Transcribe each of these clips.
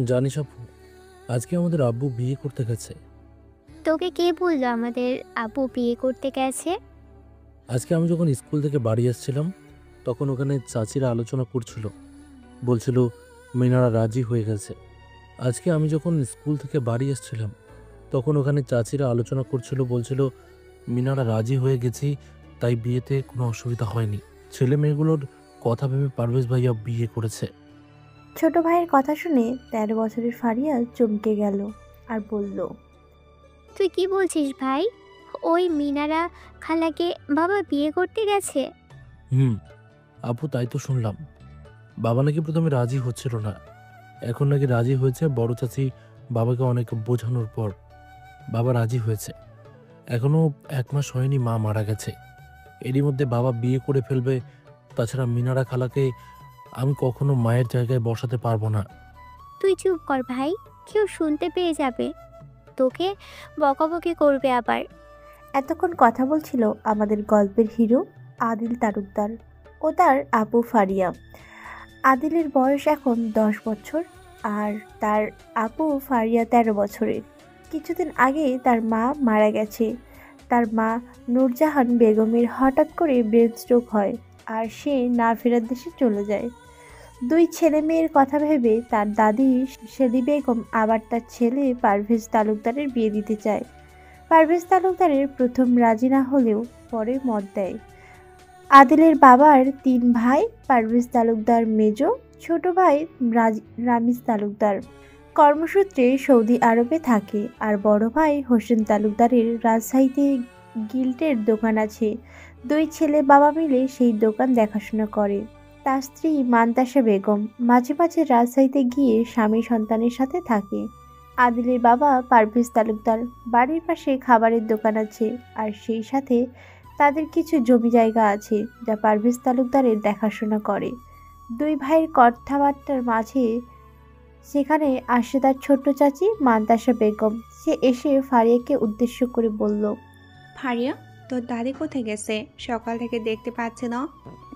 জানিস আপু, আজকে আমাদের আব্বু বিয়ে করতে গেছে। তোকে কে বললো আমাদের আপু বিয়ে করতে গেছে? আজকে আমি যখন স্কুল থেকে বাড়ি আসছিলাম, তখন ওখানে চাচিরা আলোচনা করছিল। বলছিল মিনারা রাজি হয়ে গেছে। আজকে আমি যখন স্কুল থেকে বাড়ি আসছিলাম, তখন ওখানে চাচিরা আলোচনা করছিল, বলছিল মিনারা রাজি হয়ে গেছি, তাই বিয়েতে কোনো অসুবিধা হয়নি। ছেলে মেয়েগুলোর কথা ভেবে পারভেজ ভাইয়া বিয়ে করেছে। ছোট ভাইয়ের কথা শুনে ১৩ বছরের ফারিয়া চমকে গেল আর বলল, তুই কি বলছিস ভাই? ওই মিনারা খালাকে বাবা বিয়ে করতে গেছে? হুম, আপু তাই তো শুনলাম। বাবা নাকি প্রথমে রাজি হচ্ছিল না, এখন নাকি রাজি হয়েছে। বড় চাচি বাবাকে অনেক বোঝানোর পর বাবা রাজি হয়েছে। এখনো 1 মাস হয়নি মা মারা গেছে, এরই মধ্যে বাবা বিয়ে করে ফেলবে। তাছাড়া মিনারা খালাকে আমি কখনো মায়ের জায়গায় বসাতে পারবো না। তুই চুপ কর ভাই, কেউ শুনতে পেয়ে যাবে, তোকে বকাবকি করবে আবার। এতক্ষণ কথা বলছিল আমাদের গল্পের হিরো আদিল তালুকদার ও তার আপু ফারিয়া। আদিলের বয়স এখন 10 বছর আর তার আপু ফারিয়া 13 বছরের। কিছুদিন আগে তার মা মারা গেছে। তার মা নূরজাহান বেগমের হঠাৎ করে ব্রেন স্ট্রোক হয় আর সে না ফেরার দেশে চলে যায়। দুই ছেলে মেয়ের কথা ভেবে তার দাদি শেলি বেগম আবার তার ছেলে পারভেজ তালুকদারের বিয়ে দিতে চায়। পারভেজ তালুকদারের প্রথম রাজি না হলেও পরে মত দেয়। আদিলের বাবার 3 ভাই, পারভেজ তালুকদার মেজ, ছোট ভাই রামিজ তালুকদার কর্মসূত্রে সৌদি আরবে থাকে আর বড় ভাই হোসেন তালুকদারের রাজশাহীতে গিল্টের দোকান আছে। দুই ছেলে বাবা মিলে সেই দোকান দেখাশোনা করে। তার স্ত্রী মান্তাসা বেগম মাঝে মাঝে রাজশাহীতে গিয়ে স্বামী সন্তানের সাথে থাকে। আদিলের বাবা পারভেজ তালুকদার বাড়ির পাশে খাবারের দোকান আছে আর সেই সাথে তাদের কিছু জমি জায়গা আছে যা পারভেজ তালুকদারের দেখাশোনা করে। দুই ভাইয়ের কথাবার্তার মাঝে সেখানে আসে তার ছোট্ট চাচি মান্তাসা বেগম। সে এসে ফারিয়াকে উদ্দেশ্য করে বলল, ফারিয়া, তোর দাদি কোথায় গেছে? সকাল থেকে দেখতে পাচ্ছি না।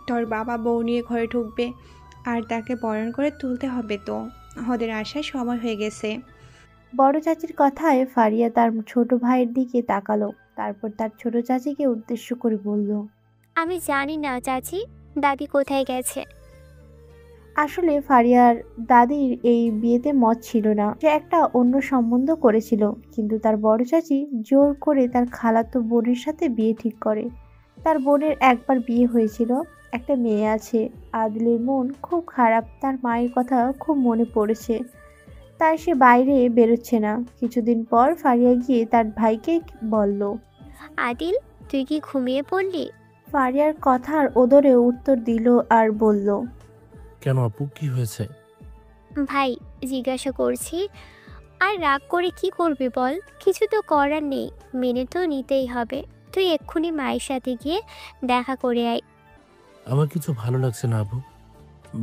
তোর বাবা বউ নিয়ে ঘরে ঢুকবে আর তাকে বরণ করে তুলতে হবে তো। ওদের আসার সময় হয়ে গেছে। বড় চাচির কথায় ফারিয়া তার ছোট ভাইয়ের দিকে তাকালো, তারপর তার ছোট চাচিকে উদ্দেশ্য করে বলল, আমি জানি না চাচি, দাদি কোথায় গেছে। আসলে ফারিয়ার দাদির এই বিয়েতে মত ছিল না। সে একটা অন্য সম্বন্ধ করেছিল, কিন্তু তার বড় চাচি জোর করে তার খালাতো বোনের সাথে বিয়ে ঠিক করে। তার বোনের একবার বিয়ে হয়েছিল, একটা মেয়ে আছে। আদিলের মন খুব খারাপ, তার মায়ের কথা খুব মনে পড়েছে, তাই সে বাইরে বেরোচ্ছে না। কিছুদিন পর ফারিয়া গিয়ে তার ভাইকে বলল। আদিল, তুই কি ঘুমিয়ে পড়লি? ফারিয়ার কথার ওদরে উত্তর দিল আর বলল, কেন আপু, কি হয়েছে? ভাই, জিজ্ঞাসা করছি। আর রাগ করে কি করবি বল? কিছু তো করার নেই, মেনে তো নিতেই হবে। তুই এক্ষুনি মায়ের সাথে গিয়ে দেখা করে আয়। আমার কিছু ভালো লাগছে না আপু।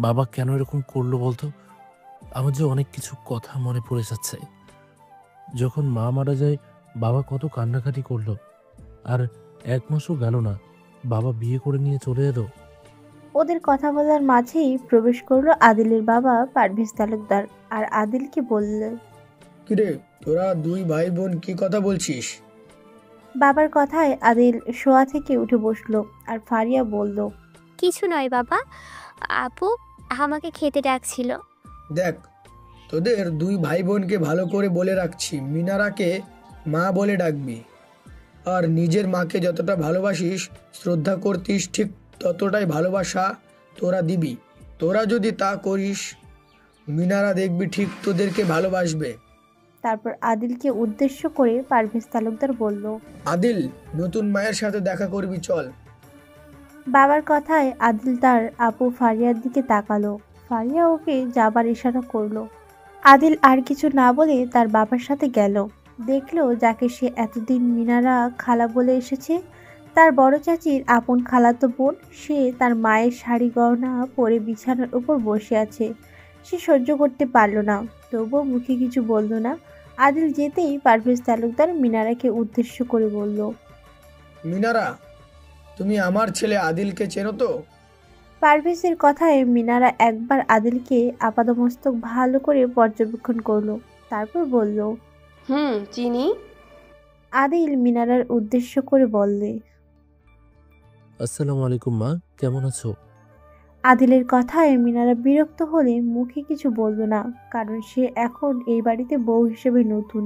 বাবা কেন এরকম করলো বলতো? আমার যে অনেক কিছু কথা মনে পড়ে যাচ্ছে। যখন মা মারা যায়, বাবা কত কান্নাকাটি করলো। আর 1 মাসও গেল না, বাবা বিয়ে করে নিয়ে চলে এলো। ওদের কথা বলার মাঝেই প্রবেশ করলো আদিলের বাবা পারভেজ তালুকদার আর আদিলকে বলল। কিরে, তোরা দুই ভাই বোন কি কথা বলছিস? বাবার কথায় আদিল শোয়া থেকে উঠে বসলো আর ফারিয়া বলল, কিছু নয় বাবা, আপু আমাকে খেতে ডাকছিল। দেখ, তোদের দুই ভাই বোনকে ভালো করে বলে রাখছি, মিনারাকে মা বলে ডাকবি। আর নিজের মাকে যতটা ভালোবাসিস, শ্রদ্ধা করতিস, ঠিক ততটাই ভালোবাসা তোরা দিবি। তোরা যদি তা করিস, মিনারা দেখবি ঠিক তোদেরকে ভালোবাসবে। তারপর আদিলকে উদ্দেশ্য করে পারভেজ তালুকদার বলল। আদিল, নতুন মায়ের সাথে দেখা করবি, চল। বাবার কথায় আদিল তার আপু ফারিয়ার দিকে তাকালো। ফারিয়া ওকে যাবার ইশারা করলো। আদিল আর কিছু না বলে তার বাবার সাথে গেল। দেখলো যাকে সে এতদিন মিনারা খালা বলে এসেছে, তার বড় চাচির আপন খালাতো বোন। সে তার মায়ের শাড়ি গয়না পরে বিছানার উপর বসে আছে। সে সহ্য করতে পারল না, তবুও মুখে কিছু বলল না। আদিল যেতেই পারভেজ তালুকদার মিনারাকে উদ্দেশ্য করে বলল, মিনারা, তুমি আমার ছেলে আদিলকে চেনো তো? পারভেজের কথায় মিনারা একবার আদিলকে আপাদমস্তক ভালো করে পর্যবেক্ষণ করলো, তারপর বলল। চিনি। আদিল মিনারার উদ্দেশ্য করে বললে। আসসালামু আলাইকুম মা, কেমন আছো? আদিলের কথায় মিনারা বিরক্ত হলে মুখে কিছু বলল না, কারণ সে এখন এই বাড়িতে বউ হিসেবে নতুন।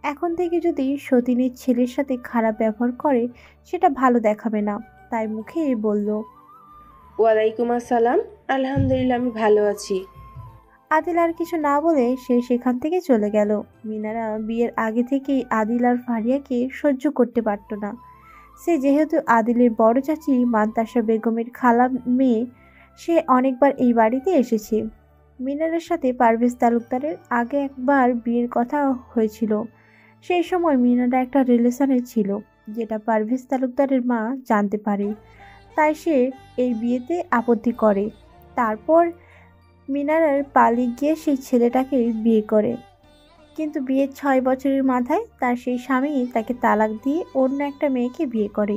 এখন থেকে যদি সতীনের ছেলের সাথে খারাপ ব্যবহার করে সেটা ভালো দেখাবে না, তাই মুখে বলল। ওয়ালাইকুম আসসালাম। আলহামদুলিল্লাহ, আমি ভালো আছি। আদিল আর কিছু না বলে সে সেখান থেকে চলে গেল। মিনারা বিয়ের আগে থেকেই আদিল আর ফারিয়াকে সহ্য করতে পারত না। সে যেহেতু আদিলের বড় চাচি মান্তাসা বেগমের খালা মেয়ে, সে অনেকবার এই বাড়িতে এসেছে। মিনারের সাথে পারভেজ তালুকদারের আগে একবার বিয়ের কথা হয়েছিল। সেই সময় মিনারা একটা রিলেশনে ছিল, যেটা পারভেজ তালুকদারের মা জানতে পারে, তাই সে এই বিয়েতে আপত্তি করে। তারপর মিনারার পালিয়ে গিয়ে সেই ছেলেটাকে বিয়ে করে, কিন্তু বিয়ের 6 বছরের মাথায় তার সেই স্বামী তাকে তালাক দিয়ে অন্য একটা মেয়েকে বিয়ে করে।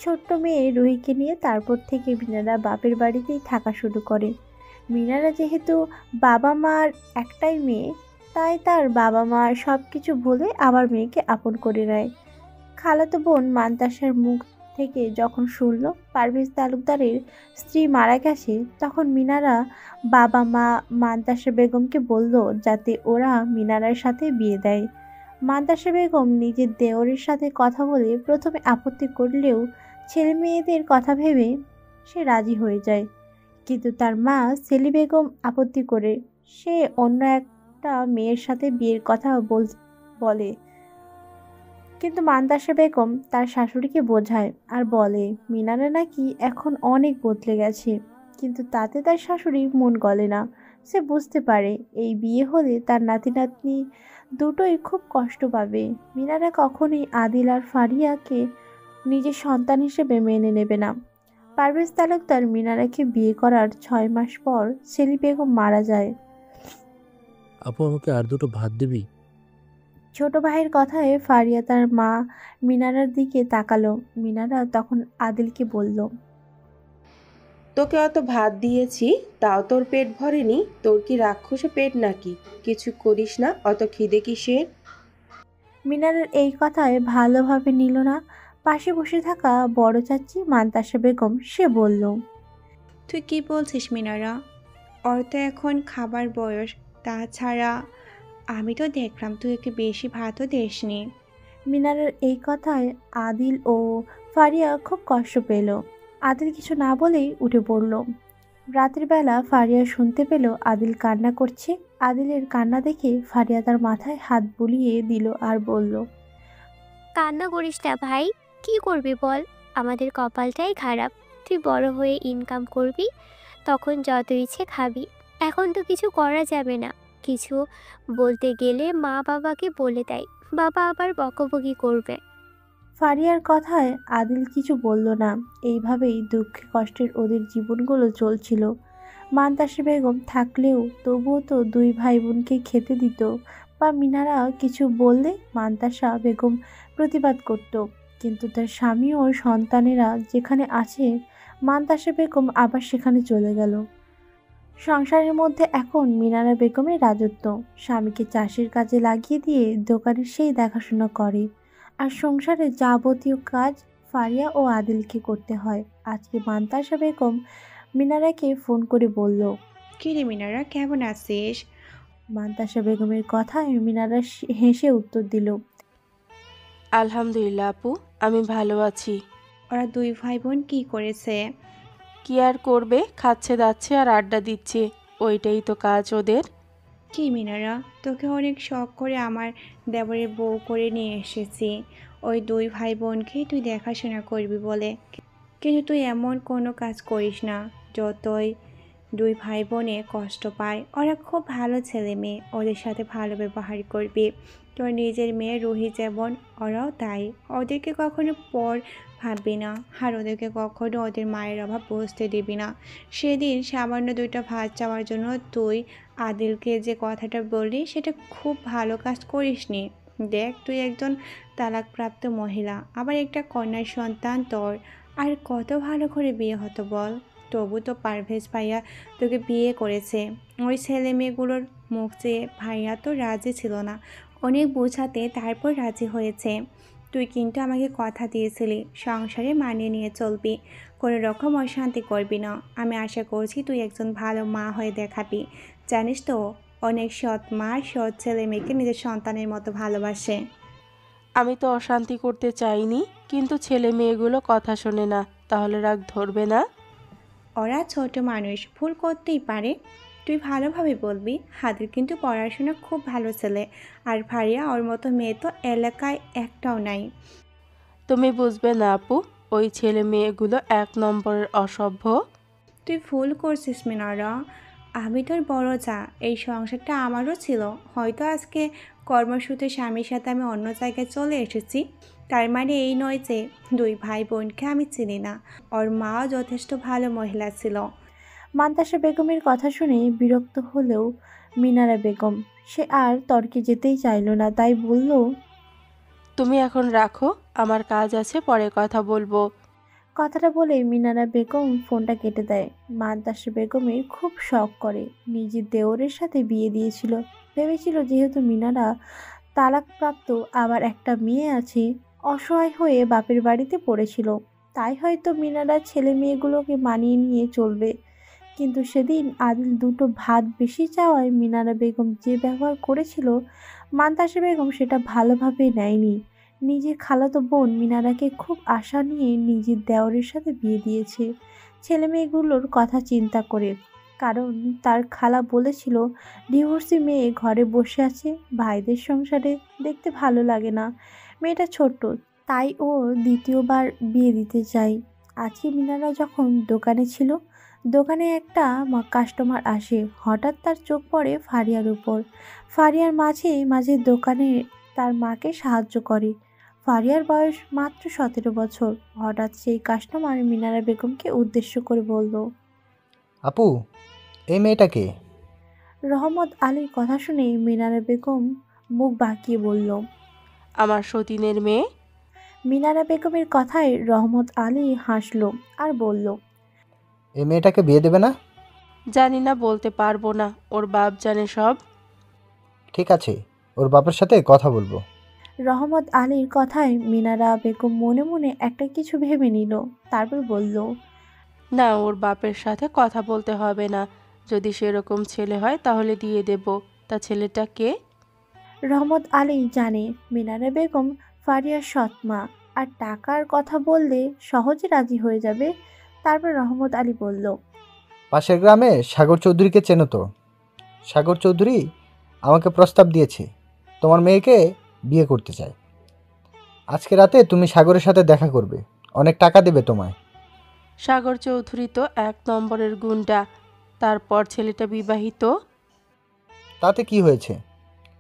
ছোট্ট মেয়ে রুহিকে নিয়ে তারপর থেকে মিনারা বাপের বাড়িতেই থাকা শুরু করে। মিনারা যেহেতু বাবা মার একটাই মেয়ে, তাই তার বাবা মা সব কিছু ভুলে আবার মেয়েকে আপন করে নেয়। খালাতো বোন মান্তাসার মুখ থেকে যখন শুনল পারভেজ তালুকদারের স্ত্রী মারা গেছে, তখন মিনারা বাবা মা মান্তাসা বেগমকে বলল যাতে ওরা মিনারার সাথে বিয়ে দেয়। মান্তাসা বেগম নিজের দেওরের সাথে কথা বলে প্রথমে আপত্তি করলেও ছেলে মেয়েদের কথা ভেবে সে রাজি হয়ে যায়, কিন্তু তার মা সেলি বেগম আপত্তি করে সে অন্য একটা মেয়ের সাথে বিয়ের কথা বলে। কিন্তু মান্তাসা বেগম তার শাশুড়িকে বোঝায় আর বলে মিনারা নাকি এখন অনেক বদলে গেছে, কিন্তু তাতে তার শাশুড়ি মন গলে না। সে বুঝতে পারে এই বিয়ে হলে তার নাতি নাতনি দুটোই খুব কষ্ট পাবে। মিনারা কখনোই আদিল আর ফারিয়াকে নিজের সন্তান হিসেবে মেনে নেবে না। পারভেজ তালুকদার মিনারাকে বিয়ে করার 6 মাস পর সেলি বেগম মারা যায়। আপু, আমাকে আর দুটো ভাত দিবি? ছোট ভাইয়ের কথায় ফারিয়া তার মা মিনারার দিকে তাকালো। মিনারা তখন আদিলকে বলল। তোকে অত ভাত দিয়েছি, তাও তোর পেট ভরেনি? তোর কি রাক্ষসে পেট নাকি? কিছু করিস না, অত খিদে কিসের? মিনারের এই কথায় ভালোভাবে নিল না পাশে বসে থাকা বড় চাচি মান্তাসা বেগম। সে বলল। তুই কি বলছিস মিনারা? ওর তো এখন খাবার বয়স। তাছাড়া আমি তো দেখলাম তুই ওকে বেশি ভাতও দিসনি। মিনারের এই কথায় আদিল ও ফারিয়া খুব কষ্ট পেল। আদিল কিছু না বলেই উঠে পড়ল। রাতের বেলা ফারিয়া শুনতে পেল আদিল কান্না করছে। আদিলের কান্না দেখে ফারিয়া তার মাথায় হাত বুলিয়ে দিল আর বলল। কান্না করিস না ভাই, কি করবি বল? আমাদের কপালটাই খারাপ। তুই বড় হয়ে ইনকাম করবি, তখন যত ইচ্ছে খাবি। এখন তো কিছু করা যাবে না। কিছু বলতে গেলে মা বাবাকে বলে দেয়, বাবা আবার বকবকি করবে। ফারিয়ার কথায় আদিল কিছু বলল না। এইভাবেই দুঃখে কষ্টের ওদের জীবনগুলো চলছিল। মান্তাসা বেগম থাকলেও তবুও তো দুই ভাই বোনকে খেতে দিত, বা মিনারা কিছু বললে মান্তাসা বেগম প্রতিবাদ করত। কিন্তু তার স্বামী ও সন্তানেরা যেখানে আছে, মান্তাসা বেগম আবার সেখানে চলে গেল। সংসারের মধ্যে এখন মিনারা বেগমের রাজত্ব। স্বামীকে চাষের কাজে লাগিয়ে দিয়ে দোকানের সেই দেখাশোনা করে, আর সংসারের যাবতীয় কাজ ফারিয়া ও আদিলকে করতে হয়। আজকে মান্তাসা বেগম মিনারাকে ফোন করে বলল। কি রে মিনারা, কেমন আছিস? মান্তাসা বেগমের কথায় মিনারা হেসে উত্তর দিল। আলহামদুলিল্লাহ আপু, আমি ভালো আছি। ওরা দুই ভাই বোন কি করেছে? কি আর করবে, খাচ্ছে দাচ্ছে আর আড্ডা দিচ্ছে, ওইটাই তো কাজ ওদের। কি মিনারা, তোকে অনেক শখ করে আমার দেবরের বউ করে নিয়ে এসেছি ওই দুই ভাই বোনকেই তুই দেখাশোনা করবি বলে, কিন্তু তুই এমন কোনো কাজ করিস না। যতই দুই ভাই বোনে কষ্ট পায়, ওরা খুব ভালো ছেলে মেয়ে, ওদের সাথে ভালো ব্যবহার করবি। তোর নিজের মেয়ে রুহি যেমন, ওরাও তাই। ওদেরকে কখনো পর ভাববি না, আর ওদেরকে কখনো ওদের মায়ের অভাব বুঝতে দিবি না। সেদিন সামান্য দুইটা ভাত চাওয়ার জন্য তুই আদিলকে যে কথাটা বললি, সেটা খুব ভালো কাজ করিসনি। দেখ, তুই একজন তালাকপ্রাপ্ত মহিলা, আবার একটা কন্যার সন্তান তোর, আর কত ভালো করে বিয়ে হতো বল। তবু তো পারভেজ ভাইয়া তোকে বিয়ে করেছে। ওই ছেলে মেয়েগুলোর মুখ চেয়ে ভাইয়া তো রাজি ছিল না, অনেক বোঝাতে তারপর রাজি হয়েছে। তুই কিন্তু আমাকে কথা দিয়েছিলি সংসারে মানিয়ে নিয়ে চলবি, কোনো রকম অশান্তি করবি না। আমি আশা করছি তুই একজন ভালো মা হয়ে দেখাবি। জানিস তো, অনেক সৎ মা সৎ ছেলে মেয়েকে নিজের সন্তানের মতো ভালোবাসে। আমি তো অশান্তি করতে চাইনি, কিন্তু ছেলে মেয়েগুলো কথা শোনে না, তাহলে রাগ ধরবে না? ওরা ছোট মানুষ, ভুল করতেই পারে। তুই ভালোভাবে বলবি। হাদির কিন্তু পড়াশোনা খুব ভালো ছেলে, আর ভারিয়া ওর মতো মেয়ে তো এলাকায় একটাও নাই। তুমি বুঝবে না আপু, ওই ছেলে মেয়েগুলো 1 নম্বরের অসভ্য। তুই ভুল করছিস মিনারা, আমি তোর বড় যা, এই সংসারটা আমারও ছিল। হয়তো আজকে কর্মসূত্রে স্বামীর সাথে আমি অন্য জায়গায় চলে এসেছি, তার মানে এই নয় যে দুই ভাই বোনকে আমি চিনি না। ওর মাও যথেষ্ট ভালো মহিলা ছিল। মান্তাসা বেগমের কথা শুনে বিরক্ত হলেও মিনারা বেগম সে আর তর্কে যেতেই চাইল না, তাই বলল, তুমি এখন রাখো, আমার কাজ আছে, পরে কথা বলবো। কথাটা বলে মিনারা বেগম ফোনটা কেটে দেয়। মান্তাসা বেগমের খুব শখ করে, নিজের দেওরের সাথে বিয়ে দিয়েছিল। ভেবেছিল যেহেতু মিনারা তালাকপ্রাপ্ত, আবার একটা মেয়ে আছে, অসহায় হয়ে বাপের বাড়িতে পড়েছিল, তাই হয়তো মিনারা ছেলে মেয়েগুলোকে মানিয়ে নিয়ে চলবে। কিন্তু সেদিন আদিল দুটো ভাত বেশি চাওয়ায় মিনারা বেগম যে ব্যবহার করেছিল, মান্তাসা বেগম সেটা ভালোভাবে নেয়নি। নিজের খালাতো বোন মিনারাকে খুব আশা নিয়ে নিজের দেওরের সাথে বিয়ে দিয়েছে, ছেলে মেয়েগুলোর কথা চিন্তা করে। কারণ তার খালা বলেছিল ডিভোর্সি মেয়ে ঘরে বসে আছে, ভাইদের সংসারে দেখতে ভালো লাগে না, মেয়েটা ছোট্ট, তাই ও দ্বিতীয়বার বিয়ে দিতে চায়। আজকে মিনারা যখন দোকানে ছিল, দোকানে একটা কাস্টমার আসে, হঠাৎ তার চোখ পড়ে ফারিয়ার উপর। ফারিয়ার মাঝে মাঝে দোকানে তার মাকে সাহায্য করে। ফারিয়ার বয়স মাত্র 17 বছর। হঠাৎ সেই কাস্টমার মিনারা বেগমকে উদ্দেশ্য করে বলল, আপু, এই মেয়েটাকে? রহমত আলীর কথা শুনে মিনারা বেগম মুখ বাঁকিয়ে বলল। আমার সতীনের মেয়ে। মিনারা বেগমের কথায় রহমত আলী হাসল আর বলল, এই মেয়েটাকে বিয়ে দেবে না? জানি না, বলতে পারবো না, ওর বাপ জানে সব। ঠিক আছে, ওর বাবার সাথে কথা বলবো। রহমত আলীর কথায় মিনারা বেগম মনে মনে একটা কিছু ভেবে নিল, তারপর বলল, না, ওর বাপের সাথে কথা বলতে হবে না, যদি সেরকম ছেলে হয় তাহলে দিয়ে দেব। তা ছেলেটা কে? রহমত আলী জানে মিনারা বেগম ফারিয়ার সৎ মা, আর টাকার কথা বললে সহজে রাজি হয়ে যাবে। তারপর রহমত আলী বলল, পাশের গ্রামে সাগর চৌধুরীকে চেনো তো? সাগর চৌধুরী আমাকে প্রস্তাব দিয়েছে, তোমার মেয়েকে বিয়ে করতে চায়। আজকে রাতে তুমি সাগরের সাথে দেখা করবে, অনেক টাকা দেবে তোমায়। সাগর চৌধুরী তো 1 নম্বরের গুন্ডা। তারপর ছেলেটা বিবাহিত। তাতে কি হয়েছে?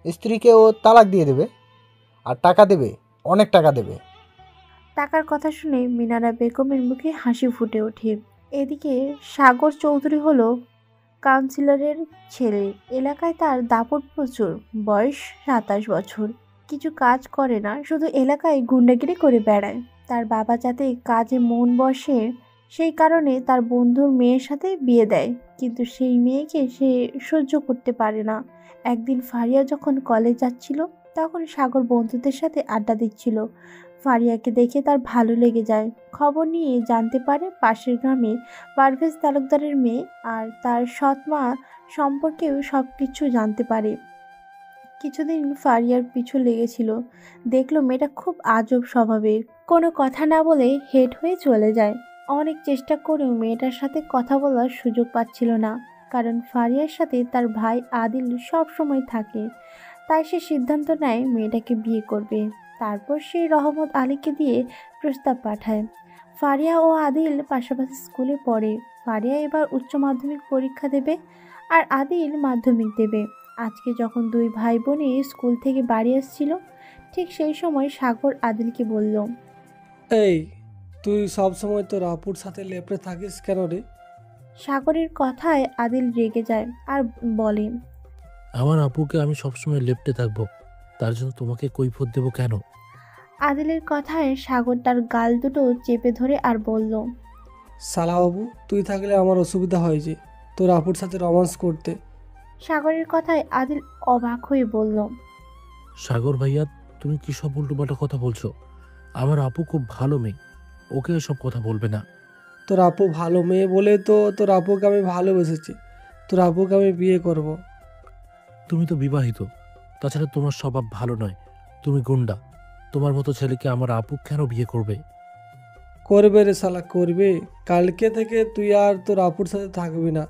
স্ত্রীকে ও তালাক দিয়ে দেবে, আর টাকা দেবে, অনেক টাকা দেবে। টাকার কথা শুনে মিনারা বেগমের মুখে হাসি ফুটে ওঠে। এদিকে সাগর চৌধুরী হলো কাউন্সিলরের ছেলে, এলাকায় তার দাপট প্রচুর। বয়স 27 বছর, কিছু কাজ করে না, শুধু এলাকায় গুন্ডাগিরি করে বেড়ায়। তার বাবা যাতে কাজে মন বসে, সেই কারণে তার বন্ধুর মেয়ের সাথে বিয়ে দেয়, কিন্তু সেই মেয়েকে সে সহ্য করতে পারে না। একদিন ফারিয়া যখন কলেজ যাচ্ছিল, তখন সাগর বন্ধুদের সাথে আড্ডা দিচ্ছিল। ফারিয়াকে দেখে তার ভালো লেগে যায়। খবর নিয়ে জানতে পারে পাশের গ্রামে পারভেজ তালুকদারের মেয়ে, আর তার সৎ মা সম্পর্কেও সব কিছু জানতে পারে। কিছুদিন ফারিয়ার পিছু লেগেছিল, দেখলো মেয়েটা খুব আজব স্বভাবের, কোনো কথা না বলে হেড হয়ে চলে যায়। অনেক চেষ্টা করেও মেয়েটার সাথে কথা বলার সুযোগ পাচ্ছিল না, কারণ ফারিয়ার সাথে তার ভাই আদিল সব সময় থাকে। তাই সে সিদ্ধান্ত নেয় মেয়েটাকে বিয়ে করবে। তারপর সে রহমত আলীকে দিয়ে প্রস্তাব পাঠায়। ফারিয়া ও আদিল পাশাপাশি স্কুলে পড়ে। ফারিয়া এবার উচ্চ মাধ্যমিক পরীক্ষা দেবে, আর আদিল মাধ্যমিক দেবে। আজকে যখন দুই ভাই বোনে স্কুল থেকে বাড়ি আসছিল, ঠিক সেই সময় সাগর আদিলকে বলল, এই, তুই সব সময় তোর আপুর সাথে লেপড়ে থাকিস কেন রে? সাগরের কথায় আদিল রেগে যায় আর বলে, আমার আপুকে আমি সবসময় লেপ্টে থাকবো, তার জন্য তোমাকে কৈফিয়ত দেবো কেন? আদিলের কথায় সাগর তার গাল দুটো চেপে ধরে আর বলল, শালাবাবু, তুই থাকলে আমার অসুবিধা হয়েছে তোর আপুর সাথে রোমান্স করতে। সাগরের কথায় আদিল অবাক হয়ে বলল, সাগর ভাইয়া, তুমি কি সব উল্টোপাল্টা কথা বলছো? আমার আপু খুব ভালো মেয়ে, ওকে এসব কথা বলবে না। তোর আপু ভালো মেয়ে বলে তো তোর আপুকে আমি ভালোবেসেছি। তোর আপুকে আমি বিয়ে করব। তুমি তো বিবাহিত, তাছাড়া তোমার স্বভাব ভালো নয়, তুমি গুন্ডা। তোমার মতো ছেলেকে আমার আপু কেন বিয়ে করবে? করবে রে শালা, করবে। কালকে থেকে তুই আর তোর আপুর সাথে থাকবি না।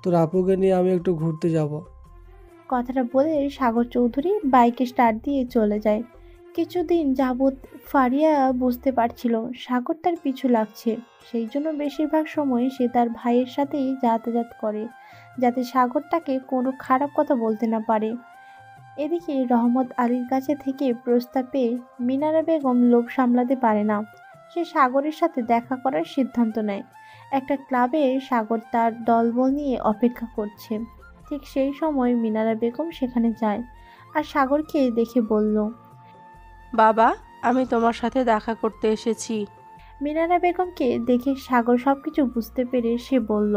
তোর আপুকে নিয়ে আমি একটু ঘুরতে যাব। কথাটা বলে সাগর চৌধুরী বাইকে স্টার্ট দিয়ে চলে যায়। কিছুদিন যাবৎ ফারিয়া বুঝতে পারছিল সাগর তার পিছু লাগছে, সেই জন্য বেশিরভাগ সময় সে তার ভাইয়ের সাথেই যাতায়াত করে, যাতে সাগর তাকে কোনো খারাপ কথা বলতে না পারে। এদিকে রহমত আলীর কাছে থেকে প্রস্তাব পেয়ে মিনারা বেগম লোভ সামলাতে পারে না। সে সাগরের সাথে দেখা করার সিদ্ধান্ত নেয়। একটা ক্লাবে সাগর তার দলবল নিয়ে অপেক্ষা করছে। ঠিক সেই সময় মিনারা বেগম সেখানে যায় আর সাগরকে দেখে বলল, বাবা, আমি তোমার সাথে দেখা করতে এসেছি। মিনারা বেগমকে দেখে সাগর সবকিছু বুঝতে পেরে সে বলল,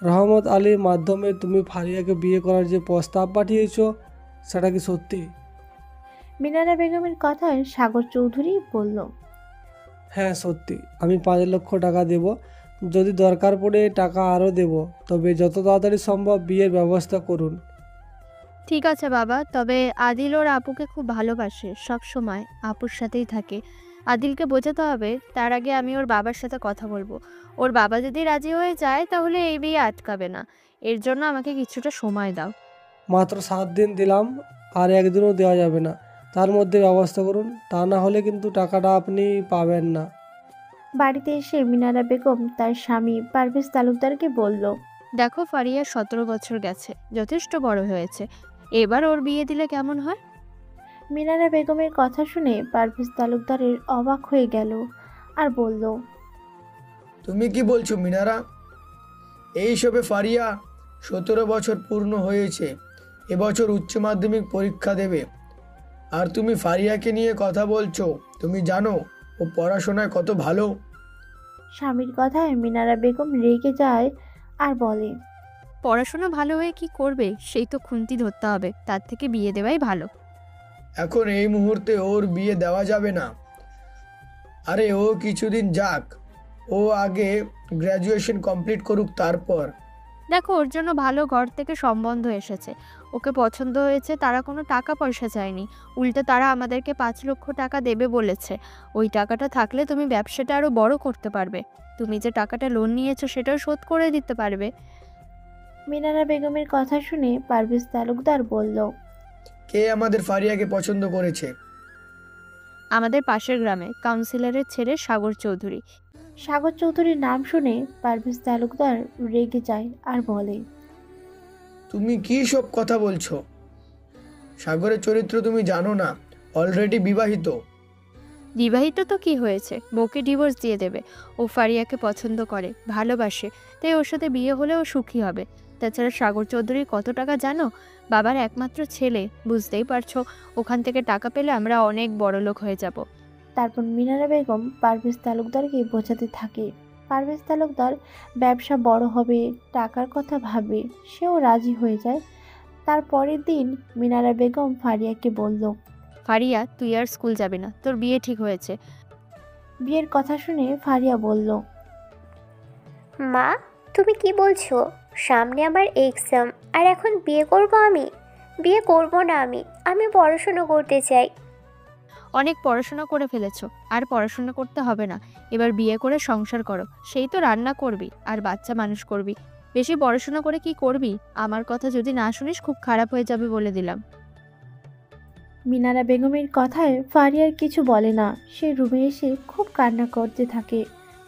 রহমত আলীর মাধ্যমে তুমি ফারিয়াকে বিয়ে করার যে প্রস্তাব পাঠিয়েছো সেটা কি সত্যি? মিনারা বেগমের কথায় সাগর চৌধুরী বলল, হ্যাঁ সত্যি। আমি 5 লক্ষ টাকা দেব, যদি দরকার পড়ে টাকা আরও দেব, তবে যত তাড়াতাড়ি সম্ভব বিয়ের ব্যবস্থা করুন। ঠিক আছে বাবা, তবে আদিল ওর আপুকে খুব ভালোবাসে, সব সময় আপুর সাথেই থাকে। আদিলকে বোঝাতে হবে, তার আগে আমি ওর বাবার সাথে কথা বলবো। ওর বাবা যদি রাজি হয়ে যায় তাহলে এই বিয়ে আটকাবে না। এর জন্য আমাকে কিছুটা সময় দাও। মাত্র 7 দিন দিলাম, আর একদিনও দেওয়া যাবে না। তার মধ্যে ব্যবস্থা করুন, তা না হলে কিন্তু টাকাটা আপনি পাবেন না। বাড়িতে এসে মিনারা বেগম তার স্বামী পারভেজ তালুকদারকে বলল, দেখো, ফারিয়া 17 বছর গেছে, যথেষ্ট বড় হয়েছে। এবার ওর বিয়ে দিলে কেমন হয়? মিনারা বেগমের কথা শুনে পারভেজ তালুকদারের অবাক হয়ে গেল আর বলল, তুমি কি বলছো মিনারা? এইসবে ফারিয়া 17 বছর পূর্ণ হয়েছে, এবছর উচ্চ মাধ্যমিক পরীক্ষা দেবে, আর তুমি ফারিয়াকে নিয়ে কথা বলছো? তুমি জানো ও পড়াশোনায় কত ভালো? স্বামীর কথায় মিনারা বেগম রেগে যায় আর বলে, পড়াশোনা ভালো হয়ে কি করবে? সেই তো খুন্তি ধরতে হবে, তার থেকে বিয়ে দেওয়াই ভালো। এখন এই মুহূর্তে ওর বিয়ে দেওয়া যাবে না। আরে ও কিছুদিন যাক, ও আগে গ্র্যাজুয়েশন কমপ্লিট করুক, তারপর। দেখো, ওর জন্য ভালো ঘর থেকে সম্বন্ধ এসেছে, ওকে পছন্দ হয়েছে। তারা কোনো টাকা পয়সা চায়নি, উল্টে তারা আমাদেরকে 5 লক্ষ টাকা দেবে বলেছে। ওই টাকাটা থাকলে তুমি ব্যবসাটা আরও বড় করতে পারবে। তুমি যে টাকাটা লোন নিয়েছো সেটাও শোধ করে দিতে পারবে। মিনারা বেগমের কথা শুনে পারভেজ তালুকদার বলল, কে আমাদের ফারিয়াকে পছন্দ করেছে? আমাদের পাশের গ্রামে কাউন্সিলরের ছেলে সাগর চৌধুরী। সাগর চৌধুরীর নাম শুনে পারভেজ তালুকদার রেগে যায় আর বলে, তুমি কি সব কথা বলছো? সাগরের চরিত্র তুমি জানো না, অলরেডি বিবাহিত। বিবাহিত তো কি হয়েছে, বউকে ডিভোর্স দিয়ে দেবে। ও ফারিয়াকে পছন্দ করে, ভালোবাসে, তাই ওর সাথে বিয়ে হলে ও সুখী হবে। তাছাড়া সাগর চৌধুরী কত টাকা জানো? বাবার একমাত্র ছেলে, বুঝতেই পারছো। ওখান থেকে টাকা পেলে আমরা অনেক বড় লোক হয়ে যাব। তারপর মিনারা বেগম পারভেজ তালুকদারকে বোঝাতে থাকে। পারভেজ তালুকদার ব্যবসা বড় হবে, টাকার কথা ভাবে, সেও রাজি হয়ে যায়। তার পরের দিন মিনারা বেগম ফারিয়াকে বলল, ফারিয়া, তুই আর স্কুল যাবি না, তোর বিয়ে ঠিক হয়েছে। বিয়ের কথা শুনে ফারিয়া বলল, মা, তুমি কি বলছো? সামনে আমার এক্সাম, আর এখন বিয়ে করব আমি? বিয়ে করব না আমি, আমি পড়াশোনা করতে চাই। অনেক পড়াশোনা করে ফেলেছো, আর পড়াশোনা করতে হবে না। এবার বিয়ে করে সংসার করো, সেই তো রান্না করবি আর বাচ্চা মানুষ করবি। বেশি পড়াশোনা করে কি করবি? আমার কথা যদি না শুনিস খুব খারাপ হয়ে যাবে বলে দিলাম। মিনারা বেগমের কথায় ফারিয়ার কিছু বলে না। সে রুমে এসে খুব কান্না করতে থাকে।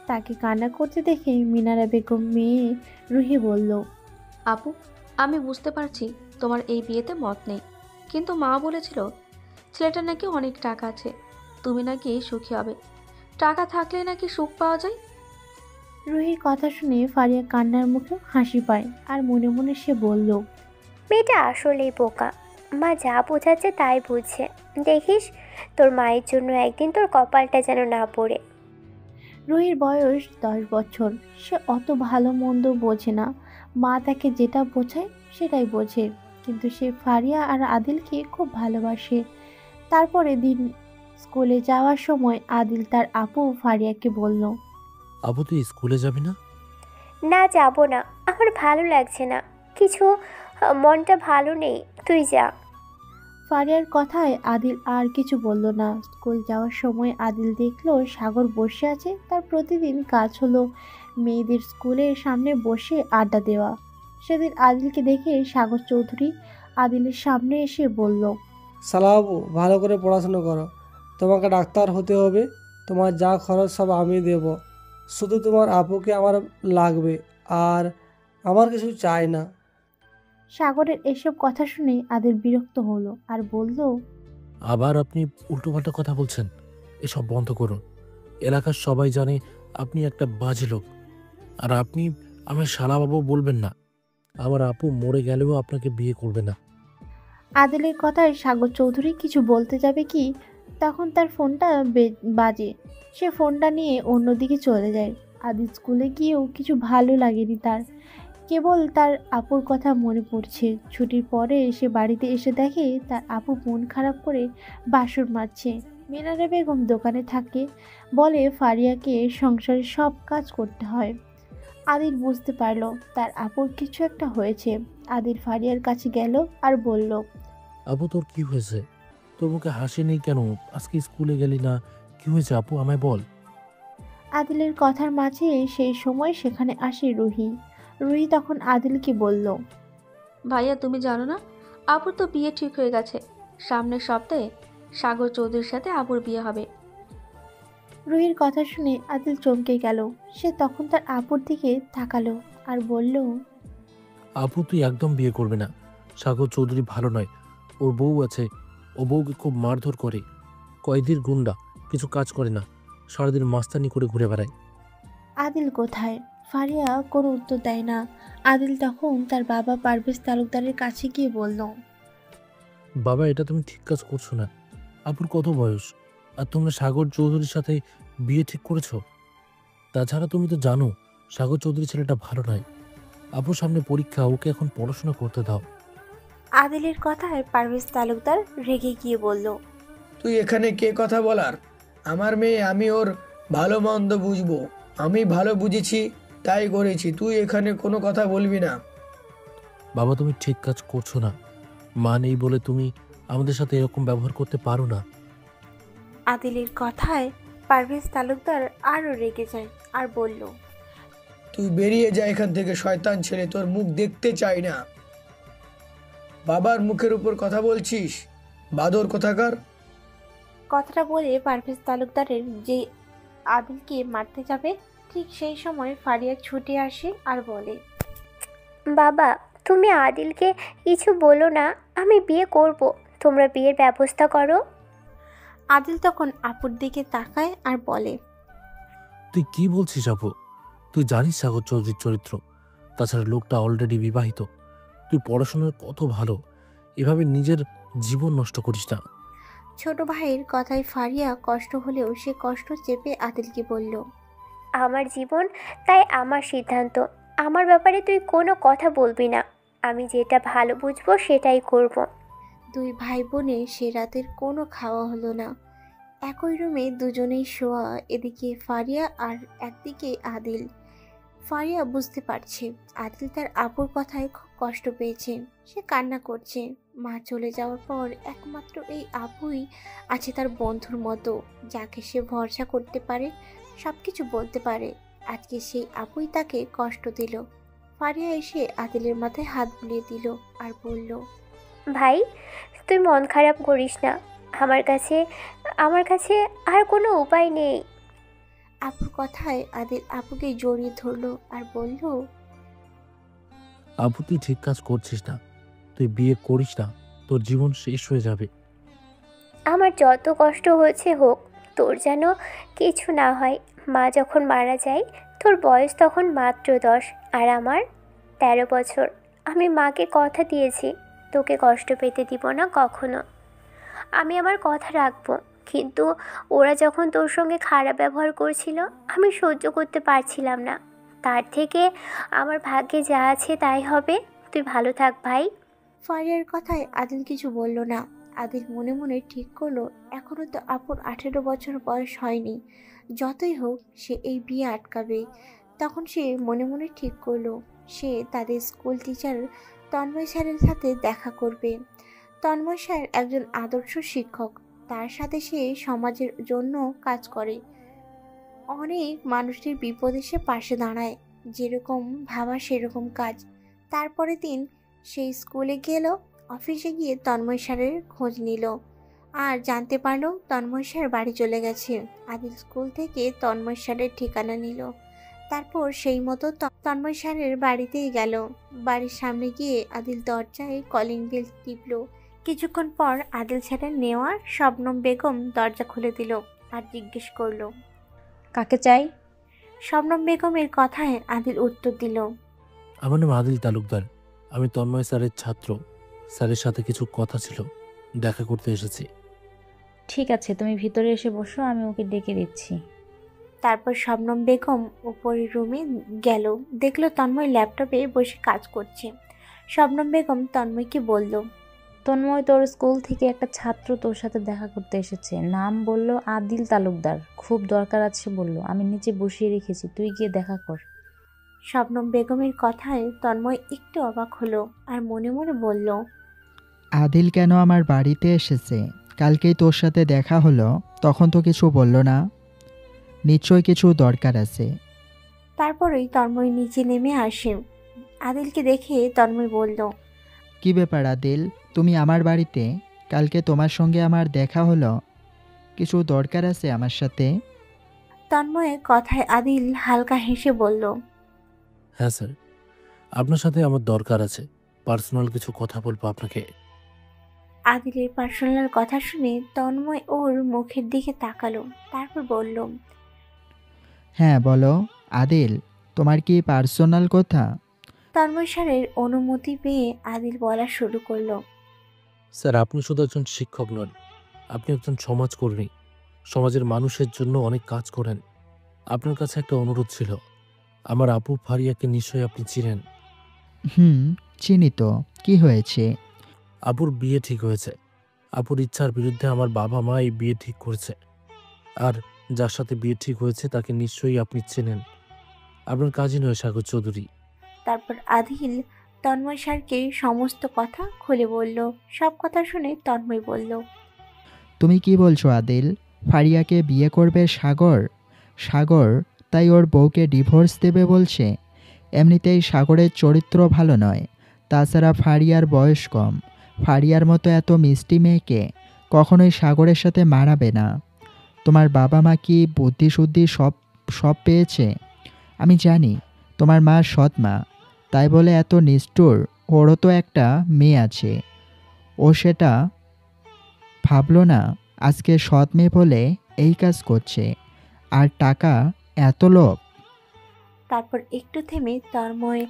তাকে কান্না করতে দেখে মিনারা বেগম মেয়ে রুহি বলল, আপু, আমি বুঝতে পারছি তোমার এই বিয়েতে মত নেই, কিন্তু মা বলেছিল ছেলেটার নাকি অনেক টাকা আছে, তুমি নাকি সুখী হবে। টাকা থাকলে নাকি সুখ পাওয়া যায়। রুহির কথা শুনে ফারিয়া কান্নার মুখে হাসি পায় আর মনে মনে সে বলল, মেয়েটা আসলেই বোকা, মা যা বোঝাচ্ছে তাই বুঝছে। দেখিস, তোর মায়ের জন্য একদিন তোর কপালটা যেন না পড়ে। রুহির বয়স 10 বছর। সে অত ভালো মন্দ বোঝে না, মা তাকে যেটা বোঝায় সেটাই বোঝে। কিন্তু সে ফারিয়া আর আদিলকে খুব ভালোবাসে। তারপরে দিন স্কুলে যাওয়ার সময় আদিল তার আপু ফারিয়াকে বলল, আপু তুই স্কুলে যাবি না? না, যাব না, আমার ভালো লাগছে না কিছু, মনটা ভালো নেই, তুই যা। ফারিয়ার কথায় আদিল আর কিছু বলল না। স্কুল যাওয়ার সময় আদিল দেখলো সাগর বসে আছে। তার প্রতিদিন কাজ হলো মেয়েদের স্কুলের সামনে বসে আড্ডা দেওয়া। সেদিন আদিলকে দেখে সাগর চৌধুরী আদিলের সামনে এসে বলল, সালাবু, ভালো করে পড়াশুনো করো, তোমাকে ডাক্তার হতে হবে, তোমার যা খরচ সব আমি দেব, শুধু তোমার আপুকে আমার লাগবে, আর আমার কিছু চাই না। সাগরের এসব কথা শুনে আদিল বিরক্ত হলো আর বলল, আবার আপনি উল্টোপাল্টা কথা বলছেন, এসব বন্ধ করুন। এলাকার সবাই জানে আপনি একটা বাজে লোক, আর আপনি আমার শালাবাবু বলবেন না। আমার আপু মরে গেলেও আপনাকে বিয়ে করবে না। আদিলের কথায় সাগর চৌধুরী কিছু বলতে যাবে কি, তখন তার ফোনটা বাজে। সে ফোনটা নিয়ে অন্যদিকে চলে যায়। আদিল স্কুলে গিয়েও কিছু ভালো লাগেনি তার, কেবল তার আপুর কথা মনে পড়ছে। ছুটির পরে সে বাড়িতে এসে দেখে তার আপু মন খারাপ করে বাসন মাজছে। মিনারা বেগম দোকানে থাকে, বলে ফারিয়াকে সংসারের সব কাজ করতে হয়। আদিল বুঝতে পারল তার আপুর কিছু একটা হয়েছে। আদিল ফারিয়ার কাছে গেল আর বলল, আপু তোর কি হয়েছে? তোর মুখে হাসি নেই কেন? আজকে স্কুলে গেলি না, কি হয়েছে আপু আমায় বল। আদিলের কথার মাঝে সেই সময় সেখানে আসে রুহি। রুহি তখন আদিলকে বলল, ভাইয়া তুমি জানো না, আপুর তো বিয়ে ঠিক হয়ে গেছে। সামনের সপ্তাহে সাগর চৌধুরীর সাথে আপুর বিয়ে হবে। রুহির কথা শুনে আদিল চমকে গেল। সে তখন তার আপুর দিকে তাকালো আর বলল, আপু তুই একদম বিয়ে করবে না। সাগর চৌধুরী ভালো নয়, ওর বউ আছে, ও বউকে খুব মারধর করে। কয়দিন গুন্ডা, কিছু কাজ করে না, সারাদিন মাস্তানি করে ঘুরে বেড়ায়। আদিল কোথায়? ফারিয়া কোনো উত্তর দেয় না। আদিল তখন তার বাবা পারভেজ তালুকদারের কাছে গিয়ে বলল, বাবা এটা তুমি ঠিক কাজ করছো না। আপুর কত বয়স, আর তোমরা সাগর চৌধুরীর সাথে বিয়ে ঠিক করেছো? তাছাড়া তুমি তো জানো সাগর চৌধুরী ছেলেটা ভালো নয়। আপুর সামনে পরীক্ষা, ওকে এখন পড়াশোনা করতে দাও। আদিলের কথায় পারভেজ তালুকদার রেগে গিয়ে বলল, তুই এখানে কে কথা বলার? আমার মেয়ে, আমি ওর ভালো মন্দ বুঝবো। আমি ভালো বুঝেছি তাই করেছি, তুই এখানে কোনো কথা বলবি না। বাবা তুমি ঠিক কাজ করছো না। মা নেই বলে তুমি আমাদের সাথে এরকম ব্যবহার করতে পারো না। আদিলের কথায় পারভেজ তালুকদার আরও রেগে যায় আর বলল, তুই বেরিয়ে যা এখান থেকে শয়তান ছেলে, তোর মুখ দেখতে চাই না। বাবার মুখের উপর কথা বলছিস, বাদর কোথাকার। কথাটা বলে পারভেজ তালুকদারের যে আদিলকে মারতে যাবে, ঠিক সেই সময় ফারিয়া ছুটে আসে আর বলে, বাবা তুমি আদিলকে কিছু বলো না, আমি বিয়ে করব, তোমরা বিয়ের ব্যবস্থা করো। আদিল তখন আপুর দিকে তাকায় আর বলে, তুই কি বলছিস আপু? তুই জানিস সাগর চৌধুরীর চরিত্র, তাছাড়া লোকটা অলরেডি বিবাহিত। তুই পড়াশোনার কত ভালো, এভাবে নিজের জীবন নষ্ট করিস না। ছোট ভাইয়ের কথায় ফারিয়া কষ্ট হলেও সে কষ্ট চেপে আদিলকে বলল, আমার জীবন, তাই আমার সিদ্ধান্ত, আমার ব্যাপারে তুই কোনো কথা বলবি না, আমি যেটা ভালো বুঝবো সেটাই করব। দুই ভাই বোনে সে রাতের কোনো খাওয়া হলো না। একই রুমে দুজনেই শোয়া, এদিকে ফারিয়া আর একদিকে আদিল। ফারিয়া বুঝতে পারছে আদিল তার আপুর কথায় খুব কষ্ট পেয়েছে। সে কান্না করছে। মা চলে যাওয়ার পর একমাত্র এই আপুই আছে তার বন্ধুর মতো, যাকে সে ভরসা করতে পারে, সব কিছু বলতে পারে। আজকে সেই আপুই তাকে কষ্ট দিল। ফারিয়া এসে আদিলের মাথায় হাত বুলিয়ে দিল আর বলল, ভাই তুই মন খারাপ করিস না, আমার কাছে আর কোনো উপায় নেই। আপুর কথায় আদিল আপুকে জড়িয়ে ধরলো আর বলল, আপু তুই ঠিক কাজ করছিস না, তুই বিয়ে করিস না, তোর জীবন শেষ হয়ে যাবে। আমার যত কষ্ট হয়েছে হোক, তোর যেন কিছু না হয়। মা যখন মারা যায় তোর বয়স তখন মাত্র 10 আর আমার 13 বছর। আমি মাকে কথা দিয়েছি তোকে কষ্ট পেতে দিব না কখনো। আমি আমার কথা রাখবো, কিন্তু ওরা যখন তোর সঙ্গে খারাপ ব্যবহার করছিল আমি সহ্য করতে পারছিলাম না। তার থেকে আমার ভাগ্যে যা আছে তাই হবে। তুই ভালো থাক ভাই। ফারিয়ার কথায় আদিল কিছু বলল না। আদিল মনে মনে ঠিক করলো এখনো তো আপুর 18 বছর বয়স হয়নি, যতই হোক সে এই বিয়ে আটকাবে। তখন সে মনে মনে ঠিক করলো সে তাদের স্কুল টিচার তন্ময় স্যারের সাথে দেখা করবে। তন্ময় স্যার একজন আদর্শ শিক্ষক, তার সাথে সে সমাজের জন্য কাজ করে। অনেক মানুষের বিপদে সে পাশে দাঁড়ায়, যেরকম ভাবা সেরকম কাজ। তারপরে দিন সেই স্কুলে গেল, অফিসে গিয়ে তন্ময় স্যারের খোঁজ নিল আর জানতে পারলো তন্ময় স্যার বাড়ি চলে গেছে। আদিল স্কুল থেকে তন্ময় স্যারের ঠিকানা নিল, তারপর সেই মতো তন্ময় স্যারের বাড়িতেই গেল। বাড়ির সামনে গিয়ে আদিল দরজায় কলিং বেল টিপল। কিছুক্ষণ পর আদিল স্যারের নেওয়া শবনম বেগম দরজা খুলে দিল আর জিজ্ঞেস করলো, কাকে চাই? শবনম বেগমের কথায় আদিল উত্তর দিল, আমার নাম আদিল তালুকদার, আমি তন্ময় স্যারের ছাত্র। স্যারের সাথে কিছু কথা ছিল, দেখা করতে এসেছি। ঠিক আছে, তুমি ভিতরে এসে বসো, আমি ওকে ডেকে দিচ্ছি। তারপর শবনম বেগম উপরের রুমে গেল, দেখলো তন্ময় ল্যাপটপে বসে কাজ করছে। শবনম বেগম তন্ময়কে বলল, তন্ময়, তোর স্কুল থেকে একটা ছাত্র তোর সাথে দেখা করতে এসেছে। নাম বলল আদিল তালুকদার, খুব দরকার আছে বলল। আমি নিচে বসিয়ে রেখেছি, তুই গিয়ে দেখা কর। শবনম বেগমের কথায় তন্ময় একটু অবাক হলো আর মনে মনে বলল, আদিল কেন আমার বাড়িতে এসেছে? কালকেই তোর সাথে দেখা হলো, তখন তো কিছু বলল না। নিশ্চয় কিছু দরকার আছে। তারপরেই তন্ময় নিচে নেমে আসে। আদিলকে দেখে তন্ময় বলল, কি ব্যাপার আদিল, তুমি আমার বাড়িতে? কালকে তোমার সঙ্গে আমার দেখা হলো, কিছু দরকার আছে আমার সাথে? তন্ময়ের কথায় আদিল হালকা হেসে বলল, হ্যাঁ স্যার, আপনার সাথে আমার দরকার আছে, পার্সোনাল কিছু কথা বলবো আপনাকে। আদিলের পার্সোনাল কথা শুনে তন্ময় ওর মুখের দিকে তাকালো, তারপর বলল, হ্যাঁ বলো আদিল, তোমার কি পার্সোনাল কথা? তন্ময় স্যারের অনুমতি পেয়ে আদিল বলা শুরু করলো, স্যার, আপনি শুধু একজন শিক্ষক নন, আপনি একজন সমাজকর্মী। সমাজের মানুষের জন্য অনেক কাজ করেন। আপনার কাছে একটা অনুরোধ ছিল। আমার আপু ফারিয়াকে নিশ্চয়ই আপনি চিনেন। চিনি তো, কি হয়েছে? আপুর বিয়ে ঠিক হয়েছে। আপুর ইচ্ছার বিরুদ্ধে আমার বাবা মা এই বিয়ে ঠিক করেছে। আর যার সাথে বিয়ে ঠিক হয়েছে তাকে নিশ্চয়ই আপনি চেনেন। আপনার কাজই নয় সাগর চৌধুরী। তারপর আদিল তন্ময় স্যারকে সমস্ত কথা খুলে বলল। সব কথা শুনে তন্ময় বলল, তুমি কি বলছো আদিল? ফারিয়াকে বিয়ে করবে সাগর? সাগর তাই ওর বউকে ডিভোর্স দেবে বলছে? এমনিতেই সাগরের চরিত্র ভালো নয়, তাছাড়া ফারিয়ার বয়স কম। ফারিয়ার মতো এত মিষ্টি মেয়েকে কখনোই সাগরের সাথে মানাবে না। তোমার বাবা মা কি বুদ্ধিশুদ্ধি সব পেয়েছে? আমি জানি তোমার মা সৎ মা, তাই বলে এত নিষ্ঠুর? ওরও তো একটা মেয়ে আছে, ও সেটা ভাবলো না? আজকে সৎ মেয়ে বলে এই কাজ করছে, আর টাকা এত লোভ। তারপর একটু থেমে তন্ময়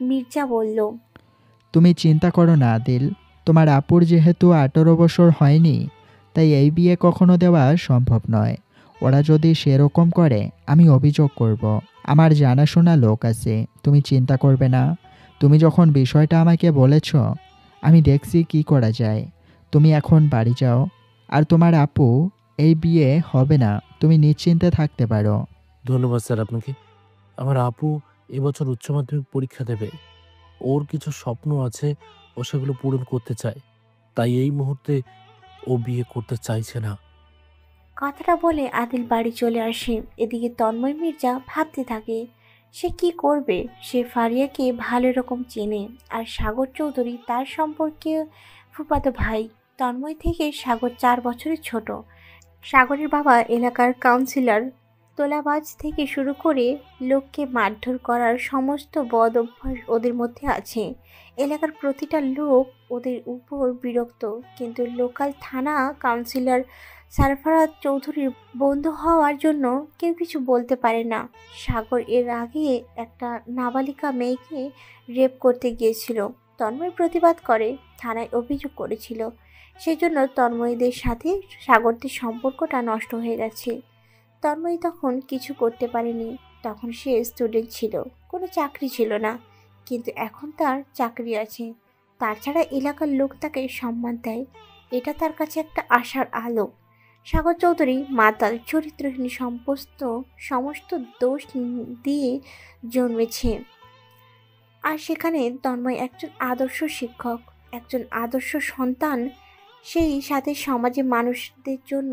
মির্জা বলল, তুমি চিন্তা করো না আদিল, তোমার আপুর যেহেতু 18 বছর হয়নি, তাই এই বিয়ে কখনো দেওয়া সম্ভব নয়। ওরা যদি সেরকম করে আমি অভিযোগ করব। আমার জানাশোনা লোক আছে, তুমি চিন্তা করবে না। তুমি যখন বিষয়টা আমাকে বলেছ, আমি দেখছি কি করা যায়। তুমি এখন বাড়ি যাও, আর তোমার আপু এই বিয়ে হবে না, তুমি নিশ্চিন্তে থাকতে পারো। ধন্যবাদ স্যার আপনাকে। আমার আপু এবছর উচ্চ মাধ্যমিক পরীক্ষা দেবে। ওর কিছু স্বপ্ন আছে, ও সেগুলো পূরণ করতে চায়। তাই এই মুহূর্তে ও বিয়ে করতে চাইছে না। কথাটা বলে আদিল বাড়ি চলে আসে। এদিকে তন্ময় মির্জা ভাবতে থাকে সে কি করবে। সে ফারিয়াকে ভালো রকম চেনে, আর সাগর চৌধুরী তার সম্পর্কে ফুফাতো ভাই। তন্ময় থেকে সাগর 4 বছরের ছোট। সাগরের বাবা এলাকার কাউন্সিলর। তোলাবাজ থেকে শুরু করে লোককে মারধর করার সমস্ত বদ অভ্যাস ওদের মধ্যে আছে। এলাকার প্রতিটা লোক ওদের উপর বিরক্ত, কিন্তু লোকাল থানা কাউন্সিলর সরফরাজ চৌধুরীর বন্ধু হওয়ার জন্য কেউ কিছু বলতে পারে না। সাগর এর আগে একটা নাবালিকা মেয়েকে রেপ করতে গিয়েছিল। তন্ময় প্রতিবাদ করে থানায় অভিযোগ করেছিল, সেই জন্য তন্ময়ীদের সাথে সাগরদের সম্পর্কটা নষ্ট হয়ে গেছে। তন্ময়ী তখন কিছু করতে পারেনি, তখন সে স্টুডেন্ট ছিল, কোনো চাকরি ছিল না, কিন্তু এখন তার চাকরি আছে। তাছাড়া এলাকার লোক তাকে সম্মান দেয়, এটা তার কাছে একটা আশার আলো। সাগর চৌধুরী মাতাল, চরিত্রহীন, সমস্ত দোষ দিয়ে জন্মেছে। আর সেখানে তন্ময় একজন আদর্শ শিক্ষক, একজন আদর্শ সন্তান, সেই সাথে সমাজে মানুষদের জন্য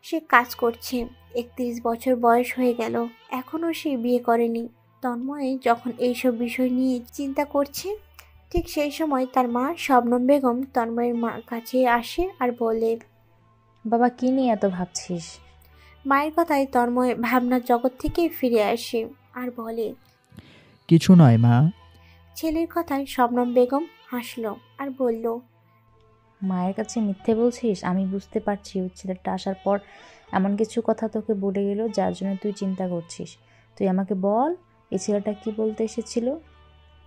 সে কাজ করছে। 31 বছর বয়স হয়ে গেল, এখনও সে বিয়ে করেনি। তন্ময় যখন এইসব বিষয় নিয়ে চিন্তা করছে, ঠিক সেই সময় তার মা শবনম বেগম তন্ময়ের কাছে আসে আর বলে, বাবা কি নিয়ে এত ভাবছিস? মায়ের কথায় তন্ময় ভাবনার জগৎ থেকে ফিরে আসে আর বলে, কিছু নয় মা। ছেলের কথায় শবনম বেগম হাসল আর বলল, মায়ের কাছে মিথ্যে বলছিস? আমি বুঝতে পারছি ওই ছেলেটা আসার পর এমন কিছু কথা তোকে বলে গেল যার জন্য তুই চিন্তা করছিস। তুই আমাকে বল, এই ছেলেটা কি বলতে এসেছিল?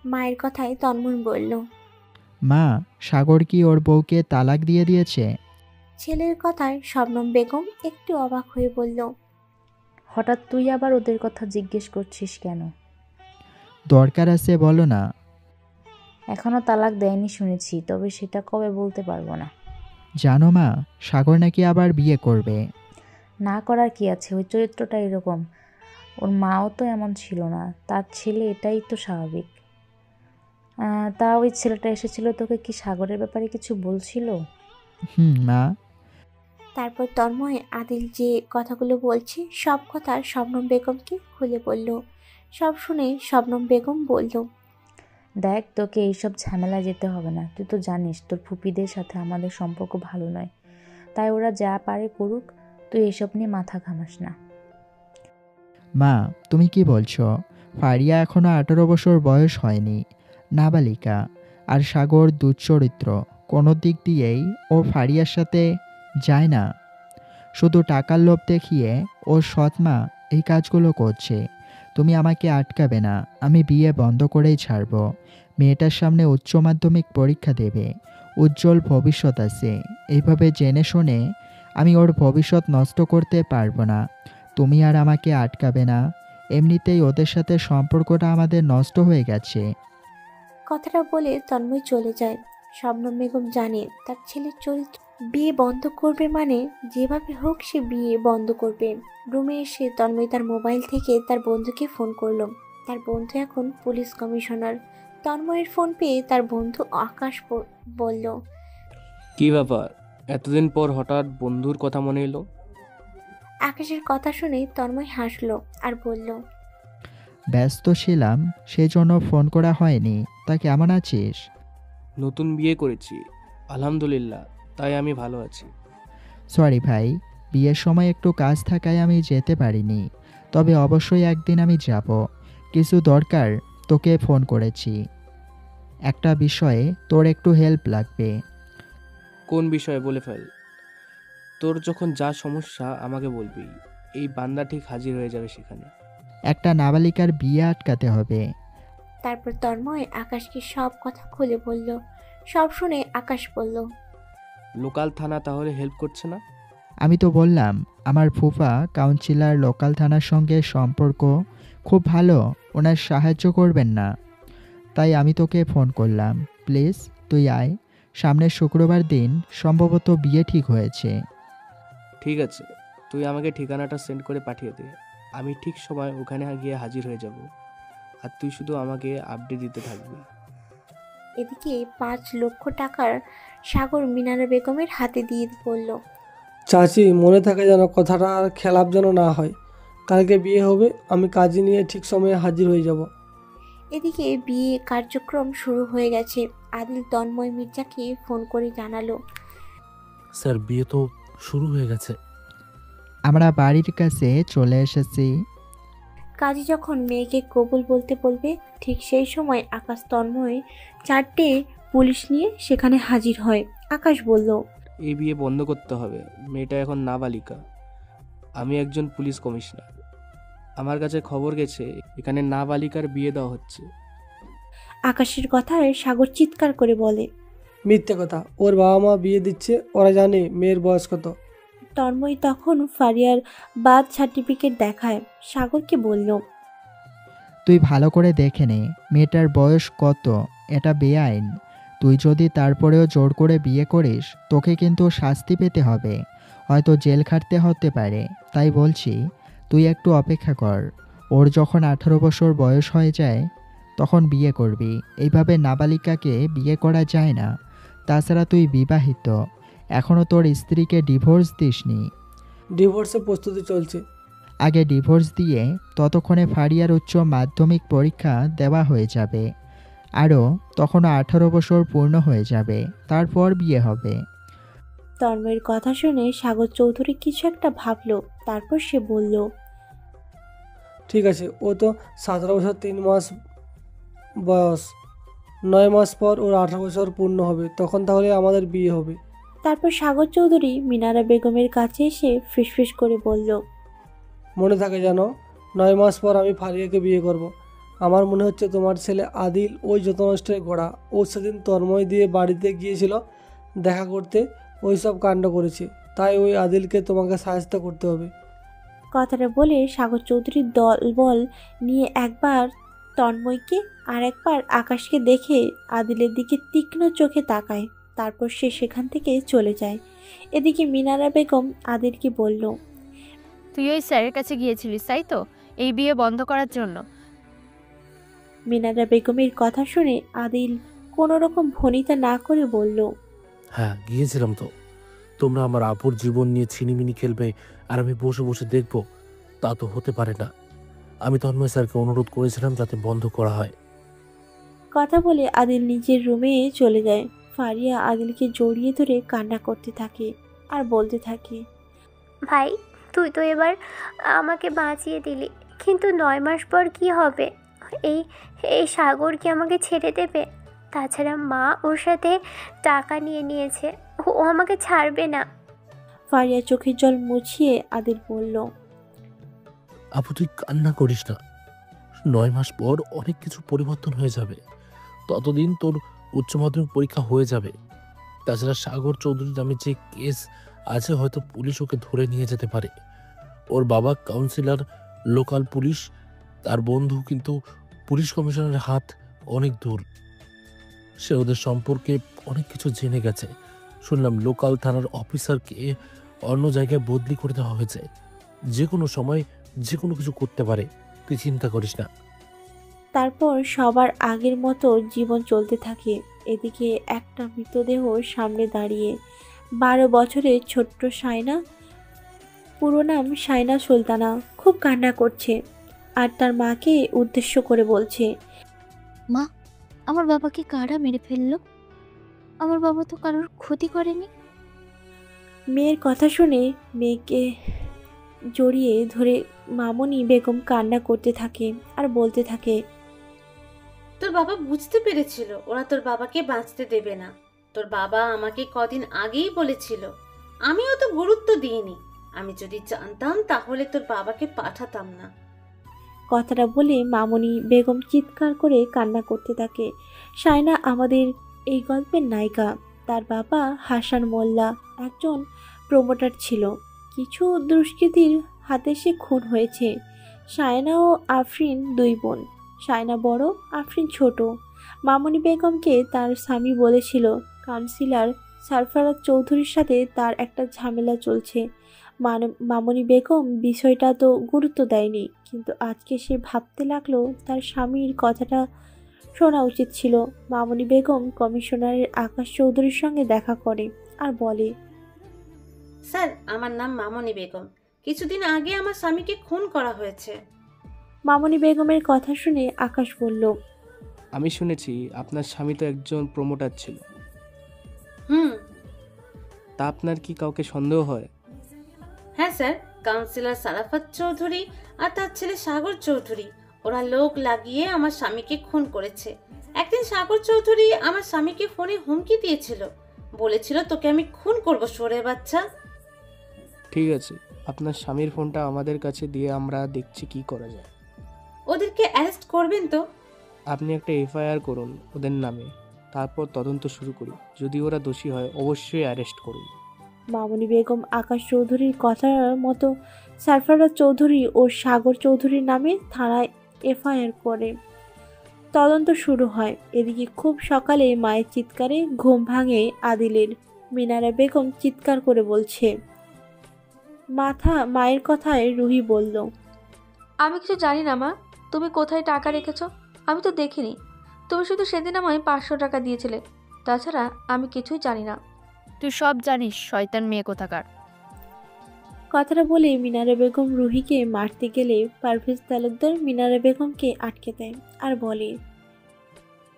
মায়ের কথায় তন্ময় বলল, মা, সাগর কি ওর বউকে তালাক দিয়ে দিয়েছে? ছেলের কথায় শবনম বেগম একটু অবাক হয়ে বলল, হঠাৎ তুই আবার ওদের কথা জিজ্ঞেস করছিস কেন? দরকার আছে, বলো না। এখনো তালাক দেয়নি শুনেছি, তবে সেটা কবে বলতে পারবো না। জানো মা, সাগর নাকি আবার বিয়ে করবে। না করার কি আছে, ওই চরিত্রটা এরকম। ওর মাও তো এমন ছিল না, তার ছেলে, এটাই তো স্বাভাবিক। তা ওই ছেলেটা এসেছিল, তোকে কি সাগরের ব্যাপারে কিছু বলছিল? মা। তারপর তন্ময় আদিল যে কথাগুলো বলছে সব কথা শবনম বেগমকে খুলে বলল। সব শুনে শবনম বেগম বলল, দেখ, তোকে এইসব ঝামেলা যেতে হবে না। তুই তো জানিস তোর ফুপিদের সাথে আমাদের সম্পর্ক ভালো নয়, তাই ওরা যা পারে করুক, তুই এসব নিয়ে মাথা ঘামাস না। মা, তুমি কি বলছো? ফারিয়া এখনো 18 বছর বয়স হয়নি, নাবালিকা। আর সাগর দুশ্চরিত্র, কোনো দিক দিয়েই ও ফারিয়ার সাথে যায় না। শুধু টাকার লোভ দেখিয়ে ও সৎমা এই কাজগুলো করছে। তুমি আমাকে আটকাবে না, আমি বিয়ে বন্ধ করেই ছাড়ব। মেয়েটার সামনে উচ্চ মাধ্যমিক পরীক্ষা দেবে, উজ্জ্বল ভবিষ্যৎ আছে। এইভাবে জেনে শুনে আমি ওর ভবিষ্যৎ নষ্ট করতে পারবো না। তুমি আর আমাকে আটকাবে না। এমনিতেই ওদের সাথে সম্পর্কটা আমাদের নষ্ট হয়ে গেছে। কথাটা বলে তন্ময় চলে যায়। শবনম বেগম জানে তার ছেলের চরিত্র, বিয়ে বন্ধ করবে মানে যেভাবে হোক সে বিয়ে বন্ধ করবে। রুমে এসে তন্ময় তার মোবাইল থেকে তার বন্ধুকে ফোন করলো। তার বন্ধু এখন পুলিশ কমিশনার। তন্ময়ের ফোন পেয়ে তার বন্ধু আকাশ বলল, কি ব্যাপার, এতদিন পর হঠাৎ বন্ধুর কথা মনে এলো? আকাশের কথা শুনে তন্ময় হাসলো আর বলল, ব্যস্ত ছিলাম, সেজন্য ফোন করা হয়নি। তা কেমন আছিস? নতুন বিয়ে করেছি, আলহামদুলিল্লাহ, তাই আমি ভালো আছি। সরি ভাই, বিয়ের সময় একটু কাজ থাকায় আমি যেতে পারিনি। তবে অবশ্যই একদিন আমি যাব। কিছু দরকার, তোকে ফোন করেছি। একটা বিষয়ে তোর একটু হেল্প লাগবে। কোন বিষয়ে বলে ফেল। তোর যখন যা সমস্যা আমাকে বলবি, এই বান্দা ঠিক হাজির হয়ে যাবে সেখানে। একটা নাবালিকার বিয়ে আটকাতে হবে। তারপর তন্ময় আকাশকে সব কথা খুলে বলল। সব শুনে আকাশ বলল, লোকাল থানা তাহলে হেল্প করছে না? আমি তো বললাম আমার ফুফা কাউন্সিলর লোকাল থানার সঙ্গে সম্পর্ক খুব ভালো, ওনার সাহায্য করবেন না। তাই আমি তোকে ফোন করলাম, প্লিজ তুই আয়। সামনের শুক্রবার দিন সম্ভবত বিয়ে ঠিক হয়েছে। ঠিক আছে, তুই আমাকে ঠিকানাটা সেন্ড করে পাঠিয়ে দে। আমি ঠিক সময় ওখানে গিয়ে হাজির হয়ে যাব। আর তুই শুধু আমাকে আপডেট দিতে থাকবি। এদিকে 5 লক্ষ টাকার সাগর মিনারা বেগমের হাতে দিয়ে বলল, চাচি, মনে থাকে যেন কথাটা, আর খেলাপ যেন না হয়। কালকে বিয়ে হবে, আমি কাজে নিয়ে ঠিক সময়ে হাজির হয়ে যাব। এদিকে বিয়ে কার্যক্রম শুরু হয়ে গেছে। আদিল তন্ময় মির্জাকে ফোন করে জানালো, স্যার বিয়ে তো শুরু হয়ে গেছে। আমরা বাড়ির কাছে চলে এসেছি। কাজী যখন মেয়েকে কবুল বলতে বলবে, ঠিক সেই সময় আকাশ তন্ময় 4টে পুলিশ নিয়ে সেখানে হাজির হয়। আকাশ বলল, এই বিয়ে বন্ধ করতে হবে, মেয়েটা এখন নাবালিকা। আমি একজন পুলিশ কমিশনার, আমার কাছে খবর গেছে এখানে নাবালিকার বিয়ে দেওয়া হচ্ছে। আকাশের কথায় সাগর চিৎকার করে বলে, মিথ্যে কথা, ওর বাবা মা বিয়ে দিচ্ছে, ওরা জানে মেয়ের বয়স কত। তন্ময় তখন ফারিয়ার বার্থ সার্টিফিকেট দেখায়, সাগরকে বলল, তুই ভালো করে দেখে নে মেয়েটার বয়স কত, এটা বেআইন। তুই যদি তারপরেও জোর করে বিয়ে করিস তোকে কিন্তু শাস্তি পেতে হবে, হয়তো জেল খাটতে হতে পারে। তাই বলছি তুই একটু অপেক্ষা কর, ওর যখন 18 বছর বয়স হয়ে যায় তখন বিয়ে করবি। এইভাবে নাবালিকাকে বিয়ে করা যায় না। তাছাড়া তুই বিবাহিত, এখনও তোর স্ত্রীকে ডিভোর্স দিসনি। ডিভোর্সের প্রস্তুতি চলছে। আগে ডিভোর্স দিয়ে ততক্ষণে ফারিয়ার উচ্চ মাধ্যমিক পরীক্ষা দেওয়া হয়ে যাবে, আরও তখনও 18 বছর পূর্ণ হয়ে যাবে, তারপর বিয়ে হবে। তন্ময়ের কথা শুনে সাগর চৌধুরী কিছু একটা ভাবলো, তারপর সে বলল, ঠিক আছে, ও তো 17 বছর 3 মাস বয়স, 9 মাস পর ওর 18 বছর পূর্ণ হবে, তখন তাহলে আমাদের বিয়ে হবে। তারপর সাগর চৌধুরী মিনারা বেগমের কাছে এসে ফিসফিস করে বলল, মনে থাকে জানো, 9 মাস পর আমি ফারিয়াকে বিয়ে করব। আমার মনে হচ্ছে তোমার ছেলে আদিল ওই যত নষ্টের গোড়া। ও সেদিন তন্ময় দিয়ে বাড়িতে গিয়েছিল দেখা করতে, ওই সব কাণ্ড করেছে। তাই ওই আদিলকে তোমাকে সাহায্য করতে হবে। কথাটা বলে সাগর চৌধুরীর দলবল নিয়ে একবার তন্ময়কে আর একবার আকাশকে দেখে আদিলের দিকে তীক্ষ্ণ চোখে তাকায়, তারপর সে সেখান থেকে চলে যায়। এদিকে মিনারা বেগম আদিলকে বলল, তুই ওই স্যারের কাছে গিয়েছিলিস তাই তো, এই বিয়ে বন্ধ করার জন্য? মিনারা বেগমের কথা শুনে আদিল কোনো রকম ভনিতা না করে বলল, হ্যাঁ গিয়েছিলাম তো। তোমরা আমার আপুর জীবন নিয়ে ছিনিমিনি খেলবে আর আমি বসে বসে দেখব, তা তো হতে পারে না। আমি তন্ময় স্যারকে অনুরোধ করেছিলাম যাতে বন্ধ করা হয়। কথা বলে আদিল নিজের রুমে চলে যায়। ফারিয়া আদিলকে জড়িয়ে ধরে কান্না করতে থাকে আর বলতে থাকে, ভাই তুই তো এবার আমাকে বাঁচিয়ে দিলি, কিন্তু 9 মাস পর কি হবে? এই এই সাগর কি আমাকে ছেড়ে দেবে? তাছাড়া মা ওর সাথে টাকা নিয়ে নিয়েছে, ও আমাকে ছাড়বে না। ফারিয়া চোখের জল মুছিয়ে আদিল বলল, আপু তুই কান্না করিস না, 9 মাস পর অনেক কিছু পরিবর্তন হয়ে যাবে। ততদিন তোর উচ্চ মাধ্যমিক পরীক্ষা হয়ে যাবে। তাছাড়া সাগর চৌধুরীর নামে যে কেস আছে, হয়তো পুলিশ ওকে ধরে নিয়ে যেতে পারে। ওর বাবা কাউন্সিলর, লোকাল পুলিশ, তার বন্ধু কিন্তু পুলিশ কমিশনারের হাত অনেক দূর। সে ওদের সম্পর্কে অনেক কিছু জেনে গেছে। শুনলাম লোকাল থানার অফিসারকে অন্য জায়গায় বদলি করে দেওয়া হয়েছে। যে কোনো সময় যে কোনো কিছু করতে পারে, তুই চিন্তা করিস না। তারপর সবার আগের মতো জীবন চলতে থাকে। এদিকে একটা মৃতদেহ সামনে দাঁড়িয়ে 12 বছরের ছোট্ট সায়না, পুরো নাম সায়না সুলতানা, খুব কান্না করছে আর তার মাকে উদ্দেশ্য করে বলছে, মা, আমার বাবাকে কারা মেরে ফেললো? আমার বাবা তো কারোর ক্ষতি করেনি। মেয়ের কথা শুনে মেয়েকে জড়িয়ে ধরে মামনি বেগম কান্না করতে থাকে আর বলতে থাকে, তোর বাবা বুঝতে পেরেছিল ওরা তোর বাবাকে বাঁচতে দেবে না। তোর বাবা আমাকে কদিন আগেই বলেছিল, আমিও তো গুরুত্ব দিইনি। আমি যদি জানতাম তাহলে তোর বাবাকে পাঠাতাম না। কথাটা বলে মামনি বেগম চিৎকার করে কান্না করতে থাকে। সায়না আমাদের এই গল্পের নায়িকা। তার বাবা হাসান মোল্লা একজন প্রমোটার ছিল। কিছু দুষ্কৃতীর হাতে সে খুন হয়েছে। সায়না ও আফরিন 2 বোন। সায়না বড়, আফরিন ছোট। মামনি বেগমকে তার স্বামী বলেছিল কাউন্সিলর সরফরাজ চৌধুরীর সাথে তার একটা ঝামেলা চলছে। মামনি বেগম বিষয়টা তো গুরুত্ব দেয়নি, কিন্তু আজকে সে ভাবতে লাগলো তার স্বামীর কথাটা শোনা উচিত ছিল। মামনি বেগম কমিশনারের আকাশ চৌধুরীর সঙ্গে দেখা করে আর বলে, স্যার, আমার নাম মামনি বেগম। কিছুদিন আগে আমার স্বামীকে খুন করা হয়েছে। মামনি বেগমের কথা শুনে আকাশ বলল, আমি শুনেছি আপনার স্বামী তো একজন প্রমোটার ছিল। তা আপনার কি কাউকে সন্দেহ হয়? হ্যাঁ স্যার, কাউন্সিলর সারাফাত চৌধুরী আর তার ছেলে সাগর চৌধুরী, ওরা লোক লাগিয়ে আমার স্বামীকে খুন করেছে। একদিন সাগর চৌধুরী আমার স্বামীকে ফোনে হুমকি দিয়েছিল, বলেছিল তোকে আমি খুন করব সরে বাচ্চা। ঠিক আছে, আপনার স্বামীর ফোনটা আমাদের কাছে দিয়ে আমরা দেখছি কি করা যায়। ওদেরকে অ্যারেস্ট করবেন তো? আপনি একটা এফআইআর করুন ওদের নামে। তারপর তদন্ত শুরু করি। যদি ওরা দোষী হয় অবশ্যই অ্যারেস্ট করুন। মামুনি বেগম আকাশ চৌধুরীর কথার মতো সারফারাজ চৌধুরী ও সাগর চৌধুরীর নামে থানায় এফআইআর করে তদন্ত শুরু হয়। এদিকে খুব সকালে মায়ের চিৎকারে ঘুম ভাঙে আদিলের। মিনারা বেগম চিৎকার করে বলছে। মায়ের কথায় রুহি বলল, আমি কিছু জানি না মা, তুমি কোথায় টাকা রেখেছো আমি তো দেখিনি। তুমি শুধু সেদিন আমায় 500 টাকা দিয়েছিলে, তাছাড়া আমি কিছুই জানি না। তুই সব জানিস, শয়তান মেয়ে কোথাকার। কথাটা বলে মিনারা বেগম রুহিকে মারতে গেলে পারভেজ তালুকদার মিনারা বেগমকে আটকে দেয় আর বলে,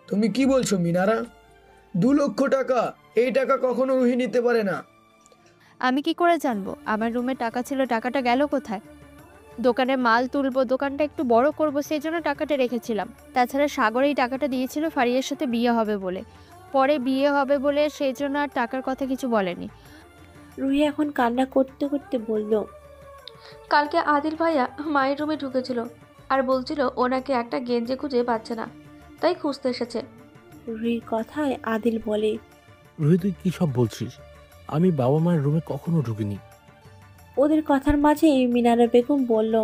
তুমি কি বলছো মিনারা? 2 লক্ষ টাকা? এই টাকা কখনো রুহি নিতে পারে না। আমি কি করে জানবো? আমার রুমে টাকা ছিল, টাকাটা গেল কোথায়? দোকানে মাল তুলবো, দোকানটা একটু বড় করব, সেই জন্য টাকাটা রেখেছিলাম। তাছাড়া সাগর এই টাকাটা দিয়েছিল ফারিয়ার সাথে বিয়ে হবে বলে, পরে বিয়ে হবে বলে, সেই জন্য আর টাকার কথা কিছু বলেনি। রুহি এখন কান্না করতে করতে বলল, কালকে আদিল ভাইয়া মায়ের রুমে ঢুকেছিল আর বলছিল ওনাকে একটা গেঞ্জি খুঁজে পাচ্ছে না, তাই খুঁজতে এসেছে। রুহির কথায় আদিল বলে, রুহি তুই কী সব বলছিস? আমি বাবা মায়ের রুমে কখনো ঢুকিনি। ওদের কথার মাঝে মিনারা বেগম বলল,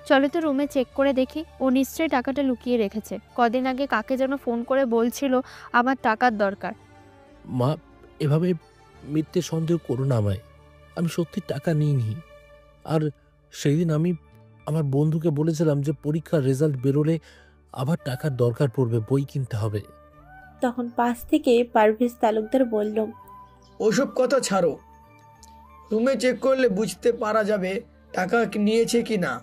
চলো তো রুমে চেক করে দেখি, ও নিশ্চয়ই টাকাটা লুকিয়ে রেখেছে। কদিন আগে কাকে যেন ফোন করে বলছিল আমার টাকার দরকার। মা, এভাবে মিথ্যে সন্দেহ করো না আমায়। আমি সত্যি টাকা নিইনি। আর সেই দিন আমি আমার বন্ধুকে বলেছিলাম যে পরীক্ষার রেজাল্ট বেরোলে আবার টাকার দরকার পড়বে, বই কিনতে হবে। তখন পাশ থেকে পারভেজ তালুকদার বলল, ওসব কথা ছাড়ো, রুমে চেক করলে বুঝতে পারা যাবে টাকা নিয়েছে কি না।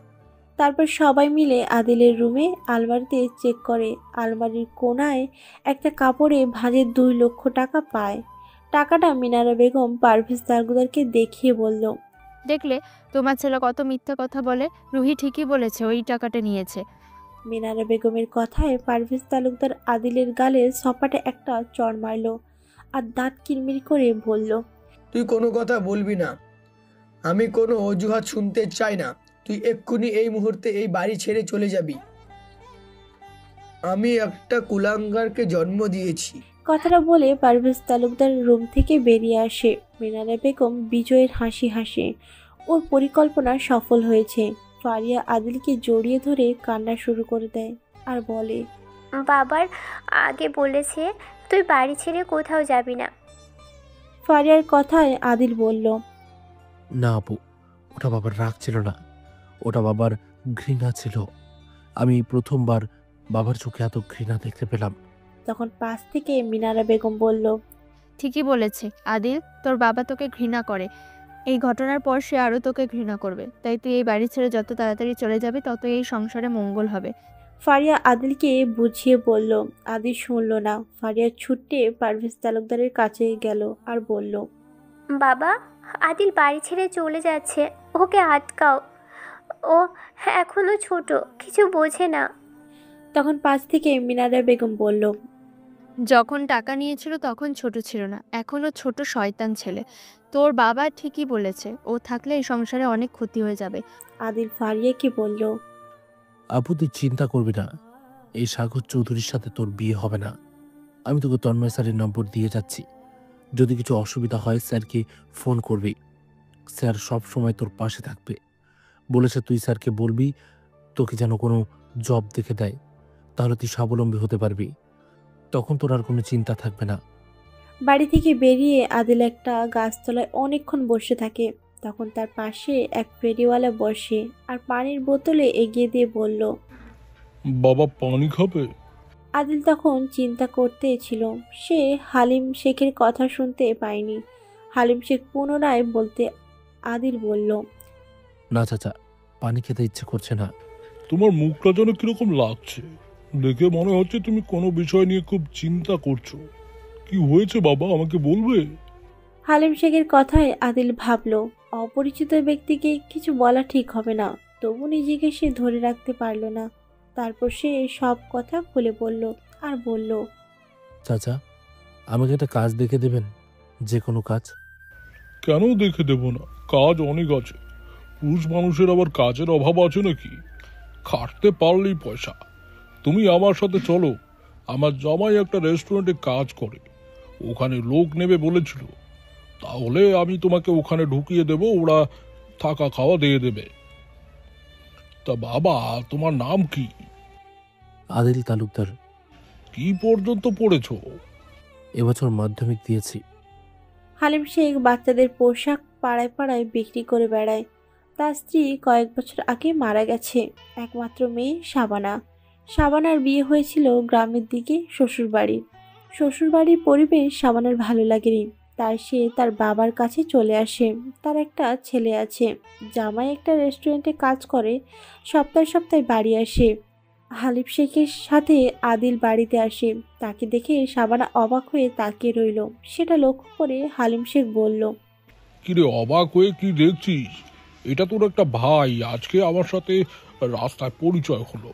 তারপর সবাই মিলে আদিলের রুমে আলমারিতে চেক করে। আলমারির কোণায় একটা কাপড়ে ভাঁজে 2 লক্ষ টাকা পায়। টাকাটা মিনারা বেগম পারভেজ তালুকদারকে দেখিয়ে বলল, দেখলে তোমার ছেলে কত মিথ্যা কথা বলে। রুহি ঠিকই বলেছে, ওই টাকাটা নিয়েছে। মিনারা বেগমের কথায় পারভেজ তালুকদার আদিলের গালে সপাটে একটা চড় মারল আর দাঁত কিরমির করে বলল, তুই কোনো কথা বলবি না, আমি কোনো অজুহাত শুনতে চাই না। তুই এক্ষুনি এই মুহূর্তে এই বাড়ি ছেড়ে চলে যাবি। আমি একটা কুলাঙ্গারকে জন্ম দিয়েছি। কথাটা বলে পারভেজ তালুকদার রুম থেকে বেরিয়ে আসে। মিনারা বেগম বিজয়ের হাসি হাসে। ওর পরিকল্পনা সফল হয়েছে। ফারিয়া আদিলকে জড়িয়ে ধরে কান্না শুরু করে দেয় আর বলে, বাবার আগে বলেছে তুই বাড়ি ছেড়ে কোথাও যাবি না। ফারিয়ার কথায় আদিল বলল, না আপু, ওটা বাবার রাগ ছিল না, ওটা বাবার ঘৃণা ছিল। আমি প্রথমবার বাবার চোখে এত ঘৃণা দেখতে পেলাম। তখন পাশ থেকে মিনারা বেগম বলল, ঠিকই বলেছে আদিল, তোর বাবা তোকে ঘৃণা করে। এই ঘটনার পর সে আরও তোকে ঘৃণা করবে। তাই তুই এই বাড়ি ছেড়ে যত তাড়াতাড়ি চলে যাবে তত এই সংসারে মঙ্গল হবে। ফারিয়া আদিলকে বুঝিয়ে বলল। আদিল শুনল না। ফারিয়া ছুটে পারভেজ তালুকদারের কাছে গেল আর বলল, বাবা, আদিল বাড়ি ছেড়ে চলে যাচ্ছে, ওকে আটকাও, ও এখনো ছোট, কিছু বোঝে না। তখন পাশ থেকে মিনারা বেগম বলল, যখন টাকা নিয়েছিল তখন ছোট ছিল না, এখনও ছোট শয়তান ছেলে। তোর বাবা ঠিকই বলেছে, ও থাকলে এই সংসারে অনেক ক্ষতি হয়ে যাবে। আদিল ফারিয়াকে বলল, আপু তুই চিন্তা করবি না, এই সাগর চৌধুরীর সাথে তোর বিয়ে হবে না। আমি তোকে তন্ময় স্যারের নম্বর দিয়ে যাচ্ছি, যদি কিছু অসুবিধা হয় স্যারকে ফোন করবি। স্যার সব সময় তোর পাশে থাকবে বলেছে। তুই স্যারকে বলবি তোকে যেন কোনো জব দেখে দেয়, তাহলে তুই স্বাবলম্বী হতে পারবি। তখন তোর আর কোনো চিন্তা থাকবে না। বাড়ি থেকে বেরিয়ে আদিল একটা গাছতলায় অনেকক্ষণ বসে থাকে। তখন তার পাশে এক ফেরিওয়ালা বসে আর পানির বোতলে এগিয়ে দিয়ে বলল, বাবা পানি খাবে? আদিল তখন চিন্তা করতে ছিল। সে হালিম শেখের কথা শুনতে পায়নি। হালিম শেখ পুনরায় বলতে আদিল বলল, না চাচা, পানি খেতে ইচ্ছে করছে না। তোমার মুখটা যেন কিরকম লাগছে, দেখে মনে হচ্ছে তুমি কোনো বিষয় নিয়ে খুব চিন্তা করছো। কি হয়েছে বাবা, আমাকে বলবে? হালিম শেখের কথায় আদিল ভাবল, অপরিচিত ব্যক্তিকে কিছু বলা ঠিক হবে না। তবু নিজেকে সে ধরে রাখতে পারল না। তারপর সে সব কথা খুলে বলল আর বলল, চাচা, আমাকে একটা কাজ দেখে দেবেন, যে কোনো কাজ। কেন দেখে দেব না? কাজ অনেক আছে। পুরুষ মানুষের আবার কাজের অভাব আছে নাকি? খাটতে পারলেই পয়সা। তুমি আমার সাথে চলো, আমার জামাই একটা রেস্টুরেন্টে কাজ করে, ওখানে লোক নেবে বলেছিল। তাহলে আমি তোমাকে ওখানে ঢুকিয়ে দেব, ওরা থাকা খাওয়া দিয়ে দেবে। তা বাবা, তোমার নাম কি? আদিল তালুকদার। কি পর্যন্ত পড়েছো? এবছর মাধ্যমিক দিয়েছি। হালিম শেখ বাচ্চাদের পোশাক পাড়ায় পাড়ায় বিক্রি করে বেড়ায়। তার স্ত্রী কয়েক বছর আগে মারা গেছে। একমাত্র মেয়ে শাবানা। শাবানার বিয়ে হয়েছিল গ্রামের দিকে শ্বশুরবাড়ি। শ্বশুরবাড়ির পরিবেশ শাবানার ভালো লাগেনি, তাই সে তার বাবার কাছে চলে আসে। তার একটা ছেলে আছে, জামাই একটা রেস্টুরেন্টে কাজ করে, সপ্তাহে সপ্তাহে বাড়ি আসে। হালিম শেখের সাথে আদিল বাড়িতে আসে। তাকে দেখে শাবানা অবাক হয়ে তাকিয়ে রইল। সেটা লক্ষ্য করে হালিম শেখ বলল, কিরে অবাক হয়ে কি দেখছিস? এটা তোর একটা ভাই, আজকে আমার সাথে রাস্তায় পরিচয় হলো।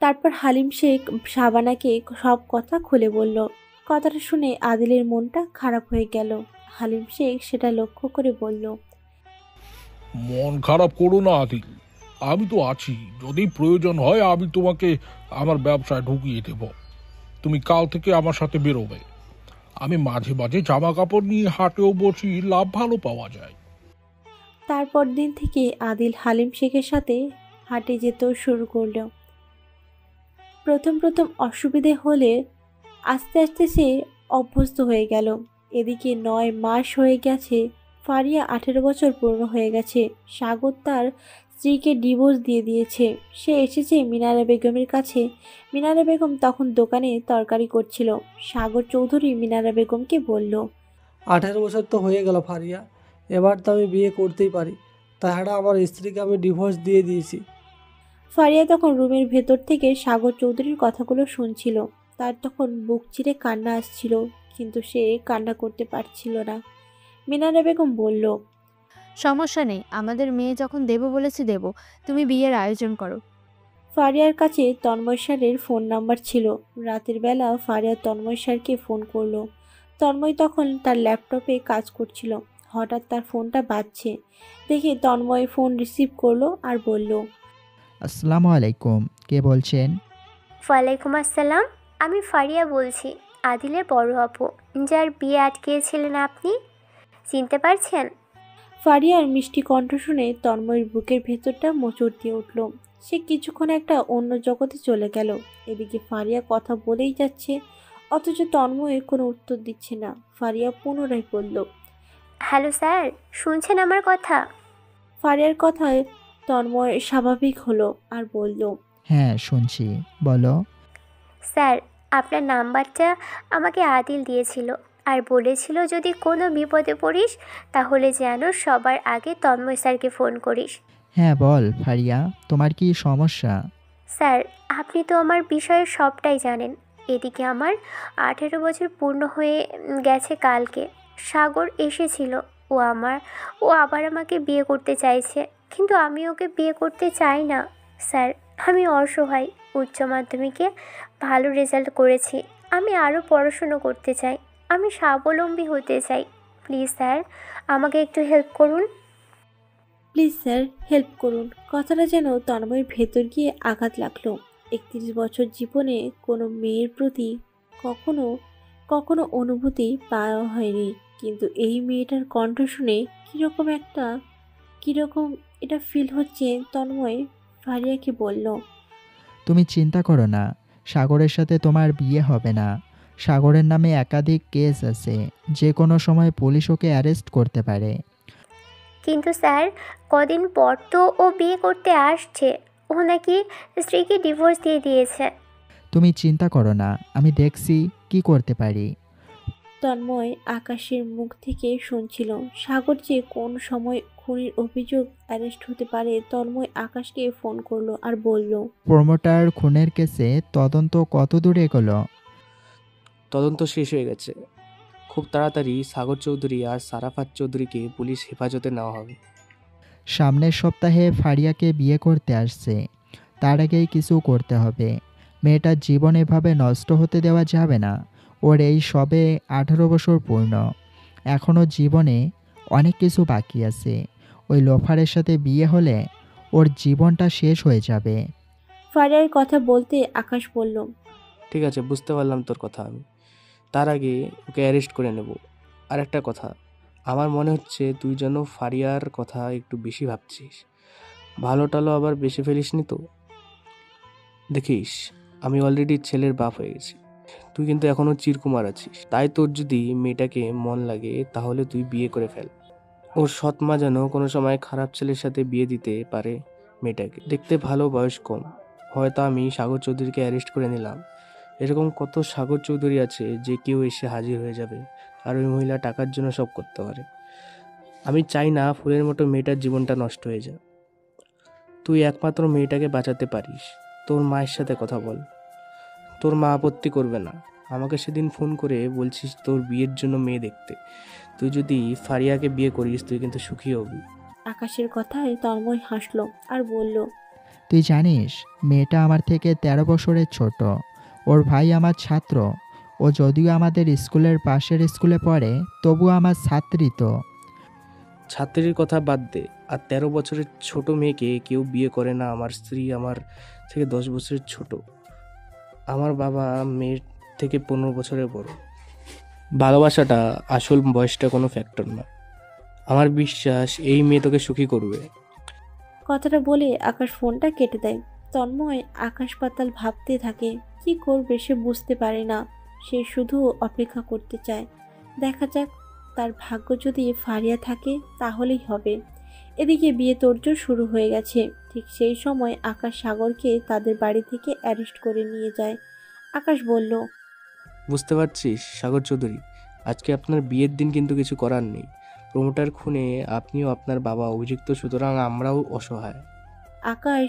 তারপর হালিম শেখ শাবানাকে সব কথা খুলে বলল। কথাটা শুনে আদিলের মনটা খারাপ হয়ে গেল। হালিম শেখ সেটা লক্ষ্য করে বলল, মন খারাপ করো না আদিল, আমি তো আছি। যদি প্রয়োজন হয় আমি তোমাকে আমার ব্যবসায় ঢুকিয়ে দেব। তুমি কাল থেকে আমার সাথে বেরোবে। আমি মাঝে মাঝে জামা কাপড় নিয়ে হাটেও বসি, লাভ ভালো পাওয়া যায়। তারপর দিন থেকে আদিল হালিম শেখের সাথে হাটে যেতে শুরু করলো। প্রথম প্রথম অসুবিধে হলে আস্তে আস্তে সে অভ্যস্ত হয়ে গেল। এদিকে 9 মাস হয়ে গেছে, ফারিয়া 18 বছর পূর্ণ হয়ে গেছে। সাগর তার স্ত্রীকে ডিভোর্স দিয়ে দিয়েছে। সে এসেছে মিনারা বেগমের কাছে। মিনারা বেগম তখন দোকানে তরকারি করছিল। সাগর চৌধুরী মিনারা বেগমকে বলল, 18 বছর তো হয়ে গেল ফারিয়া, এবার তো আমি বিয়ে করতেই পারি। তাছাড়া আমার স্ত্রীকে আমি ডিভোর্স দিয়ে দিয়েছি। ফারিয়া তখন রুমের ভেতর থেকে সাগর চৌধুরীর কথাগুলো শুনছিল। তার তখন বুক চিরে কান্না আসছিল, কিন্তু সে কান্না করতে পারছিল না। মিনারা বেগম বলল, সমস্যা নেই, আমাদের মেয়ে যখন দেব বলেছি দেব, তুমি বিয়ের আয়োজন করো। ফারিয়ার কাছে তন্ময় স্যারের ফোন নাম্বার ছিল। রাতের বেলা ফারিয়া তন্ময় স্যারকে ফোন করলো। তন্ময় তখন তার ল্যাপটপে কাজ করছিল। হঠাৎ তার ফোনটা বাজছে দেখে তন্ময় ফোন রিসিভ করলো আর বলল, আসসালামু আলাইকুম, কে বলছেন? ওয়ালাইকুম আসসালাম, আমি ফারিয়া বলছি, আদিলের বড় আপু, যার বিয়ে আটকিয়েছিলেন আপনি। চিনতে পারছেন? ফারিয়ার মিষ্টি কণ্ঠ শুনে তন্ময়ের বুকের ভেতরটা মোচড় দিয়ে উঠল। সে কিছুক্ষণ একটা অন্য জগতে চলে গেল। এদিকে ফারিয়া কথা বলেই যাচ্ছে, অথচ তন্ময় কোনো উত্তর দিচ্ছে না। ফারিয়া পুনরায় বলল, হ্যালো স্যার, শুনছেন আমার কথা? ফারিয়ার কথায় তন্ময় স্বাভাবিক হলো আর বলল, হ্যাঁ শুনছি, বলো। স্যার, আপনার নাম্বারটা আমাকে আদিল দিয়েছিল আর বলেছিল যদি কোনো বিপদে পড়িস তাহলে যেন সবার আগে তন্ময় স্যারকে ফোন করিস। হ্যাঁ বল ফারিয়া, তোমার কি সমস্যা? স্যার, আপনি তো আমার বিষয়ে সবটাই জানেন। এদিকে আমার 18 বছর পূর্ণ হয়ে গেছে কালকে। সাগর এসেছিল, ও আবার আমাকে বিয়ে করতে চাইছে, কিন্তু আমি ওকে বিয়ে করতে চাই না। স্যার, আমি অসহায়, উচ্চ মাধ্যমিকে ভালো রেজাল্ট করেছি, আমি আরও পড়াশুনো করতে চাই, আমি স্বাবলম্বী হতে চাই। প্লিজ স্যার, আমাকে একটু হেল্প করুন। প্লিজ স্যার, হেল্প করুন। কথাটা যেন তন্ময়ের ভেতর গিয়ে আঘাত লাগলো। 31 বছর জীবনে কোনো মেয়ের প্রতি কখনো কখনো অনুভূতি পাওয়া হয়নি, কিন্তু এই মেয়েটার কণ্ঠ শুনে কীরকম এটা ফিল হচ্ছে। তন্ময় ফারিয়াকে বলল, তুমি চিন্তা করো না, সাগরের সাথে তোমার বিয়ে হবে না। সাগরের নামে একাধিক কেস আছে, যে কোনো সময় পুলিশ ওকে অ্যারেস্ট করতে পারে। কিন্তু স্যার, কদিন পর তো ও বিয়ে করতে আসছে, ও নাকি স্ত্রীকে ডিভোর্স দিয়ে দিয়েছে। তুমি চিন্তা করো না, আমি দেখছি কি করতে পারি। তন্ময় আকাশের মুখ থেকে শুনছিল সাগর যে কোন সময় খুনির অভিযোগ অ্যারেস্ট হতে পারে। তন্ময় আকাশকে ফোন করলো আর বলল, প্রমোটার খুনের কেসে তদন্ত কত দূরে এগোলো? তদন্ত শেষ হয়ে গেছে। খুব তাড়াতাড়ি সাগর চৌধুরী আর সারাফাত চৌধুরীকে পুলিশ হেফাজতে নেওয়া হবে। সামনের সপ্তাহে ফারিয়াকে বিয়ে করতে আসছে, তার আগেই কিছু করতে হবে। মেয়েটার জীবন এভাবে নষ্ট হতে দেওয়া যাবে না। ওর এই সবে 18 বছর পূর্ণ, এখনও জীবনে অনেক কিছু বাকি আছে। ওই লোফারের সাথে বিয়ে হলে ওর জীবনটা শেষ হয়ে যাবে। ফারিয়ার কথা বলতে আকাশ বলল, ঠিক আছে, বুঝতে পারলাম তোর কথা আমি। তার আগে ওকে অ্যারেস্ট করে নেব। আর একটা কথা, আমার মনে হচ্ছে তুই যেন ফারিয়ার কথা একটু বেশি ভাবছিস। ভালো টালো আবার বেশি ফেলিসনি তো। দেখিস, আমি অলরেডি ছেলের বাপ হয়ে গেছি, তুই কিন্তু এখনো চিরকুমার আছিস। তাই তোর যদি মেয়েটাকে মন লাগে তাহলে তুই বিয়ে করে ফেল। ওর সৎ মা যেন কোনো সময় খারাপ ছেলের সাথে বিয়ে দিতে পারে মেয়েটাকে। দেখতে ভালো, বয়স কম। হয়তো আমি সাগর চৌধুরীকে অ্যারেস্ট করে নিলাম, এরকম কত সাগর চৌধুরী আছে যে কেউ এসে হাজির হয়ে যাবে আর ওই মহিলা টাকার জন্য সব করতে পারে। আমি চাই না ফুলের মতো মেয়েটার জীবনটা নষ্ট হয়ে যায়। তুই একমাত্র মেয়েটাকে বাঁচাতে পারিস। তোর মায়ের সাথে কথা বল, তোর মা আপত্তি করবে না। আমাকে সেদিন ফোন করে বলছিস তোর বিয়ের জন্য মেয়ে দেখতে। তুই যদি ফারিয়াকে বিয়ে করিস তুই কিন্তু সুখী হবি। আকাশের কথায় তন্ময় হাসলো আর বলল, তুই জানিস মেয়েটা আমার থেকে 13 বছরের ছোট। ওর ভাই আমার ছাত্র। ও যদিও আমাদের স্কুলের পাশের স্কুলে পড়ে, তবু আমার ছাত্রী তো। ছাত্রীর কথা বাদ দে, আর 13 বছরের ছোট মেয়েকে কেউ বিয়ে করে না। আমার স্ত্রী আমার থেকে 10 বছরের ছোট। আমার বাবা মেয়ের থেকে 15 বছরের বড়। ভালোবাসাটা আসল বয়সটা কোনো ফ্যাক্টর না। আমার বিশ্বাস এই মেয়ে তোকে সুখী করবে। কথাটা বলে আকাশ ফোনটা কেটে দেয়। তন্ময় আকাশ পাতাল ভাবতে থাকে, কি করবে সে বুঝতে পারে না। সে শুধু অপেক্ষা করতে চায়, দেখা যাক তার ভাগ্য যদি ফারিয়া থাকে তাহলেই হবে। এদিকে বিয়ে তোড়জোড় শুরু হয়ে গেছে। ঠিক সেই সময় আকাশ সাগরকে তাদের বাড়ি থেকে অ্যারেস্ট করে নিয়ে যায়। আকাশ বলল, বুঝতে পারছিস সাগর চৌধুরী, আজকে আপনার বিয়ের দিন কিন্তু কিছু করার নেই। প্রমোটার খুনে আপনিও আপনার বাবা অভিযুক্ত, সুতরাং আমরাও অসহায়। আকাশ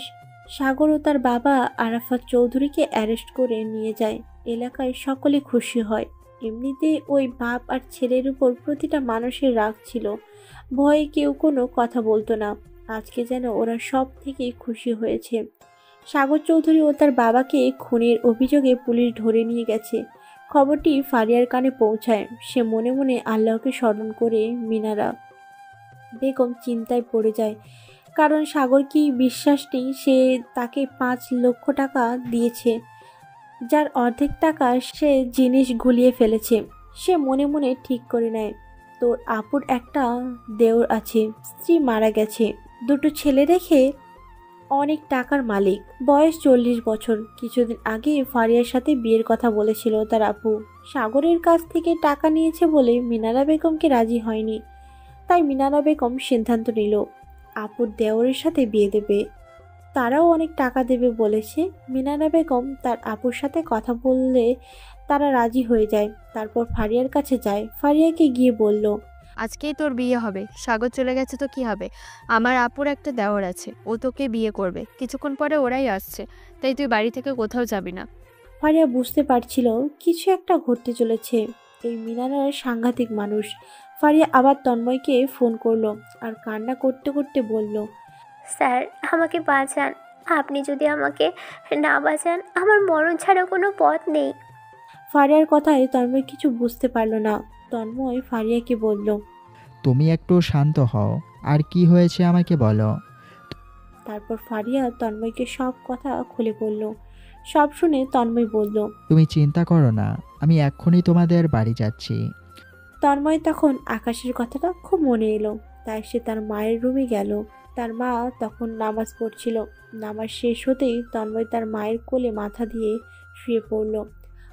সাগর ও তার বাবা আরাফাত চৌধুরীকে অ্যারেস্ট করে নিয়ে যায়। এলাকায় সকলে খুশি হয়। এমনিতে ওই বাপ আর ছেলের উপর প্রতিটা মানুষের রাগ ছিল, ভয়ে কেউ কোনো কথা বলতো না। আজকে যেন ওরা সব থেকে খুশি হয়েছে। সাগর চৌধুরী ও তার বাবাকে খুনের অভিযোগে পুলিশ ধরে নিয়ে গেছে। খবরটি ফারিয়ার কানে পৌঁছায়। সে মনে মনে আল্লাহকে স্মরণ করে মিনারা বেগম চিন্তায় পড়ে যায়, কারণ সাগর কি বিশ্বাস নেই সে তাকে 5 লক্ষ টাকা দিয়েছে, যার অর্ধেক টাকা সে জিনিস গুলিয়ে ফেলেছে। সে মনে মনে ঠিক করে নেয়, তোর আপুর একটা দেওর আছে, স্ত্রী মারা গেছে, 2 ছেলে রেখে অনেক টাকার মালিক, বয়স 40 বছর। কিছুদিন আগে ফারিয়ার সাথে বিয়ের কথা বলেছিল তার আপু। সাগরের কাছ থেকে টাকা নিয়েছে বলে মিনারা বেগমকে রাজি হয়নি। তাই মিনারা বেগম সিদ্ধান্ত নিল আপুর দেওরের সাথে বিয়ে দেবে। তারাও অনেক টাকা দেবে বলেছে। মিনারা বেগম তার আপুর সাথে কথা বললে তারা রাজি হয়ে যায়। তারপর ফারিয়ার কাছে যায়। ফারিয়াকে গিয়ে বলল, আজকেই তোর বিয়ে হবে। সাগর চলে গেছে তো কি হবে, আমার আপুর একটা দেওর আছে, ও তোকে বিয়ে করবে। কিছুক্ষণ পরে ওরাই আসছে, তাই তুই বাড়ি থেকে কোথাও যাবি না। ফারিয়া বুঝতে পারছিল কিছু একটা ঘটতে চলেছে। এই মিনারার সাংঘাতিক মানুষ। ফারিয়া আবার তন্ময়কে ফোন করলো আর কান্না করতে করতে বলল, স্যার আমাকে বাঁচান, আপনি যদি আমাকে না বাঁচান আমার মরণ ছাড়া কোনো পথ নেই। ফারিয়ার কথায় তন্ময় কিছু বুঝতে পারল না। তন্ময় ফারিয়াকে বলল, তুমি একটু শান্ত হও, আর কি হয়েছে আমাকে বলো। তারপর ফারিয়া তন্ময়কে সব কথা খুলে বলল। সব শুনে তন্ময় বলল, তুমি চিন্তা করো না, আমি এক্ষুনি তোমাদের বাড়ি যাচ্ছি। তন্ময় তখন আকাশের কথাটা খুব মনে এলো। তাই সে তার মায়ের রুমে গেল। তার মা তখন নামাজ পড়ছিল। নামাজ শেষ হতেই তন্ময় তার মায়ের কোলে মাথা দিয়ে শুয়ে পড়ল।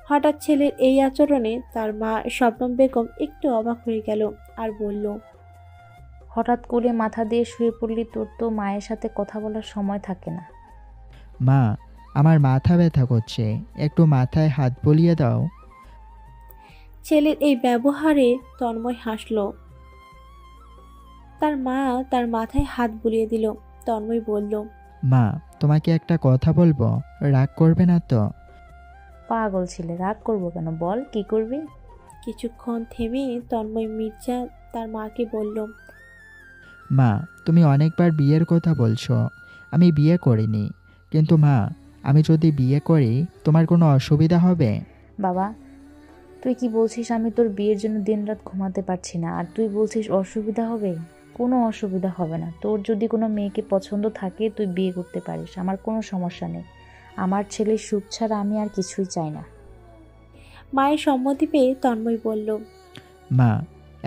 হঠাৎ ছেলের এই আচরণে তার মা শবনম বেগম একটু অবাক হয়ে গেল আর বলল, হঠাৎ কোলে মাথা দিয়ে শুয়ে পড়লি, তোর তো মায়ের সাথে কথা বলার সময় থাকে না। মা, আমার মাথা ব্যথা করছে, একটু মাথায় হাত বুলিয়ে দাও। ছেলের এই ব্যবহারে তন্ময় হাসল। তার মা তার মাথায় হাত বুলিয়ে দিল। তন্ময় বলল, মা, তোমাকে একটা কথা বলবো, রাগ করবে না তো? পাগল ছেলে, রাগ করবো কেন, বল কি করবি। কিছুক্ষণ থেমে তন্ময় মির্জা তার মাকে বলল, মা, তুমি অনেকবার বিয়ের কথা বলছো, আমি বিয়ে করিনি, কিন্তু মা, আমি যদি বিয়ে করি তোমার কোনো অসুবিধা হবে? বাবা, তুই কি বলছিস? আমি তোর বিয়ের জন্য দিনরাত ঘুমাতে পারছি না, আর তুই বলছিস অসুবিধা হবে? কোনো অসুবিধা হবে না। তোর যদি কোনো মেয়েকে পছন্দ থাকে তুই বিয়ে করতে পারিস, আমার কোনো সমস্যা নেই। আমার ছেলের সুখ ছাড়া আমি আর কিছুই চাই না। মায়ের সম্মতি পেয়ে তন্ময় বলল, মা,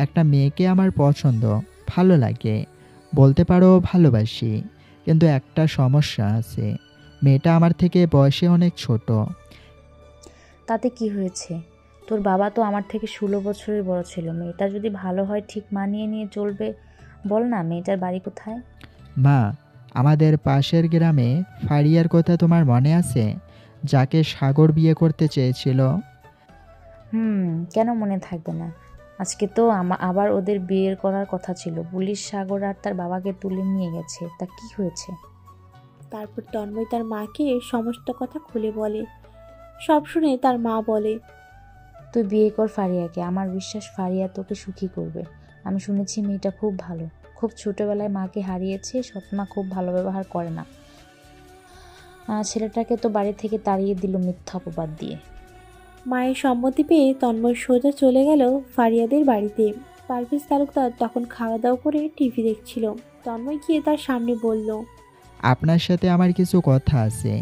একটা মেয়েকে আমার পছন্দ, ভালো লাগে, বলতে পারো ভালোবাসি, কিন্তু একটা সমস্যা আছে। মেয়েটা আমার থেকে বয়সে অনেক ছোট। তাতে কি হয়েছে? তোর বাবা তো আমার থেকে 16 বছরের বড় ছিল। মেয়েটা যদি ভালো হয় ঠিক মানিয়ে নিয়ে চলবে। বল না, মেয়েটার বাড়ি কোথায়? মা, আমাদের পাশের গ্রামে ফারিয়ার কথা তোমার মনে আছে, যাকে সাগর বিয়ে করতে চেয়েছিল? কেন মনে থাকবে না? আজকে তো আবার ওদের বিয়ের করার কথা ছিল। পুলিশ সাগর আর তার বাবাকে তুলে নিয়ে গেছে। তা কি হয়েছে? তারপর তন্ময় তার মাকে সমস্ত কথা খুলে বলে। সব শুনে তার মা বলে, তুই বিয়ে কর ফারিয়াকে। আমার বিশ্বাস ফারিয়া তোকে সুখী করবে। আমি শুনেছি মেয়েটা খুব ভালো। খুব ছোটবেলায় মাকে হারিয়েছে। সৎমা খুব ভালো ব্যবহার করে না। ছেলেটাকে তো বাড়ি থেকে তাড়িয়ে দিল মিথ্যা অপবাদ দিয়ে। মায়ের সম্মতি পেয়ে তন্ময় সোজা চলে গেল ফারিয়াদের বাড়িতে। পারভেজ তালুকদার তখন খাওয়া দাওয়া করে টিভি দেখছিল। তন্ময় গিয়ে তার সামনে বলল, আপনার সাথে আমার কিছু কথা আছে।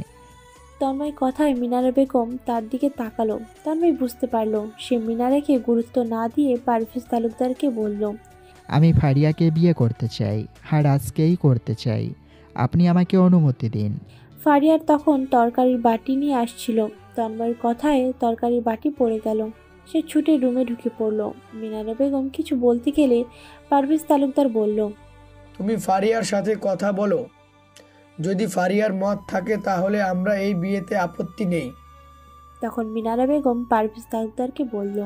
তন্ময় কথায় মিনারা বেগম তার দিকে তাকালো। তন্ময় বুঝতে পারলো সে মিনারাকে গুরুত্ব না দিয়ে পারভেজ তালুকদারকে বলল, আমি ফারিয়াকে বিয়ে করতে চাই, আর আজকেই করতে চাই। আপনি আমাকে অনুমতি দিন। ফারিয়ার তখন তরকারির বাটি নিয়ে আসছিল। তন্ময়ের কথায় তরকারির বাটি পড়ে গেল। সে ছুটে রুমে ঢুকে পড়ল। মিনারা বেগম কিছু বলতে গেলে পারভেজ তালুকদার বলল, তুমি ফারিয়ার সাথে কথা বলো। যদি ফারিয়ার মত থাকে তাহলে আমরা এই বিয়েতে আপত্তি নেই। তখন মিনারা বেগম পারভেজ তালুকদারকে বলল,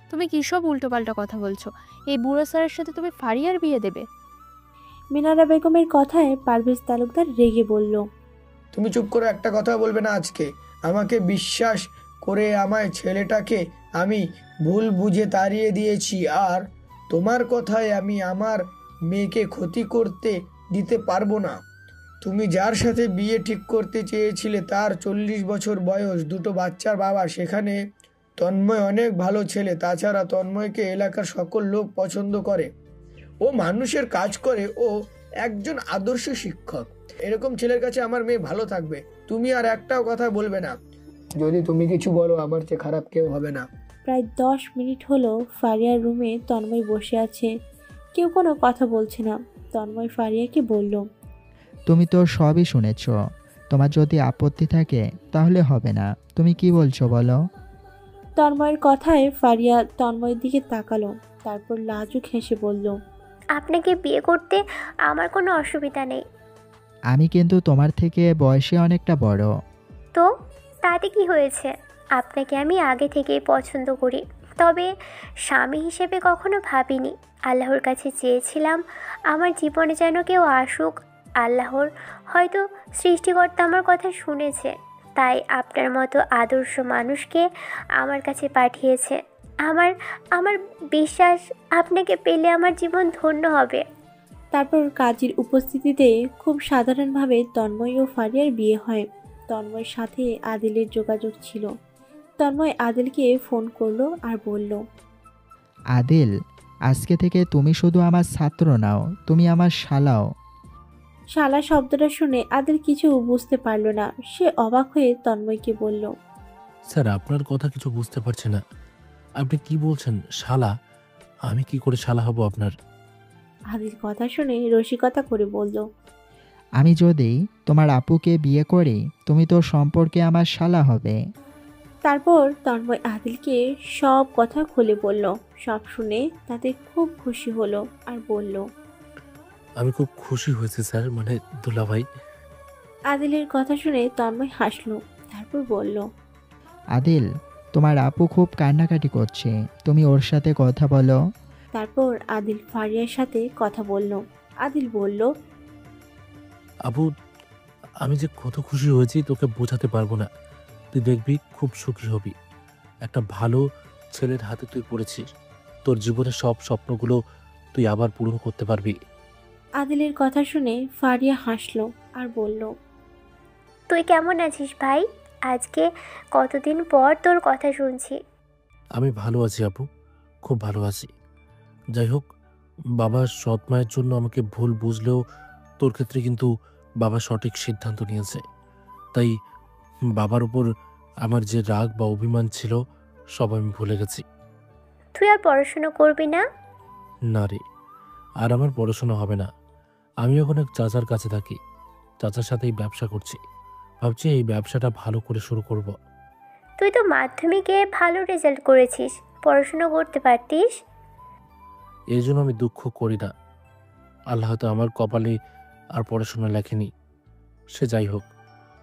তুমি কী সব উল্টোপাল্টা কথা বলছো? এই বুড়ো স্যারের সাথে তুমি ফারিয়ার বিয়ে দেবে? মিনারা বেগমের কথায় পারভেজ তালুকদার রেগে বলল, তুমি চুপ করে একটা কথা বলবে না আজকে? আমাকে বিশ্বাস করে আমায় ছেলেটাকে আমি ভুল বুঝে তাড়িয়ে দিয়েছি, আর তোমার কথায় আমি আমার মেয়েকে ক্ষতি করতে দিতে পারবো না। তুমি যার সাথে বিয়ে ঠিক করতে চেয়েছিলে তার 40 বছর বয়স, দুটো বাচ্চার বাবা, সেখানে তন্ময় অনেক ভালো ছেলে। তাছাড়া তন্ময়কে এলাকার সকল লোক পছন্দ করে। ও মানুষের কাজ করে, ও একজন আদর্শ শিক্ষক। এরকম ছেলের কাছে আমার মেয়ে ভালো থাকবে। তুমি আর একটাও কথা বলবে না। যদি তুমি কিছু বলো আমার চেয়ে খারাপ কেউ হবে না। প্রায় 10 মিনিট হলো ফারিয়ার রুমে তন্ময় বসে আছে। কেউ কোনো কথা বলছে না। তন্ময় ফারিয়াকে বলল, তুমি তো সবই শুনেছ। তোমার যদি আপত্তি থাকে তাহলে হবে না। তুমি কি বলছো বলো? তন্ময়ের কথায় ফারিয়া তন্ময়ের দিকে তাকালো। তারপর লাজুক হেসে বলল, আপনাকে বিয়ে করতে আমার কোনো অসুবিধা নেই। আমি কিন্তু তোমার থেকে বয়সে অনেকটা বড়। তো তাতে কি হয়েছে? আপনাকে আমি আগে থেকেই পছন্দ করি, তবে স্বামী হিসেবে কখনো ভাবিনি। আল্লাহর কাছে চেয়েছিলাম আমার জীবনে যেন কেউ আসুক। আল্লাহর হয়তো সৃষ্টিকর্তা আমার কথা শুনেছে, তাই আপনার মতো আদর্শ মানুষকে আমার কাছে পাঠিয়েছে। আমার আমার বিশ্বাস আপনাকে পেলে আমার জীবন ধন্য হবে। তারপর কাজীর উপস্থিতিতে খুব সাধারণভাবে তন্ময় ও ফারিয়ার বিয়ে হয়। তন্ময়ের সাথে আদিলের যোগাযোগ ছিল। তন্ময় আদিলকে ফোন করলো আর বলল, আদিল, আজকে থেকে তুমি শুধু আমার ছাত্র নাও, তুমি আমার শালাও। শালা শব্দটা শুনে আদিল কিছু বুঝতে পারল না। সে অবাক হয়ে তন্ময়কে বলল, স্যার, আপনার কথা কিছু বুঝতে পারছি না। আপনি কি বলছেন? শালা? আমি কি করে শালা হব আপনার? আদিল কথা শুনে রসিকতা করে বলল, আমি যদি তোমার আপুকে বিয়ে করি তুমি তো সম্পর্কে আমার শালা হবে। তারপর তন্ময় আদিলকে সব কথা খুলে বলল। সব শুনে তাতে খুব খুশি হলো আর বলল, আমি খুব খুশি হয়েছি স্যার, মানে দুলাভাই। আদিলের কথা শুনে তন্ময় হাসলো। তারপর বলল, আদিল, তোমার আপু খুব কান্নাকাটি করছে, তুমি ওর সাথে কথা বলো। তারপর আদিল ফারিয়ার সাথে কথা বলল। আদিল বলল, আপু, আমি যে কত খুশি হয়েছি তোকে বোঝাতে পারবো না। তুই দেখবি খুব সুখী হবি। একটা ভালো ছেলের হাতে তুই পড়েছিস। তোর জীবনের সব স্বপ্নগুলো তুই আবার পূরণ করতে পারবি। আদিলের কথা শুনে ফারিয়া হাসলো আর বলল, তুই কেমন আছিস ভাই? আজকে কতদিন পর তোর কথা শুনছি। আমি ভালো আছি আপু, খুব ভালো আছি। যাই হোক, বাবার সৎ মায়ের জন্য আমাকে ভুল বুঝলেও তোর ক্ষেত্রে কিন্তু বাবা সঠিক সিদ্ধান্ত নিয়েছে। তাই বাবার উপর আমার যে রাগ বা অভিমান ছিল সব আমি ভুলে গেছি। তুই আর পড়াশোনা করবি না? না রে, আর আমার পড়াশোনা হবে না। আমি এখন এক চাচার কাছে থাকি, চাচার সাথেই ব্যবসা করছি। ভাবছি এই ব্যবসাটা ভালো করে শুরু করব। তুই তো মাধ্যমিকে ভালো রেজাল্ট করেছিস, পড়াশোনা করতে পারতিস। এই জন্য আমি দুঃখ করি না। আল্লাহ হয়তো আমার কপালে আর পড়াশোনা লেখেনি। সে যাই হোক,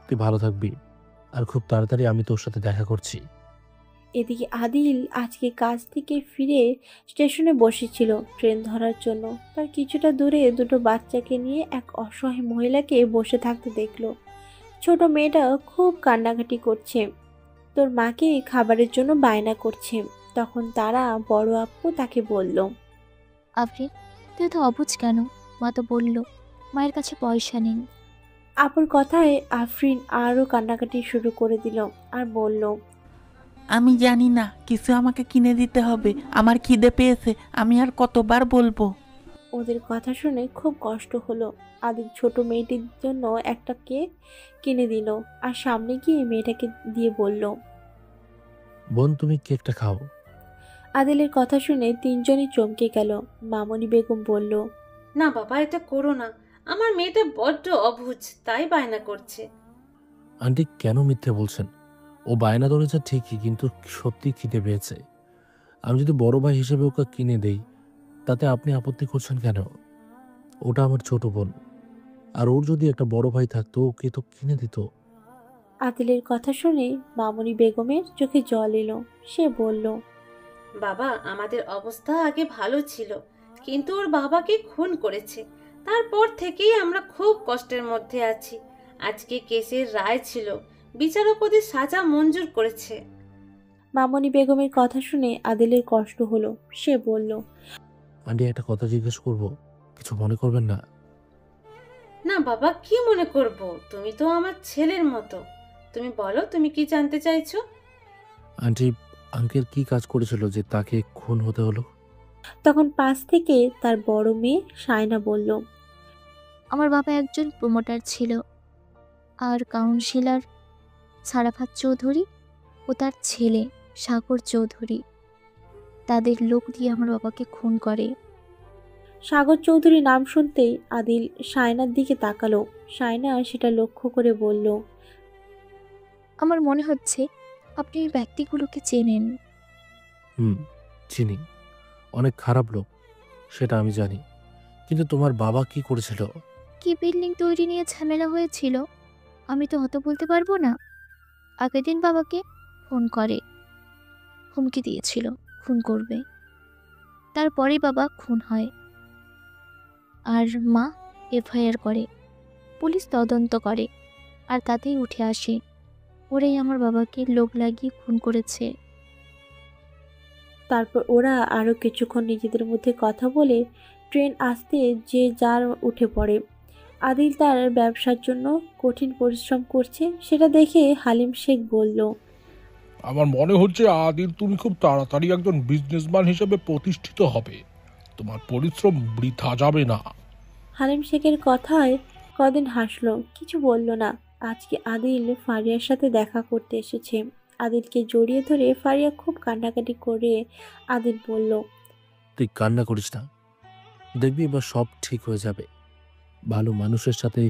তুই ভালো থাকবি, আর খুব তাড়াতাড়ি আমি তোর সাথে দেখা করছি। এদিকে আদিল আজকে কাজ থেকে ফিরে স্টেশনে বসেছিল ট্রেন ধরার জন্য। তার কিছুটা দূরে দুটো বাচ্চাকে নিয়ে এক অসহায় মহিলাকে বসে থাকতে দেখলো। ছোট মেয়েটা খুব কান্নাকাটি করছে, তোর মাকে খাবারের জন্য বায়না করছে। তখন তারা বড় আপু তাকে বলল, আফরিন, তুই তো অবুঝ কেন? মা তো বলল মায়ের কাছে পয়সা নেই। আপুর কথায় আফরিন আরও কান্নাকাটি শুরু করে দিল আর বলল, আমি জানি না, কিছু আমাকে কিনে দিতে হবে, আমার খিদে পেয়েছে, আমি আর কতবার বলবো। ওদের কথা শুনে খুব কষ্ট হলো। আদিল ছোট মেয়েটির জন্য একটা কেক কিনে দিল আর সামনে গিয়ে মেয়েটাকে দিয়ে বলল, বোন, তুমি কেকটা খাও। আদিলের কথা শুনে তিনজনই চমকে গেল। মামনি বেগম বলল, না বাবা, এটা করো না, আমার মেয়েটা বড্ড অবুঝ, তাই বায়না করছে। আন্টি কেন মিথ্যে বলছেন? ও বায়না ধরেছে ঠিকই, কিন্তু সত্যি খিদে পেয়েছে। আমি যদি বড় ভাই হিসেবে ওকে কিনে দেই, তাতে আপনি আপত্তি করছেন কেন? ওটা আমার ছোট বোন, আর ওর যদি একটা বড় ভাই থাকতো ওকে তো কিনে দিত। আদিলের কথা শুনে মামনি বেগমের চোখে জল এলো। সে বলল, বাবা, আমাদের অবস্থা আগে ভালো ছিল, কিন্তু ওর বাবাকে খুন করেছে। তারপর থেকেই আমরা খুব কষ্টের মধ্যে আছি। আজকে কেসের রায় ছিল, বিচারক ওদের সাজা মঞ্জুর করেছে। মামনি বেগমের কথা শুনে আদিলের কষ্ট হলো। সে বলল, আন্টি একটা কথা জিজ্ঞেস করব, কিছু মনে করবেন না? না বাবা, কি মনে করব? তুমি তো আমার ছেলের মতো। তুমি বলো, তুমি কি জানতে চাইছো? আন্টি, আঙ্কেল কি কাজ করেছিল যে তাকে খুন হতে হলো? তখন পাশ থেকে তার বড় মেয়ে সায়না বলল, আমার বাবা একজন প্রমোটার ছিল, আর কাউন্সিলর সারাফাত চৌধুরী ও তার ছেলে সাগর চৌধুরী তাদের লোক দিয়ে আমার বাবাকে খুন করে। সাগর চৌধুরী নাম শুনতেই আদিল সায়নার দিকে তাকালো। সায়না সেটা লক্ষ্য করে বলল, আমার মনে হচ্ছে আপনি এই ব্যক্তিগুলোকে চেনেন। চিনি, অনেক খারাপ লোক, সেটা আমি জানি। কিন্তু তোমার বাবা কি করেছিল? কি বিল্ডিং তৈরি নিয়ে ঝামেলা হয়েছিল, আমি তো অত বলতে পারবো না। আগের দিন বাবাকে ফোন করে হুমকি দিয়েছিল খুন করবে, তারপরেই বাবা খুন হয়। আর মা এফআইআর করে, পুলিশ তদন্ত করে, আর তাতেই উঠে আসে ওরাই আমার বাবাকে লোক লাগিয়ে খুন করেছে। তারপর ওরা আরও কিছুক্ষণ নিজেদের মধ্যে কথা বলে ট্রেন আসতে যে যার উঠে পড়ে। আদিল তার ব্যবসার জন্য কঠিন পরিশ্রম করছে সেটা দেখে হালিম শেখ বলল, আমার মনে হচ্ছে আদিল, তুমি খুব তাড়াতাড়ি একজন বিজনেসম্যান হিসেবে প্রতিষ্ঠিত হবে। তোমার পরিশ্রম বৃথা যাবে না। হালিম শেখের কথায় কদিন হাসলো, কিছু বলল না। আজকে আদিল ফারিয়ার সাথে দেখা করতে এসেছে। আদিলকে জড়িয়ে ধরে ফারিয়া খুব কান্নাকাটি করে আদিল বলল, তুই কান্না করিস না, দেখবি এবার সব ঠিক হয়ে যাবে। ভালো মানুষের সাথে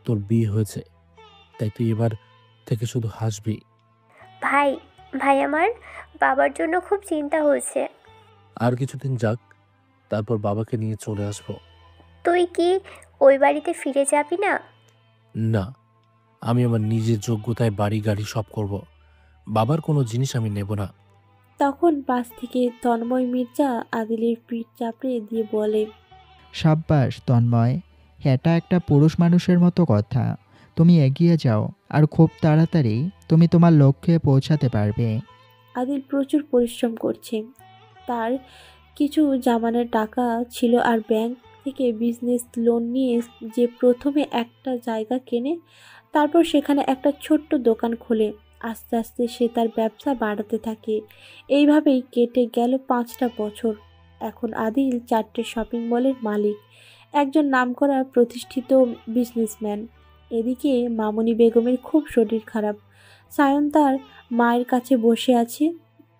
তোর বিয়ে হয়েছে, তাই তুই এবার থেকে শুধু হাসবি। ভাই, ভাই আমার বাবার জন্য খুব চিন্তা হচ্ছে। আর কিছুদিন যাক, তারপর বাবাকে নিয়ে চলে আসবো। তুই কি ওই বাড়িতে ফিরে যাবি না? না, আমি আমার নিজের যোগ্যতায় বাড়ি গাড়ি সব করব। বাবার কোনো জিনিস আমি নেব না। তখন পাশ থেকে তন্ময় মির্জা আদিলের পিঠ চাপড়ে দিয়ে বলে, সাব্বাস তন্ময়, এটা একটা পুরুষ মানুষের মতো কথা। তুমি এগিয়ে যাও, আর খুব তাড়াতাড়ি তুমি তোমার লক্ষ্যে পৌঁছাতে পারবে। আদিল প্রচুর পরিশ্রম করছে। তার কিছু জামানের টাকা ছিল, আর ব্যাংক থেকে বিজনেস লোন নিয়ে যে প্রথমে একটা জায়গা কেনে, তারপর সেখানে একটা ছোট্ট দোকান খোলে। আস্তে আস্তে সে তার ব্যবসা বাড়াতে থাকে। এইভাবেই কেটে গেল 5টা বছর। এখন আদিল 4টে শপিং মলের মালিক, একজন নামকরা প্রতিষ্ঠিত বিজনেসম্যান। এদিকে মামনি বেগমের খুব শরীর খারাপ। সায়ন তার মায়ের কাছে বসে আছে।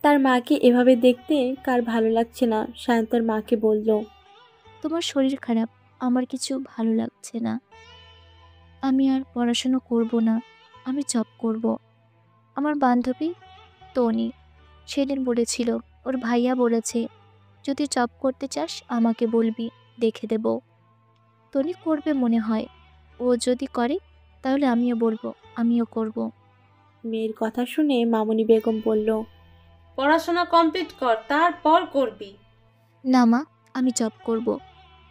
তার মাকে এভাবে দেখতে কার ভালো লাগছে না। সায়ন তার মাকে বলল, তোমার শরীর খারাপ, আমার কিছু ভালো লাগছে না। আমি আর পড়াশোনা করব না, আমি জব করব। আমার বান্ধবী তনি সেদিন বলেছিল, ওর ভাইয়া বলেছে, যদি জব করতে চাস আমাকে বলবি, দেখে দেব। তনি করবে মনে হয়। ও যদি করে তাহলে আমিও বলবো, আমিও করব। মেয়ের কথা শুনে মামুনি বেগম বলল, পড়াশোনা কমপ্লিট কর, তারপর করবি। না মা, আমি জব করব,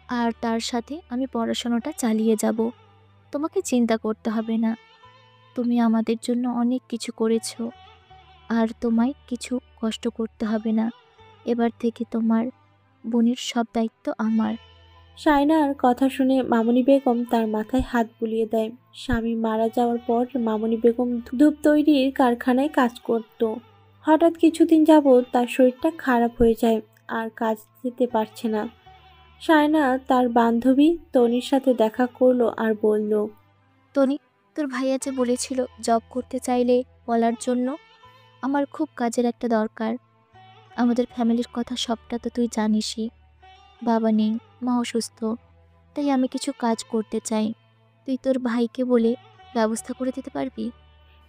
আর তার সাথে আমি পড়াশোনাটা চালিয়ে যাব। তোমাকে চিন্তা করতে হবে না। তুমি আমাদের জন্য অনেক কিছু করেছো, আর তোমায় কিছু কষ্ট করতে হবে না। এবার থেকে তোমার বোনের সব দায়িত্ব আমার। শায়নার কথা শুনে মামুনি বেগম তার মাথায় হাত বুলিয়ে দেয়। স্বামী মারা যাওয়ার পর মামুনি বেগম ধূপ তৈরির কারখানায় কাজ করত। হঠাৎ কিছুদিন যাবৎ তার শরীরটা খারাপ হয়ে যায়, আর কাজ যেতে পারছে না। শায়না তার বান্ধবী তনির সাথে দেখা করলো আর বলল, তনি, তোর ভাইয়া যে বলেছিল জব করতে চাইলে বলার জন্য, আমার খুব কাজের একটা দরকার। আমাদের ফ্যামিলির কথা সবটা তো তুই জানিসই। বাবা নেই, মা অসুস্থ, তাই আমি কিছু কাজ করতে চাই। তুই তোর ভাইকে বলে ব্যবস্থা করে দিতে পারবি?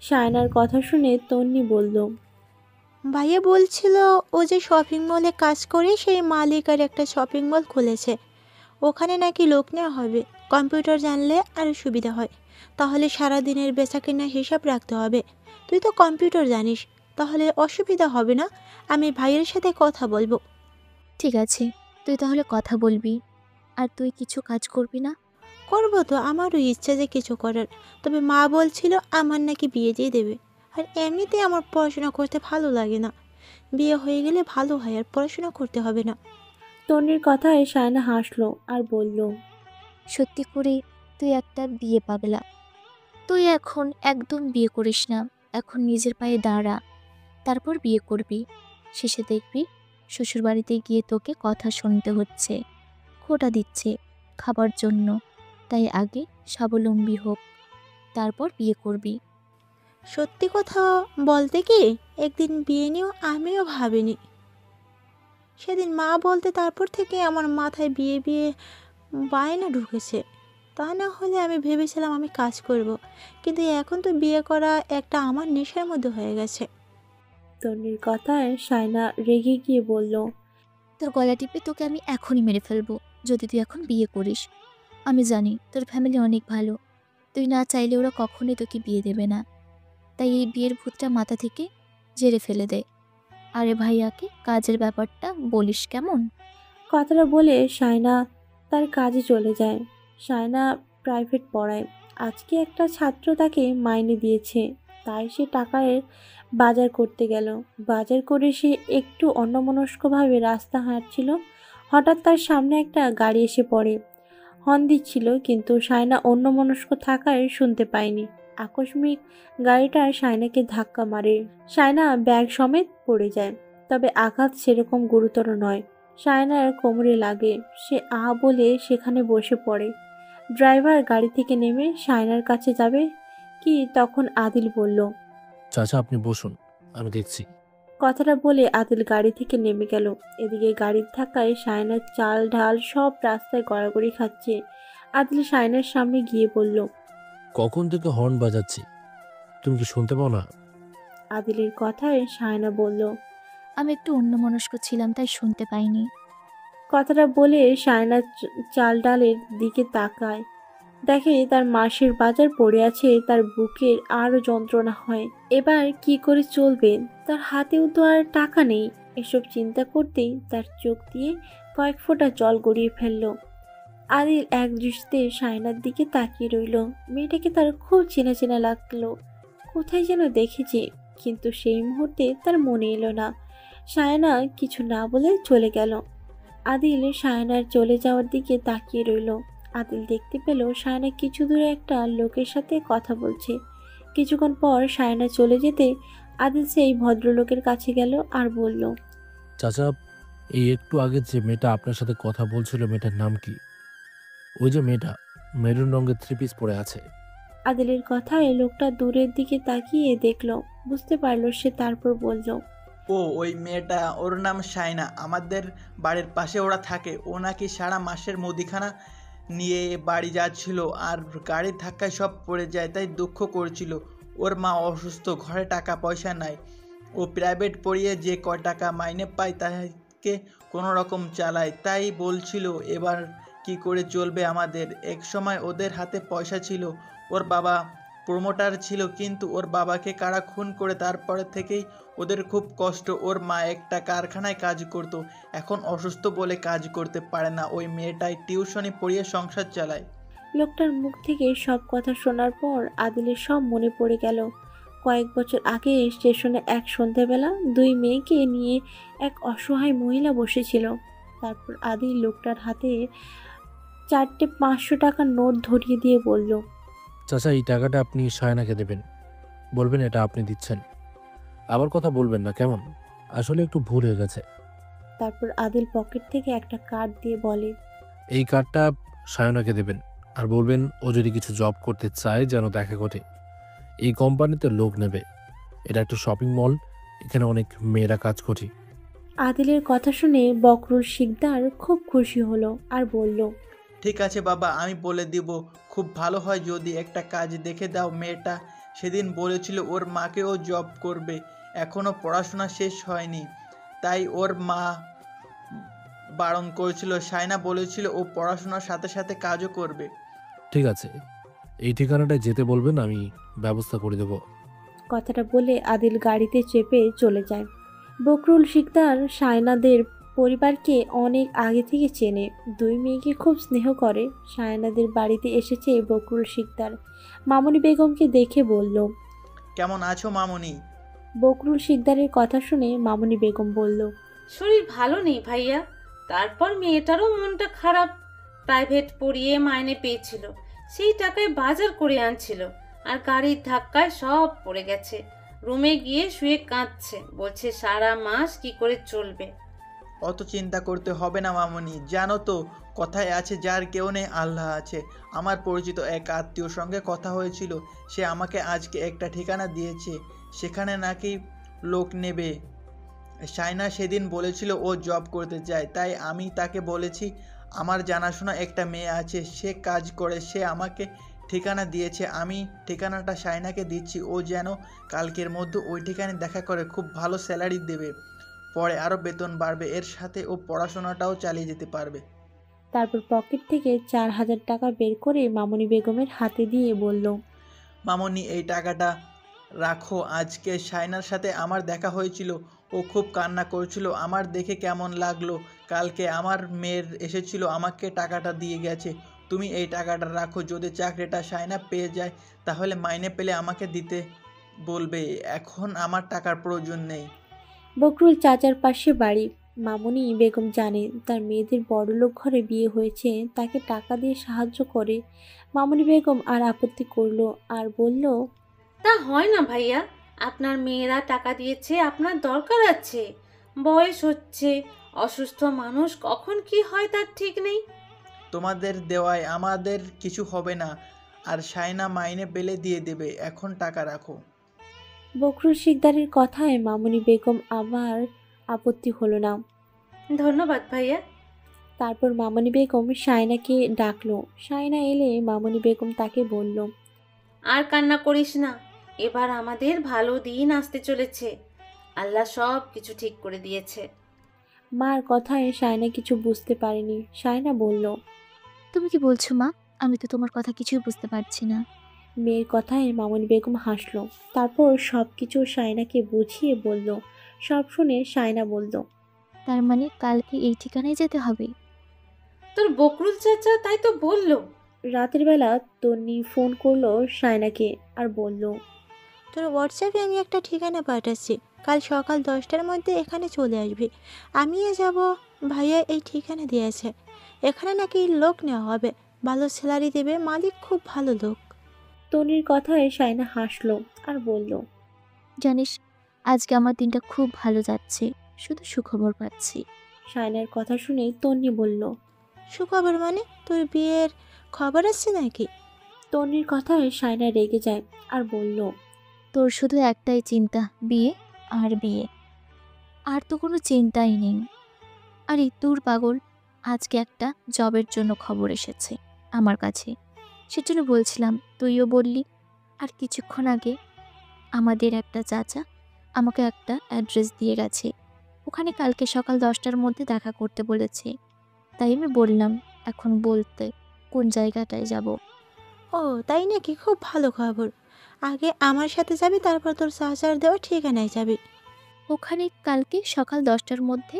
শায়নার কথা শুনে তন্নি বলল, ভাইয়া বলছিল ও যে শপিং মলে কাজ করে সেই মালিক আর একটা শপিং মল খুলেছে, ওখানে নাকি লোক নেওয়া হবে। কম্পিউটার জানলে আরও সুবিধা হয়, তাহলে সারা দিনের বেচাকেনার হিসাব রাখতে হবে। তুই তো কম্পিউটার জানিস, তাহলে অসুবিধা হবে না। আমি ভাইয়ের সাথে কথা বলবো। ঠিক আছে, তুই তাহলে কথা বলবি। আর তুই কিছু কাজ করবি না? করবো তো, আমারও ইচ্ছা যে কিছু করার, তবে মা বলছিল আমার নাকি বিয়ে দিয়ে দেবে। আর এমনিতে আমার পড়াশোনা করতে ভালো লাগে না, বিয়ে হয়ে গেলে ভালো হয়, আর পড়াশোনা করতে হবে না। তন্নির কথায় শায়না হাসলো আর বলল, সত্যি করে তুই একটা বিয়ে পাগলা। তুই এখন একদম বিয়ে করিস না, এখন নিজের পায়ে দাঁড়া, তারপর বিয়ে করবি। শেষে দেখবি শ্বশুরবাড়িতে গিয়ে তোকে কথা শুনতে হচ্ছে, খোটা দিচ্ছে খাবার জন্য। তাই আগে স্বাবলম্বী হোক, তারপর বিয়ে করবি। সত্যি কথা বলতে কি, একদিন বিয়ে নিয়েও আমিও ভাবিনি। সেদিন মা বলতে তারপর থেকে আমার মাথায় বিয়ে বিয়ে বায়না ঢুকেছে। তা না হলে আমি ভেবেছিলাম আমি কাজ করব, কিন্তু এখন তো বিয়ে করা একটা আমার নেশার মধ্যে হয়ে গেছে। তন্নির কথায় শায়না রেগে গিয়ে বলল, তোর গলা টিপে তোকে আমি এখনই মেরে ফেলবো যদি তুই এখন বিয়ে করিস। আমি জানি তোর ফ্যামিলি অনেক ভালো, তুই না চাইলে ওরা কখনোই তোকে বিয়ে দেবে না। তাই এই বিয়ের ভূতটা মাথা থেকে ঝেড়ে ফেলে দে। আরে ভাইয়াকে কাজের ব্যাপারটা বলিস কেমন? কথাটা বলে শায়না তার কাজে চলে যায়। শায়না প্রাইভেট পড়ায়। আজকে একটা ছাত্র তাকে মাইনে দিয়েছে, তাই সে টাকার বাজার করতে গেল। বাজার করে সে একটু অন্যমনস্কভাবে রাস্তা হাঁটছিল। হঠাৎ তার সামনে একটা গাড়ি এসে পড়ে। হর্ন দিচ্ছিল, কিন্তু শায়না অন্যমনস্ক থাকায় শুনতে পায়নি। আকস্মিক গাড়িটা শায়নাকে ধাক্কা মারে। শায়না ব্যাগ সমেত পড়ে যায়, তবে আঘাত সেরকম গুরুতর নয়। শায়নার কোমরে লাগে, সে বলে সেখানে বসে পড়ে। ড্রাইভার গাড়ি থেকে নেমে শায়নার কাছে যাবে কি তখন আদিল বলল, চাচা আপনি বসুন, আমি দেখছি। কথাটা বলে আদিল গাড়ি থেকে নেমে গেল। এদিকে গাড়ির ধাক্কায় শায়নার চাল ঢাল সব রাস্তায় গড়াগড়ি খাচ্ছে। আদিল শায়নার সামনে গিয়ে বলল, কখন থেকে হর্ন বাজাচ্ছি, তুমি কি শুনতে পাও না? আদিলের কথায় শায়না বলল, আমি একটু অন্যমনস্ক ছিলাম, তাই শুনতে পাইনি। কথাটা বলে শায়না চাল ডালের দিকে তাকায়, দেখে তার মাসের বাজার পড়ে আছে। তার বুকের আরও যন্ত্রণা হয়। এবার কি করে চলবে, তার হাতেও তো আর টাকা নেই। এসব চিন্তা করতেই তার চোখ দিয়ে কয়েক ফোঁটা জল গড়িয়ে ফেলল। আদিল এক দৃষ্টিতে শায়নার দিকে তাকিয়ে রইল। মেয়েটাকে তার খুব চেনা চেনা লাগলো, কোথায় যেন দেখেছি, কিন্তু সেই মুহূর্তে তার মনে এলো না। শায়না কিছু না বলে চলে গেল। আদিল শায়নার চলে যাওয়ার দিকে তাকিয়ে রইল। আদিল দেখতে পেল শায়না কিছু দূরে একটা লোকের সাথে কথা বলছে। কিছুক্ষণ পর শায়না চলে যেতে আদিল সেই ভদ্রলোকের কাছে গেল আর বলল, চাচা, এই একটু আগে যে মেয়েটা আপনার সাথে কথা বলছিল, মেয়েটার নাম কি? ওই যে মেয়েটা মেরুন রঙের 3 পিস পরে আছে। আদিলের কথায় লোকটা দূরের দিকে তাকিয়ে দেখল, বুঝতে পারল সে, তারপর বলল, ও ওই মেয়েটা, ওর নাম শাইনা, আমাদের বাড়ির পাশে ওরা থাকে। ও নাকি সারা মাসের মুদিখানা নিয়ে বাড়ি যাচ্ছিল আর গাড়ির ধাক্কায় সব পড়ে যায়, তাই দুঃখ করছিল। ওর মা অসুস্থ, ঘরে টাকা পয়সা নাই। ও প্রাইভেট পড়িয়ে যে কয় টাকা মাইনে পায় তাকে কোনো রকম চালায়, তাই বলছিল এবার কি করে চলবে আমাদের। এক সময় ওদের হাতে পয়সা ছিল, ওর বাবা প্রমোটার ছিল, কিন্তু ওর বাবাকে কারা খুন করে তারপরে থেকেই ওদের খুব কষ্ট। ওর মা একটা কারখানায় কাজ করতো, এখন অসুস্থ বলে কাজ করতে পারে না। ওই মেয়েটাই টিউশনি পড়িয়ে সংসার চালায়। লোকটার মুখ থেকে সব কথা শোনার পর আদিলের সব মনে পড়ে গেল। কয়েক বছর আগে স্টেশনে এক সন্ধ্যাবেলা দুই মেয়েকে নিয়ে এক অসহায় মহিলা বসেছিল। তারপর আদিল লোকটার হাতে 4টে 500 টাকার নোট ধরিয়ে দিয়ে বলল, চাচা এই টাকাটা আপনি শায়নাকে দেবেন, বলবেন এটা আপনি দিচ্ছেন। আবার কথা বলবেন না কেমন, আসলে একটু ভুল হয়ে গেছে। তারপর আদিল পকেট থেকে একটা কার্ড দিয়ে বলে, এই কার্ডটা শায়নাকে দেবেন আর বলবেন ও যদি কিছু জব করতে চায় যেন দেখা করে। এই কোম্পানিতে লোক নেবে, এটা একটা শপিং মল, এখানে অনেক মেয়েরা কাজ করে। আদিলের কথা শুনে বকরুল শিকদার খুব খুশি হলো আর বলল, ঠিক আছে বাবা, আমি বলে দিব। খুব ভালো হয় যদি একটা কাজ দেখে দাও। মেয়েটা সেদিন বলেছিল ওর মাকেও জব করবে, এখনও পড়াশোনা শেষ হয়নি, তাই ওর মা বারণ করেছিল। শাইনা বলেছিল ও পড়াশোনার সাথে সাথে কাজও করবে। ঠিক আছে, এই ঠিকানাটায় যেতে বলবেন, আমি ব্যবস্থা করে দেব। কথাটা বলে আদিল গাড়িতে চেপে চলে যায়। বকরুল শিকদার শায়নাদের পরিবারকে অনেক আগে থেকে চেনে, দুই মেয়েকে খুব স্নেহ করে। শায়নাদের বাড়িতে এসেছে বকরুল শিকদার। মামুনি বেগমকে দেখে বলল, কেমন আছো মামুনি? বকরুল শিকদারের কথা শুনে মামুনি বেগম বলল, শরীর ভালো নেই ভাইয়া। তারপর মেয়েটারও মনটা খারাপ, প্রাইভেট পড়িয়ে মাইনে পেয়েছিল, সেই টাকায় বাজার করে আনছিল, আর গাড়ির ধাক্কায় সব পড়ে গেছে। রুমে গিয়ে শুয়ে কাঁদছে, বলছে সারা মাস কি করে চলবে। অত চিন্তা করতে হবে না মামুনি, জানো তো কথায় আছে যার কেউ নেই আল্লাহ আছে। আমার পরিচিত এক আত্মীয়র সঙ্গে কথা হয়েছিল, সে আমাকে আজকে একটা ঠিকানা দিয়েছে, সেখানে নাকি লোক নেবে। শাইনা সেদিন বলেছিল ও জব করতে চায়, তাই আমি তাকে বলেছি আমার জানাশোনা একটা মেয়ে আছে, সে কাজ করে, সে আমাকে ঠিকানা দিয়েছে। আমি ঠিকানাটা শাইনাকে দিচ্ছি, ও যেন কালকের মধ্যে ওই ঠিকানায় দেখা করে। খুব ভালো স্যালারি দেবে, পরে আরও বেতন বাড়বে, এর সাথে ও পড়াশোনাটাও চালিয়ে যেতে পারবে। তারপর পকেট থেকে 4000 টাকা বের করে মামুনি বেগমের হাতে দিয়ে বলল, মামুনি এই টাকাটা রাখো। আজকে শাইনার সাথে আমার দেখা হয়েছিল, ও খুব কান্না করছিল, আমার দেখে কেমন লাগলো। কালকে আমার মেয়ের এসেছিল, আমাকে টাকাটা দিয়ে গেছে। তুমি এই টাকাটা রাখো, যদি চাকরিটা শাইনা পেয়ে যায় তাহলে মাইনে পেলে আমাকে দিতে বলবে, এখন আমার টাকার প্রয়োজন নেই। বকরুল চাচার পাশে বাড়ি। মামুনি বেগম জানে তার মেয়েদের বড়লোক ঘরে বিয়ে হয়েছে, তাকে টাকা দিয়ে সাহায্য করে। মামুনি বেগম আর আপত্তি করলো আর বলল, তা হয় না ভাইয়া, আপনার মেয়েরা টাকা দিয়েছে, আপনার দরকার আছে, বয়স হচ্ছে, অসুস্থ মানুষ কখন কি হয় তার ঠিক নেই। তোমাদের দেওয়ায় আমাদের কিছু হবে না, আর শাইনা মাইনে পেলে দিয়ে দেবে, এখন টাকা রাখো। বকরুল শিকদারের কথায় মামুনি বেগম আবার আপত্তি হলো না। ধন্যবাদ ভাইয়া। তারপর মামুনি বেগম শায়নাকে ডাকলো। শায়না এলে মামুনি বেগম তাকে বলল, আর কান্না করিস না, এবার আমাদের ভালো দিন আসতে চলেছে, আল্লাহ সব কিছু ঠিক করে দিয়েছে। মার কথায় শায়না কিছু বুঝতে পারেনি। শায়না বলল, তুমি কি বলছো মা? আমি তো তোমার কথা কিছুই বুঝতে পারছি না। মেয়ের কথায় মামুনি বেগম হাসলো। তারপর সব কিছু শায়নাকে বুঝিয়ে বলল। সব শুনে শায়না বলল, তার মানে কালকে এই ঠিকানায় যেতে হবে? তোর বকরুল চাচা তাই তো বললো। রাতের বেলা তন্নি ফোন করলো শায়নাকে আর বলল, তোর হোয়াটসঅ্যাপে আমি একটা ঠিকানা পাঠাচ্ছি, কাল সকাল 10টার মধ্যে এখানে চলে আসবি। আমিও যাব। ভাইয়া এই ঠিকানা দিয়েছে, এখানে নাকি লোক নেওয়া হবে, ভালো স্যালারি দেবে, মালিক খুব ভালো লোক। তন্নির কথায় শায়না হাসলো আর বলল, জানিস আজকে আমার দিনটা খুব ভালো যাচ্ছে, শুধু সুখবর পাচ্ছি। শায়নার কথা শুনে তন্নি বলল, সুখবর মানে তোর বিয়ের খবর আসছে নাকি? তন্নির কথায় শায়না রেগে যায় আর বলল, তোর শুধু একটাই চিন্তা, বিয়ে আর বিয়ে। আর তো কোনো চিন্তাই নেই। আরে দূর পাগল, আজকে একটা জবের জন্য খবর এসেছে আমার কাছে, সেজন্য বলছিলাম, তুইও বললি। আর কিছুক্ষণ আগে আমাদের একটা চাচা আমাকে একটা অ্যাড্রেস দিয়ে গেছে, ওখানে কালকে সকাল 10টার মধ্যে দেখা করতে বলেছে। তাই আমি বললাম এখন বলতে কোন জায়গাটায় যাব। ও তাই নাকি? খুব ভালো খবর। আগে আমার সাথে যাবি, তারপর তোর চাচার দেওয়া ঠিকানায় যাবি। ওখানে কালকে সকাল 10টার মধ্যে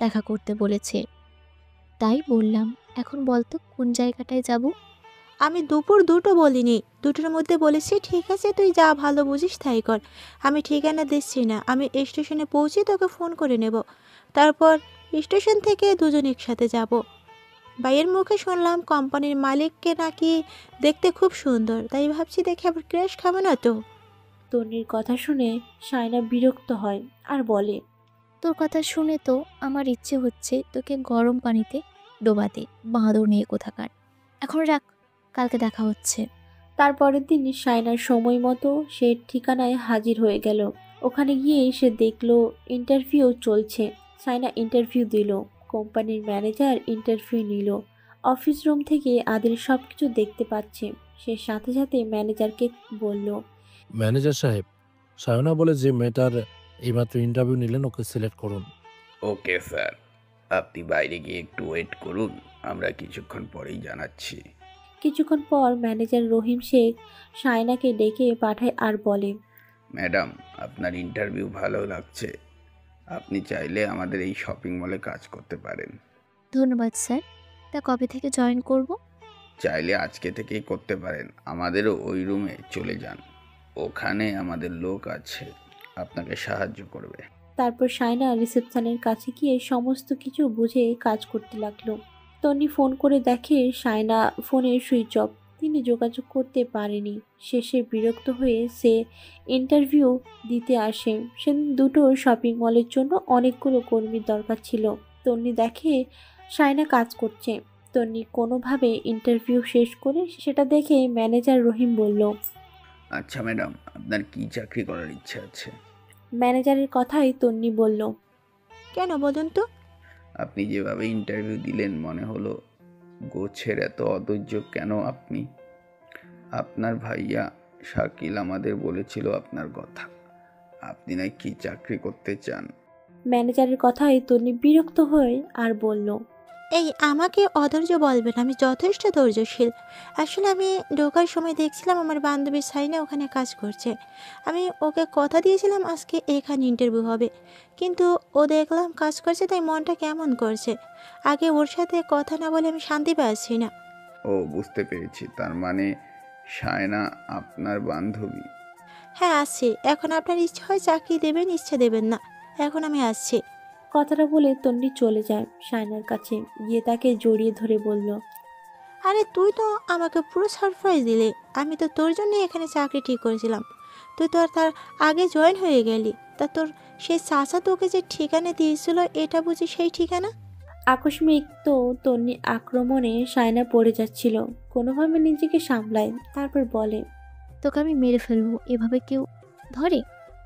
দেখা করতে বলেছে, তাই বললাম এখন বলতো কোন জায়গাটায় যাব। আমি দুপুর 2টো বলিনি, 2টোর মধ্যে বলেছি। ঠিক আছে, তুই যা ভালো বুঝিস তাই কর। আমি ঠিকানা দিচ্ছি না, আমি স্টেশনে পৌঁছে তোকে ফোন করে নেব। তারপর স্টেশন থেকে দুজন একসাথে যাব। ভাইয়ের মুখে শুনলাম কোম্পানির মালিককে নাকি দেখতে খুব সুন্দর, তাই ভাবছি দেখে আবার ক্র্যাশ খাবে না তো। তন্নির কথা শুনে সায়না বিরক্ত হয় আর বলে, তোর কথা শুনে তো আমার ইচ্ছে হচ্ছে তোকে গরম পানিতে ডোবাতে, বাঁদর নিয়ে কোথাকার। এখন রাখ, কালকে দেখা হচ্ছে। তারপরের দিন সায়নার সময় মতো সে ঠিকানায় হাজির হয়ে গেল। ওখানে গিয়ে সে দেখলো ইন্টারভিউ চলছে। সায়না ইন্টারভিউ দিল, কোম্পানির ম্যানেজার ইন্টারভিউ নিল। অফিস রুম থেকে আদিল সব কিছু দেখতে পাচ্ছে। সে সাথে সাথে ম্যানেজারকে বলল, ম্যানেজার সাহেব, সায়না বলে যে মেয়েটার এইমাত্র ইন্টারভিউ নিলেন, ওকে সিলেক্ট করুন। ওকে স্যার, আপনি বাইরে গিয়ে একটু ওয়েট করুন, আমরা কিছুক্ষণ পরেই জানাচ্ছি। কিছুক্ষণ পর ম্যানেজার রহিম শেখ সায়নাকে ডেকে পাঠায় আর বলে, ম্যাডাম, আপনার ইন্টারভিউ ভালো লাগছে, আপনি চাইলে আমাদের এই শপিং মলে কাজ করতে পারেন। ধন্যবাদ স্যার। তা কবে থেকে জয়েন করব? চাইলে আজকে থেকেই করতে পারেন, আমাদেরও ওই রুমে চলে যান, ওখানে আমাদের লোক আছে, আপনাকে সাহায্য করবে। তারপর সায়না রিসেপশনের কাছে গিয়ে সমস্ত কিছু বুঝে কাজ করতে লাগলো। তন্নি ফোন করে দেখে সায়না ফোনের সুইচ অফ, তিনি যোগাযোগ করতে পারেনি। শেষে বিরক্ত হয়ে সে ইন্টারভিউ দিতে আসে। সেদিন দুটো শপিং মলের জন্য অনেকগুলো কর্মীর দরকার ছিল। তন্নি দেখে সায়না কাজ করছে। তন্নি কোনোভাবে ইন্টারভিউ শেষ করে সেটা দেখে ম্যানেজার রহিম বলল, আচ্ছা ম্যাডাম, আপনার কি চাকরি করার ইচ্ছা আছে? ম্যানেজারের কথাই তন্নি বলল, কেন বলুন তো? আপনি যেভাবে ইন্টারভিউ দিলেন মনে হলো গোছের এত অধৈর্য কেন আপনি? আপনার ভাইয়া শাকিল আমাদের বলেছিল আপনার কথা, আপনি নাকি চাকরি করতে চান। ম্যানেজারের কথাই তন্নি বিরক্ত হয়ে আর বলল, এই আমাকে অধৈর্য বলবেন, আমি যথেষ্ট ধৈর্যশীল। আসলে আমি ঢোকার সময় দেখছিলাম আমার বান্ধবী সাইনা ওখানে কাজ করছে। আমি ওকে কথা দিয়েছিলাম আজকে এখানে ইন্টারভিউ হবে, কিন্তু ও দেখলাম কাজ করছে, তাই মনটা কেমন করছে। আগে ওর সাথে কথা না বলে আমি শান্তি পাচ্ছি না। ও বুঝতে পেরেছি, তার মানে সায়না আপনার বান্ধবী। হ্যাঁ আসছি, এখন আপনার ইচ্ছা হয় চাকরি দেবেন, ইচ্ছে দেবেন না। এখন আমি আসছি। কথাটা বলে তন্নি চলে যায় সায়নার কাছে, গিয়ে তাকে জড়িয়ে ধরে বলল, আরে তুই তো আমাকে পুরো সারপ্রাইজ দিলে। আমি তো তোর জন্য এখানে চাকরি ঠিক করেছিলাম, তুই তো আর তার আগে জয়েন হয়ে গেলি। তা তোর সেই চাচা তোকে যে ঠিকানা দিয়েছিল, এটা বুঝি সেই ঠিকানা? আকস্মিক তো তন্নি আক্রমণে সায়না পড়ে যাচ্ছিল, কোনোভাবে নিজেকে সামলায়, তারপর বলে, তোকে আমি মেরে ফেলবো, এভাবে কেউ ধরে?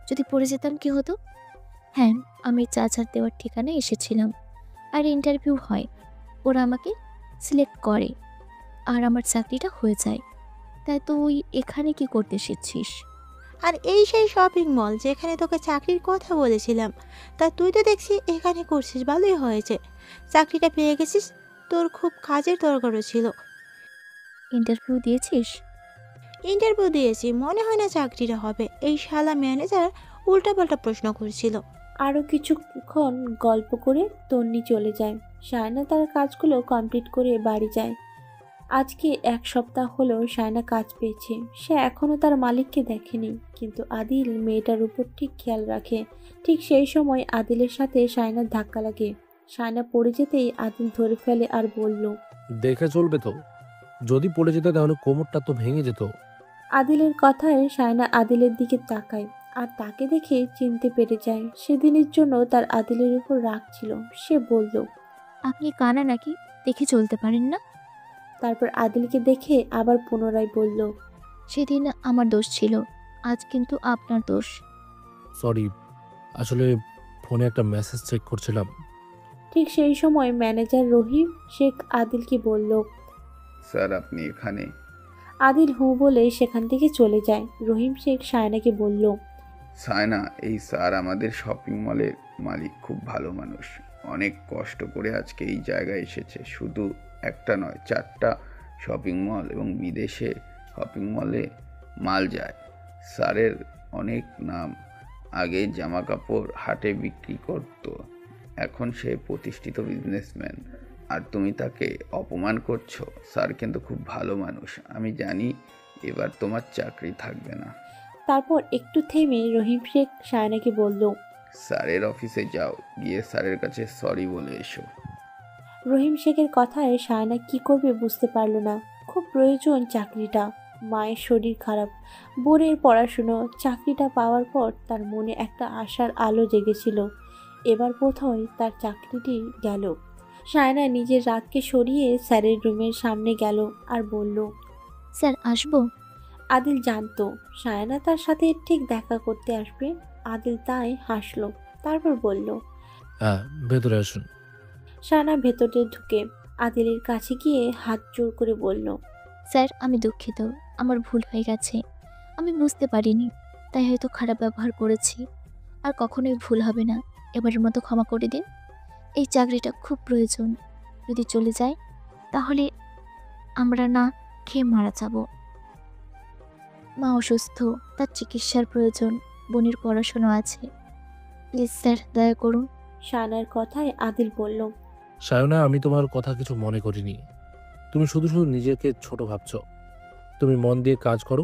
যদি পড়ে যেতাম কি হতো? হ্যাঁ, আমি চাচার দেওয়ার ঠিকানায় এসেছিলাম, আর ইন্টারভিউ হয়, ওরা আমাকে সিলেক্ট করে, আর আমার চাকরিটা হয়ে যায়। তাই তুই এখানে কি করতে এসেছিস? আর এই সেই শপিং মল যেখানে তোকে চাকরির কথা বলেছিলাম, তা তুই তো দেখছি এখানে করছিস, ভালোই হয়েছে, চাকরিটা পেয়ে গেছিস। তোর খুব কাজের দরকারও ছিল। ইন্টারভিউ দিয়েছিস? ইন্টারভিউ দিয়েছি, মনে হয় না চাকরিটা হবে। এই শালা ম্যানেজার উল্টাপাল্টা প্রশ্ন করছিল। আরও কিছুক্ষণ গল্প করে তন্নি চলে যায়। সায়না তার কাজগুলো কমপ্লিট করে বাড়ি যায়। আজকে 1 সপ্তাহ হলো সায়না কাজ পেয়েছে। সে এখনও তার মালিককে দেখেনি, কিন্তু আদিল মেয়েটার উপর ঠিক খেয়াল রাখে। ঠিক সেই সময় আদিলের সাথে সায়নার ধাক্কা লাগে। সায়না পড়ে যেতেই আদিল ধরে ফেলে আর বলল, দেখে চলবে তো, যদি পড়ে যেত তাহলে কোমরটা তো ভেঙে যেত। আদিলের কথায় সায়না আদিলের দিকে তাকায়, আর তাকে দেখে চিনতে পেরে যায়। সেদিনের জন্য তার আদিলের উপর রাগ ছিল। সে বলল, আপনি কানা নাকি, দেখে চলতে পারেন না? তারপর আদিলকে দেখে আবার পুনরায় বলল, সেদিন আমার দোষ ছিল, আজ কিন্তু আপনার দোষ। সরি, আসলে ফোনে একটা মেসেজ চেক করছিলাম। ঠিক সেই সময় ম্যানেজার রহিম শেখ আদিলকে বলল। স্যার আপনি এখানে? আদিল হু বলে সেখান থেকে চলে যায়। রহিম শেখ সায়নাকে বলল। সায়না, এই স্যার আমাদের শপিং মলের মালিক, খুব ভালো মানুষ। অনেক কষ্ট করে আজকে এই জায়গায় এসেছে। শুধু একটা নয়, 4টা শপিং মল এবং বিদেশে শপিং মলে মাল যায়। স্যারের অনেক নাম। আগে জামা কাপড় হাটে বিক্রি করতো, এখন সে প্রতিষ্ঠিত বিজনেসম্যান। আর তুমি তাকে অপমান করছো। স্যার কিন্তু খুব ভালো মানুষ। আমি জানি এবার তোমার চাকরি থাকবে না। তারপর একটু থেমে রহিম শেখ সায়নাকে বলল। স্যারের অফিসে যাও, গিয়ে স্যারের কাছে সরি বলে এসো। রহিম শেখের কথায় সায়না কি করবে বুঝতে পারল না। খুব প্রয়োজন চাকরিটা। মায়ের শরীর খারাপ, বোনের পড়াশুনো। চাকরিটা পাওয়ার পর তার মনে একটা আশার আলো জেগেছিল। এবার বোধহয় তার চাকরিটি গেল। সায়না নিজের রাগকে সরিয়ে স্যারের রুমের সামনে গেল আর বলল। স্যার আসবো? আদিল জানতো সায়না তার সাথে ঠিক দেখা করতে আসবে। আদিল তাই হাসলো, তারপর বলল। হ্যাঁ, ভেতরে আসুন। সায়না ভেতরে ঢুকে আদিলের কাছে গিয়ে হাত জোর করে বলল। স্যার আমি দুঃখিত, আমার ভুল হয়ে গেছে। আমি বুঝতে পারিনি, তাই হয়তো খারাপ ব্যবহার করেছি। আর কখনোই ভুল হবে না। এবারের মতো ক্ষমা করে দিন। এই চাকরিটা খুব প্রয়োজন। যদি চলে যায় তাহলে আমরা না খেয়ে মারা যাব। মা অসুস্থ, তার চিকিৎসার প্রয়োজন। বোনের পড়াশোনা আছে। প্লিজ স্যার, দয়া করুন। সায়নার কথায় আদিল বলল। সায়না, আমি তোমার কথা কিছু মনে করিনি। তুমি শুধু শুধু নিজেকে ছোট ভাবছো। তুমি মন দিয়ে কাজ করো।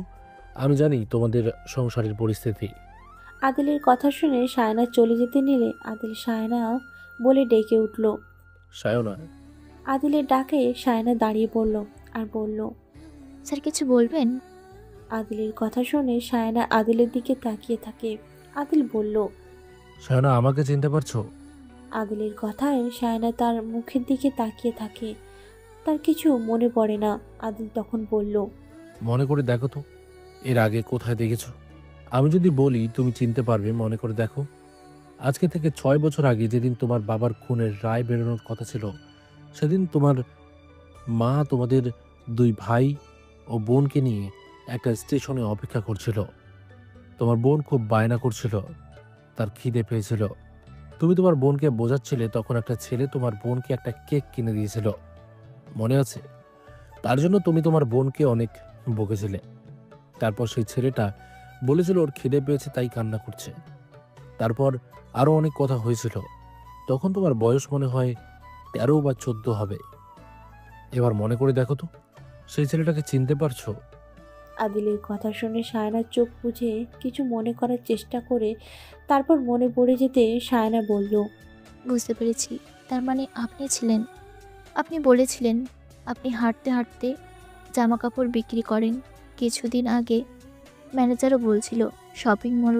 আমি জানি তোমাদের সংসারের পরিস্থিতি। আদিলের কথা শুনে সায়না চলে যেতে নিলে আদিল সায়না বলে ডেকে উঠল। সায়না। আদিলের ডাকে সায়না দাঁড়িয়ে পড়ল আর বলল। স্যার কিছু বলবেন? আদিলের কথা শুনে সায়না আদিলের দিকে তাকিয়ে থাকে। আদিল বলল। সায়না, আমাকে চিনতে পারছো? আদিলের কথায় সায়না তার মুখের দিকে তাকিয়ে থাকে। তার কিছু মনে পড়ে না। আদিল তখন বলল। মনে করে দেখো তো, এর আগে কোথায় দেখেছো? আমি যদি বলি তুমি চিনতে পারবে, মনে করে দেখো। আজকে থেকে 6 বছর আগে যেদিন তোমার বাবার খুনের রায় বেরোনোর কথা ছিল, সেদিন তোমার মা তোমাদের 2 ভাই ও বোনকে নিয়ে একটা স্টেশনে অপেক্ষা করছিল। তোমার বোন খুব বায়না করছিল, তার খিদে পেয়েছিল। তুমি তোমার বোনকে বোঝাচ্ছিলে, তখন একটা ছেলে তোমার বোনকে একটা কেক কিনে দিয়েছিল, মনে আছে? তার জন্য তুমি তোমার বোনকে অনেক বকেছিলে। তারপর সেই ছেলেটা বলেছিল ওর খিদে পেয়েছে তাই কান্না করছে। তারপর আরও অনেক কথা হয়েছিল। তখন তোমার বয়স মনে হয় 13 বা 14 হবে। এবার মনে করে দেখো তো, সেই ছেলেটাকে চিনতে পারছো? আদিলের কথা শুনে সায়নার চোখ বুজে কিছু মনে করার চেষ্টা করে তারপর মনে পড়ে যেতে সায়না বলল। বুঝতে পেরেছি। তার মানে আপনি ছিলেন। আপনি বলেছিলেন আপনি হাঁটতে হাঁটতে জামা কাপড় বিক্রি করেন। কিছুদিন আগে ম্যানেজারও বলছিল শপিং মল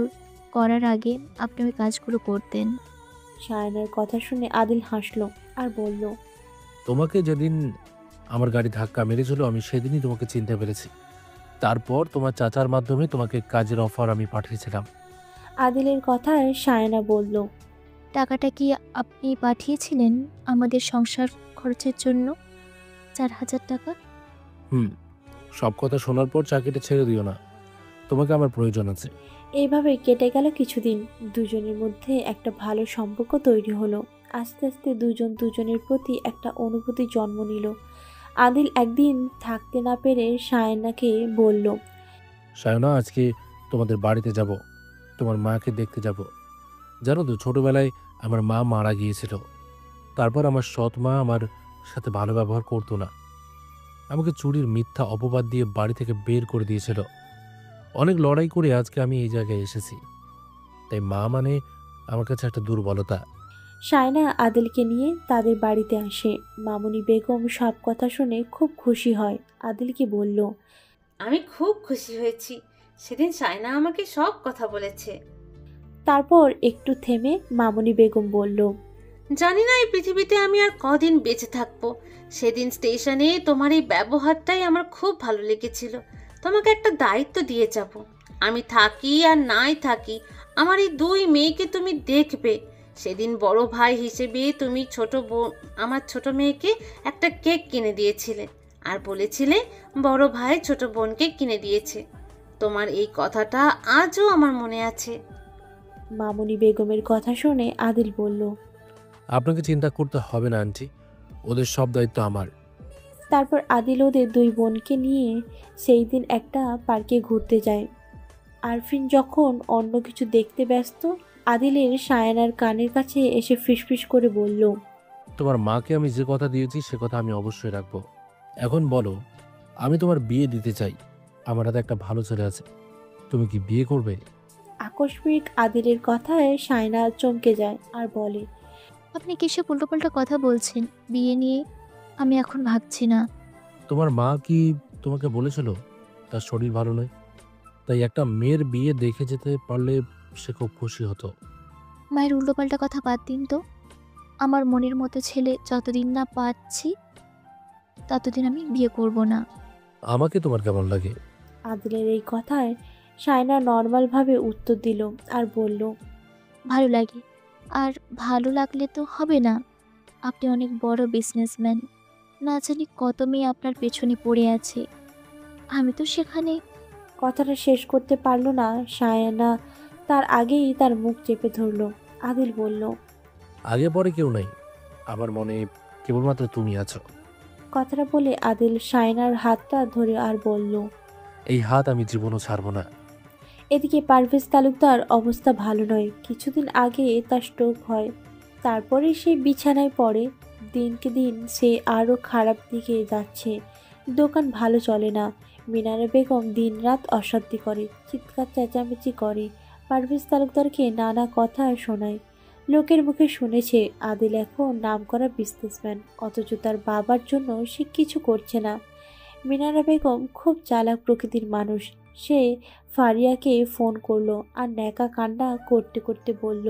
করার আগে আপনি ওই কাজগুলো করতেন। সায়নার কথা শুনে আদিল হাসলো আর বলল। তোমাকে যেদিন আমার গাড়ি ধাক্কা মেরেছিল, আমি সেদিনই তোমাকে চিনতে পেরেছি। তারপর তোমার চাচার মাধ্যমে তোমাকে কাজের অফার আমি পাঠিয়েছিলাম। আদিলের কথায় সায়না বলল। টাকাটা কি আপনি পাঠিয়েছিলেন আমাদের সংসার খরচের জন্য? 4000 টাকা। সব কথা শোনার পর চাকরিটা ছেড়ে দিও না, তোমাকে আমার প্রয়োজন আছে। এইভাবে কেটে গেল কিছুদিন। দুজনের মধ্যে একটা ভালো সম্পর্ক তৈরি হলো। আস্তে আস্তে দুজন দুজনের প্রতি একটা অনুভূতি জন্ম নিল। আদিল একদিন থাকতে না পেরে সায়নাকে বলল। সায়না, আজকে তোমাদের বাড়িতে যাব, তোমার মাকে দেখতে যাব। জানো তো, ছোটবেলায় আমার মা মারা গিয়েছিল। তারপর আমার সৎ মা আমার সাথে ভালো ব্যবহার করতো না। আমাকে চুরির মিথ্যা অপবাদ দিয়ে বাড়ি থেকে বের করে দিয়েছিল। অনেক লড়াই করে আজকে আমি এই জায়গায় এসেছি। তাই মা মানে আমার কাছে একটা দুর্বলতা। সায়না আদিলকে নিয়ে তাদের বাড়িতে আসে। মামুনি বেগম সব কথা শুনে খুব খুশি হয়। আদিলকে বলল। আমি খুব খুশি হয়েছি। সেদিন সায়না আমাকে সব কথা বলেছে। তারপর একটু থেমে মামুনি বেগম বলল। জানি না এই পৃথিবীতে আমি আর কদিন বেঁচে থাকবো। সেদিন স্টেশনে তোমার এই ব্যবহারটাই আমার খুব ভালো লেগেছিল। তোমাকে একটা দায়িত্ব দিয়ে যাব। আমি থাকি আর নাই থাকি, আমার এই 2 মেয়েকে তুমি দেখবে। সেদিন বড় ভাই হিসেবে তুমি আমার ছোট মেয়েকে একটা কেক কিনে দিয়েছিলে আর বলেছিলে বড় ভাই ছোট বোনকে কিনে দিয়েছে। তোমার এই কথাটা আজও আমার মনে আছে। মামুনি বেগমের কথা শুনে আদিল বলল, আপনাকে চিন্তা করতে হবে না আন্টি, ওদের সব দায়িত্ব আমার। তারপর আদিল ওদের দুই বোনকে নিয়ে সেই দিন একটা পার্কে ঘুরতে যায়। আরফিন যখন অন্য কিছু দেখতে ব্যস্ত, আদিলের সায়ানার কানের কাছে এসে ফিসফিস করে বলল, তোমার মাকে আমি যে কথা দিয়েছি সে কথা আমি অবশ্যই রাখবো। এখন বলো, আমি তোমার বিয়ে দিতে চাই, আমার হাতে একটা ভালো ছেলে আছে, তুমি কি বিয়ে করবে? আকস্মিক আদিলের কথায় সায়না চমকে যায় আর বলে, আপনি কিসব উল্টোপাল্টা কথা বলছেন? বিয়ে নিয়ে আমি এখন ভাবছি না। তোমার মা কি তোমাকে বলেছিল তার শরীর ভালো নয়, তাই একটা মেয়ের বিয়ে দেখে যেতে পারলে সে খুব খুশি হতো। মায়ের উল্টোপাল্টা কথা বাদ দিন তো। আমার মনের মতো ছেলে যতদিন না পাচ্ছি ততদিন আমি বিয়ে করব না। আমাকে তোমার কেমন লাগে? আদিলের এই কথায় সায়না নর্মালভাবে উত্তর দিল আর বলল, ভালো লাগে। আর ভালো লাগলে তো হবে না, আপনি অনেক বড় বিজনেসম্যান, না জানি কত মেয়ে আপনার পেছনে পড়ে আছে, আমি তো সেখানে। কথাটা শেষ করতে পারল না সায়না, তার আগেই তার মুখ চেপে ধরল। আদিল বলল, আগে পরে কেউ নাই, আমার মনে কেবলমাত্র তুমি আছো। কথাটা বলে আদিল সায়নার হাতটা ধরে আর বলল, এই হাত আমি জীবনও ছাড়বো না। এদিকে পারভেজ তালুকদার অবস্থা ভালো নয়। কিছুদিন আগে তার স্ট্রোক হয়, তারপরে সে বিছানায় পড়ে। দিনকে দিন সে আরও খারাপ দিকে যাচ্ছে। দোকান ভালো চলে না। মিনারা বেগম দিনরাত অশান্তি করে, চিৎকার চেঁচামেচি করে, পারভেজ তালুকদারকে নানা কথা শোনায়। লোকের মুখে শুনেছে আদিল এখন নামকরা বিজনেসম্যান, অথচ তার বাবার জন্য সে কিছু করছে না। মিনারা বেগম খুব চালাক প্রকৃতির মানুষ। সে ফারিয়াকে ফোন করলো আর ন্যাকা কান্না করতে করতে বলল,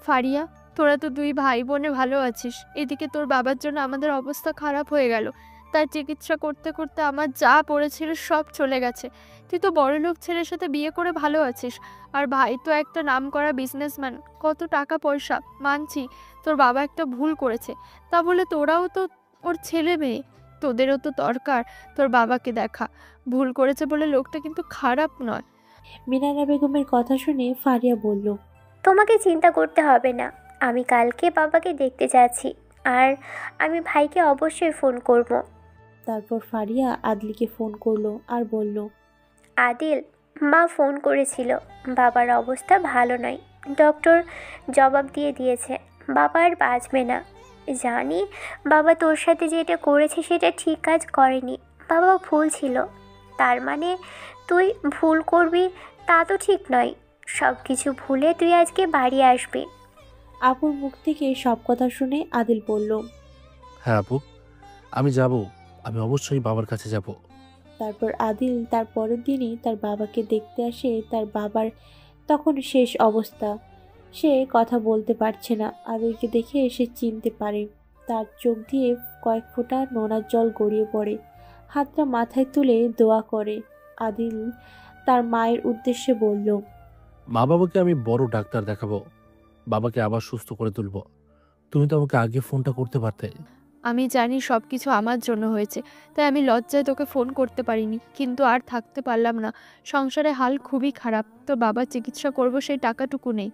ফারিয়া, তোরা তো দুই ভাই বোনে ভালো আছিস, এদিকে তোর বাবার জন্য আমাদের অবস্থা খারাপ হয়ে গেল। তার চিকিৎসা করতে করতে আমার যা পড়েছিল সব চলে গেছে। তুই তো বড়লোক ছেলের সাথে বিয়ে করে ভালো আছিস, আর ভাই তো একটা নামকরা বিজনেসম্যান, কত টাকা পয়সা। মানছি তোর বাবা একটা ভুল করেছে, তা বলে তোরাও তো ওর ছেলে মেয়ে, তোদেরও তো দরকার তোর বাবাকে দেখা। ভুল করেছে বলে লোকটা কিন্তু খারাপ নয়। মিনারা বেগমের কথা শুনে ফারিয়া বলল, তোমাকে চিন্তা করতে হবে না, আমি কালকে বাবাকে দেখতে যাচ্ছি, আর আমি ভাইকে অবশ্যই ফোন করব। তারপর ফারিয়া আদিলকে ফোন করলো আর বলল, আদিল, মা ফোন করেছিল, বাবার অবস্থা ভালো নয়, ডক্টর জবাব দিয়েছে বাবা আর বাঁচবে না। জানি বাবা তোর সাথে যেটা করেছে সেটা ঠিক কাজ করেনি, বাবা ভুল ছিল। তার মানে তুই ভুল করবি তা তো ঠিক নয়। সব কিছু ভুলে তুই আজকে বাড়ি আসবি। আপুর মুখ থেকে সব কথা শুনে আদিল বলল, হ্যাঁ আপু, আমি যাব, আমি অবশ্যই বাবার কাছে যাব। তারপর আদিল তার পরের দিনই তার বাবাকে দেখতে আসে। তার বাবার তখন শেষ অবস্থা, সে কথা বলতে পারছে না। আদিলকে দেখে সে চিনতে পারে। তার চোখ দিয়ে কয়েক ফোঁটা নোনার জল গড়িয়ে পড়ে। হাতটা মাথায় তুলে দোয়া করে। আদিল তার মায়ের উদ্দেশ্যে বলল, মা বাবাকে আমি বড় ডাক্তার দেখাবো, বাবাকে আবার সুস্থ করে তুলবো। তুমি তো আমাকে আগে ফোনটা করতে পারতে। আমি জানি সব কিছু আমার জন্য হয়েছে, তাই আমি লজ্জায় তোকে ফোন করতে পারিনি, কিন্তু আর থাকতে পারলাম না। সংসারে হাল খুবই খারাপ, তো বাবার চিকিৎসা করব সেই টাকাটুকু নেই।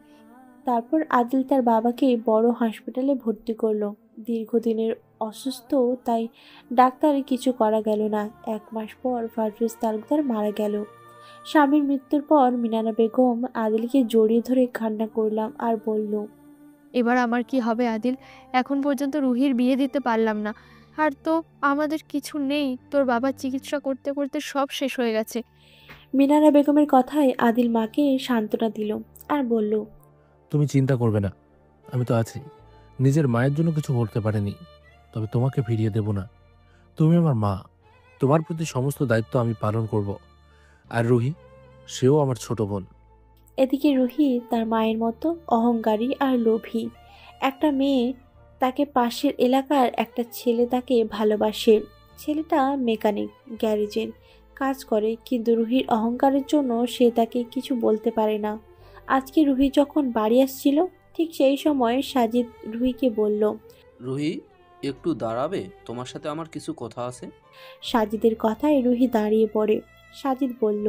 তারপর আদিল তার বাবাকে বড় হাসপাতালে ভর্তি করলো। দীর্ঘদিনের অসুস্থ, তাই ডাক্তারে কিছু করা গেল না। 1 মাস পর পারভেজ তালুকদার মারা গেল। স্বামীর মৃত্যুর পর মিনারা বেগম আদিলকে জড়িয়ে ধরে কান্না করলাম আর বলল, এবার আমার কি হবে আদিল? এখন পর্যন্ত রুহির বিয়ে দিতে পারলাম না, আর তো আমাদের কিছু নেই। তোর বাবার চিকিৎসা করতে করতে সব শেষ হয়ে গেছে। মিনারা বেগমের কথায় আদিল মাকে সান্ত্বনা দিল আর বলল, তুমি চিন্তা করবে না, আমি তো আছি। নিজের মায়ের জন্য কিছু করতে পারিনি, তবে তোমাকে ফিরিয়ে দেব না। তুমি আমার মা, তোমার প্রতি সমস্ত দায়িত্ব আমি পালন করব। আর রুহি, সেও আমার ছোট বোন। এদিকে রুহি তার মায়ের মতো অহংকারী আর লোভী। একটা মেয়ে তাকে পাশের এলাকার একটা ছেলে তাকে ভালোবাসে। ছেলেটা মেকানিক, গ্যারেজের কাজ করে, কিন্তু রুহির অহংকারের জন্য সে তাকে কিছু বলতে পারে না। আজকে রুহি যখন বাড়ি আসছিল ঠিক সেই সময় সাজিদ রুহিকে বলল। রুহি, একটু দাঁড়াবে? তোমার সাথে আমার কিছু কথা আছে। সাজিদের কথায় রুহি দাঁড়িয়ে পড়ে। সাজিদ বলল,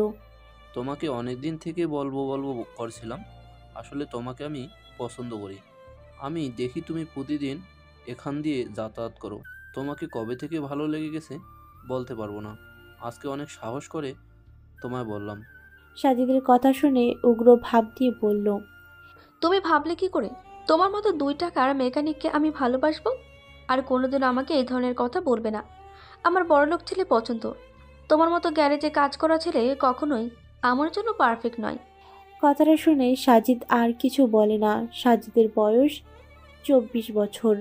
তোমাকে অনেক দিন থেকে বলবো বলবো করছিলাম। আসলে তোমাকে আমি পছন্দ করি। আমি দেখি তুমি প্রতিদিন এখান দিয়ে যাতায়াত করো। তোমাকে কবে থেকে ভালো লেগে গেছে বলতে পারবো না। আজকে অনেক সাহস করে তোমায় বললাম। সাজিদের কথা শুনে উগ্র ভাব দিয়ে বলল, তুমি ভাবলে কি করে তোমার মতো 2 টাকার মেকানিককে আমি ভালোবাসবো? আর কোনোদিন আমাকে এই ধরনের কথা বলবে না। আমার বড়লোক ছেলে পছন্দ। তোমার মতো গ্যারেজে কাজ করা ছেলে কখনোই আমার জন্য পারফেক্ট নয়। কথাটা শুনে সাজিদ আর কিছু বলে না। সাজিদের বয়স 24 বছর।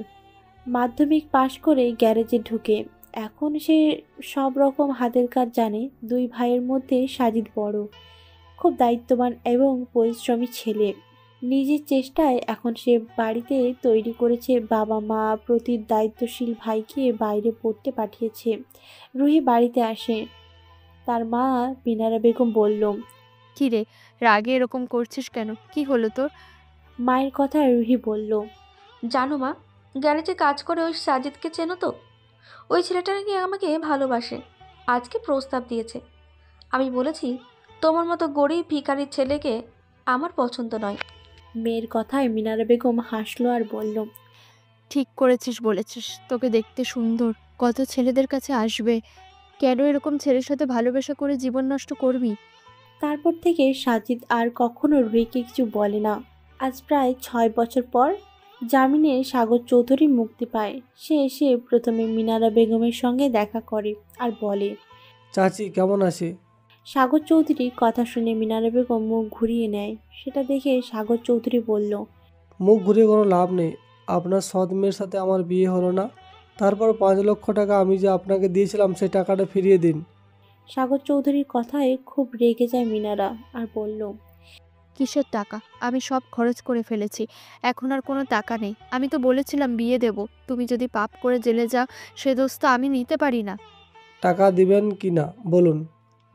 মাধ্যমিক পাশ করে গ্যারেজে ঢুকে এখন সে সব রকম হাতের কাজ জানে। 2 ভাইয়ের মধ্যে সাজিদ বড়, খুব দায়িত্ববান এবং পরিশ্রমী ছেলে। নিজের চেষ্টায় এখন সে বাড়িতে তৈরি করেছে। বাবা মা প্রতি দায়িত্বশীল ভাইকে বাইরে পড়তে পাঠিয়েছে। রুহি বাড়িতে আসে। তার মা মিনারা বেগম বলল, কি রে, রাগে এরকম করছিস কেন? কি হলো তোর? মায়ের কথায় রুহি বলল, জানো মা, গ্যারেজে কাজ করে ওই সাজিদকে চেনো তো? ওই ছেলেটা নাকি আমাকে ভালোবাসে। আজকে প্রস্তাব দিয়েছে। আমি বলেছি তোমার মতো গরিব ভিখারির ছেলেকে আমার পছন্দ নয়। মেয়ের কথায় মিনারা বেগম হাসলো আর বলল, ঠিক করেছিস বলেছিস। তোকে দেখতে সুন্দর, কত ছেলেদের কাছে আসবে। কেন এরকম ছেলের সাথে ভালোবাসা করে জীবন নষ্ট করবি? তারপর থেকে সাজিদ আর কখনো রুহিকে কিছু বলে না। আজ প্রায় 6 বছর পর জামিনে সাগর চৌধুরী মুক্তি পায়। সে এসে প্রথমে মিনারা বেগমের সঙ্গে দেখা করে আর বলে, চাচি কেমন আছে? সাগর চৌধুরী কথা শুনে মিনারা বেগম মুখ ঘুরিয়ে নেয়। সেটা দেখে সাগর চৌধুরী বলল, মুখ ঘুরিয়ে কোনো লাভ নেই। আপনার সৎ মেয়ের সাথে আমার বিয়ে হলো না, তারপর 5 লক্ষ টাকা আমি যে আপনাকে দিয়েছিলাম সেই টাকাটা ফিরিয়ে দিন। সাগর চৌধুরীর কথায় খুব রেগে যায় মিনারা আর বলল, কিসের টাকা? আমি সব খরচ করে ফেলেছি। এখন আর কোনো টাকা নেই। আমি তো বলেছিলাম বিয়ে দেব। তুমি যদি পাপ করে জেলে যাও সে দোষ তো আমি নিতে পারি না। টাকা দিবেন কি না বলুন?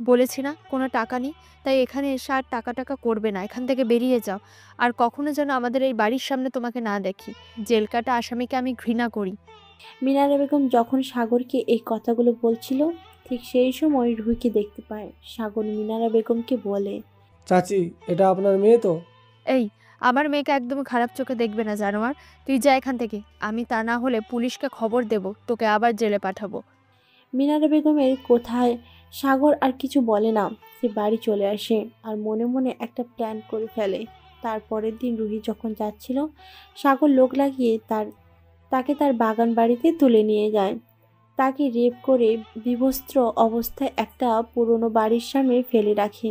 বলেছি না কোনো টাকা নেই। তাই এখানে এসে আর টাকা টাকা করবে না। এখান থেকে বেরিয়ে যাও। আর কখনো যেন আমাদের এই বাড়ির সামনে তোমাকে না দেখি। জেল কাটা আসামিকে আমি ঘৃণা করি। মিনারা বেগম যখন সাগরকে এই কথাগুলো বলছিল ঠিক সেই সময় রুহিকে দেখতে পায়। সাগর মিনারা বেগমকে বলে, চাচি এটা আপনার মেয়ে তো? এই, আমার মেয়েকে একদম খারাপ চোখে দেখবে না জানোয়ার। তুই যা এখান থেকে। আমি তা না হলে পুলিশকে খবর দেব, তোকে আবার জেলে পাঠাবো। মিনারা বেগমের কোথায় সাগর আর কিছু বলে না। সে বাড়ি চলে আসে আর মনে মনে একটা প্ল্যান করে ফেলে। তারপরের দিন রুহি যখন যাচ্ছিল সাগর লোক লাগিয়ে তাকে তার বাগান বাড়িতে তুলে নিয়ে যায়। তাকে রেপ করে বিবস্ত্র অবস্থায় একটা পুরনো বাড়ির সামনে ফেলে রাখে।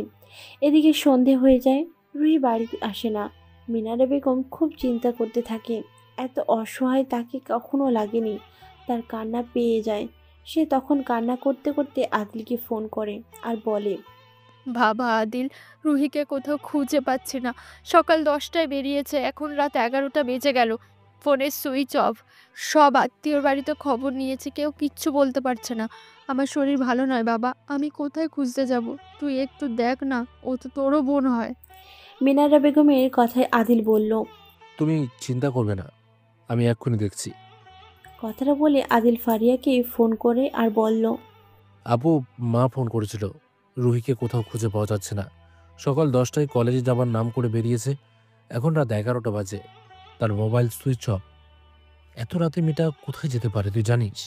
এদিকে সন্ধে হয়ে যায়, রুহি বাড়িতে আসে না। মিনারা বেগম খুব চিন্তা করতে থাকে। এত অসহায় তাকে কখনো লাগেনি। তার কান্না পেয়ে যায়। সে তখন কান্না করতে করতে আদিলকে ফোন করে আর বলে, বাবা আদিল, রুহিকে কোথাও খুঁজে পাচ্ছি না। সকাল 10টায় বেরিয়েছে, এখন রাত 11টা বেজে গেল। ফোনের সুইচ অফ। সব আত্মীয়র বাড়িতে খবর নিয়েছি, কেউ কিচ্ছু বলতে পারছে না। আমার শরীর ভালো নয় বাবা, আমি কোথায় খুঁজতে যাব? তুই একটু দেখ না, ও তো তোরও বোন হয়। মিনারা বেগমের কথায় আদিল বলল, তুমি চিন্তা করবে না, আমি এক্ষুনি দেখছি। কথাটা বলে আদিল ফারিয়াকে ফোন করে আর বলল, আপু, মা ফোন করেছিল, রুহিকে কোথাও খুঁজে পাওয়া যাচ্ছে না। সকাল 10টায় কলেজে যাবার নাম করে বেরিয়েছে, এখন রাত 11টা বাজে। তার মোবাইল সুইচ অফ। এত রাতে মেয়েটা কোথায় যেতে পারে তুই জানিস?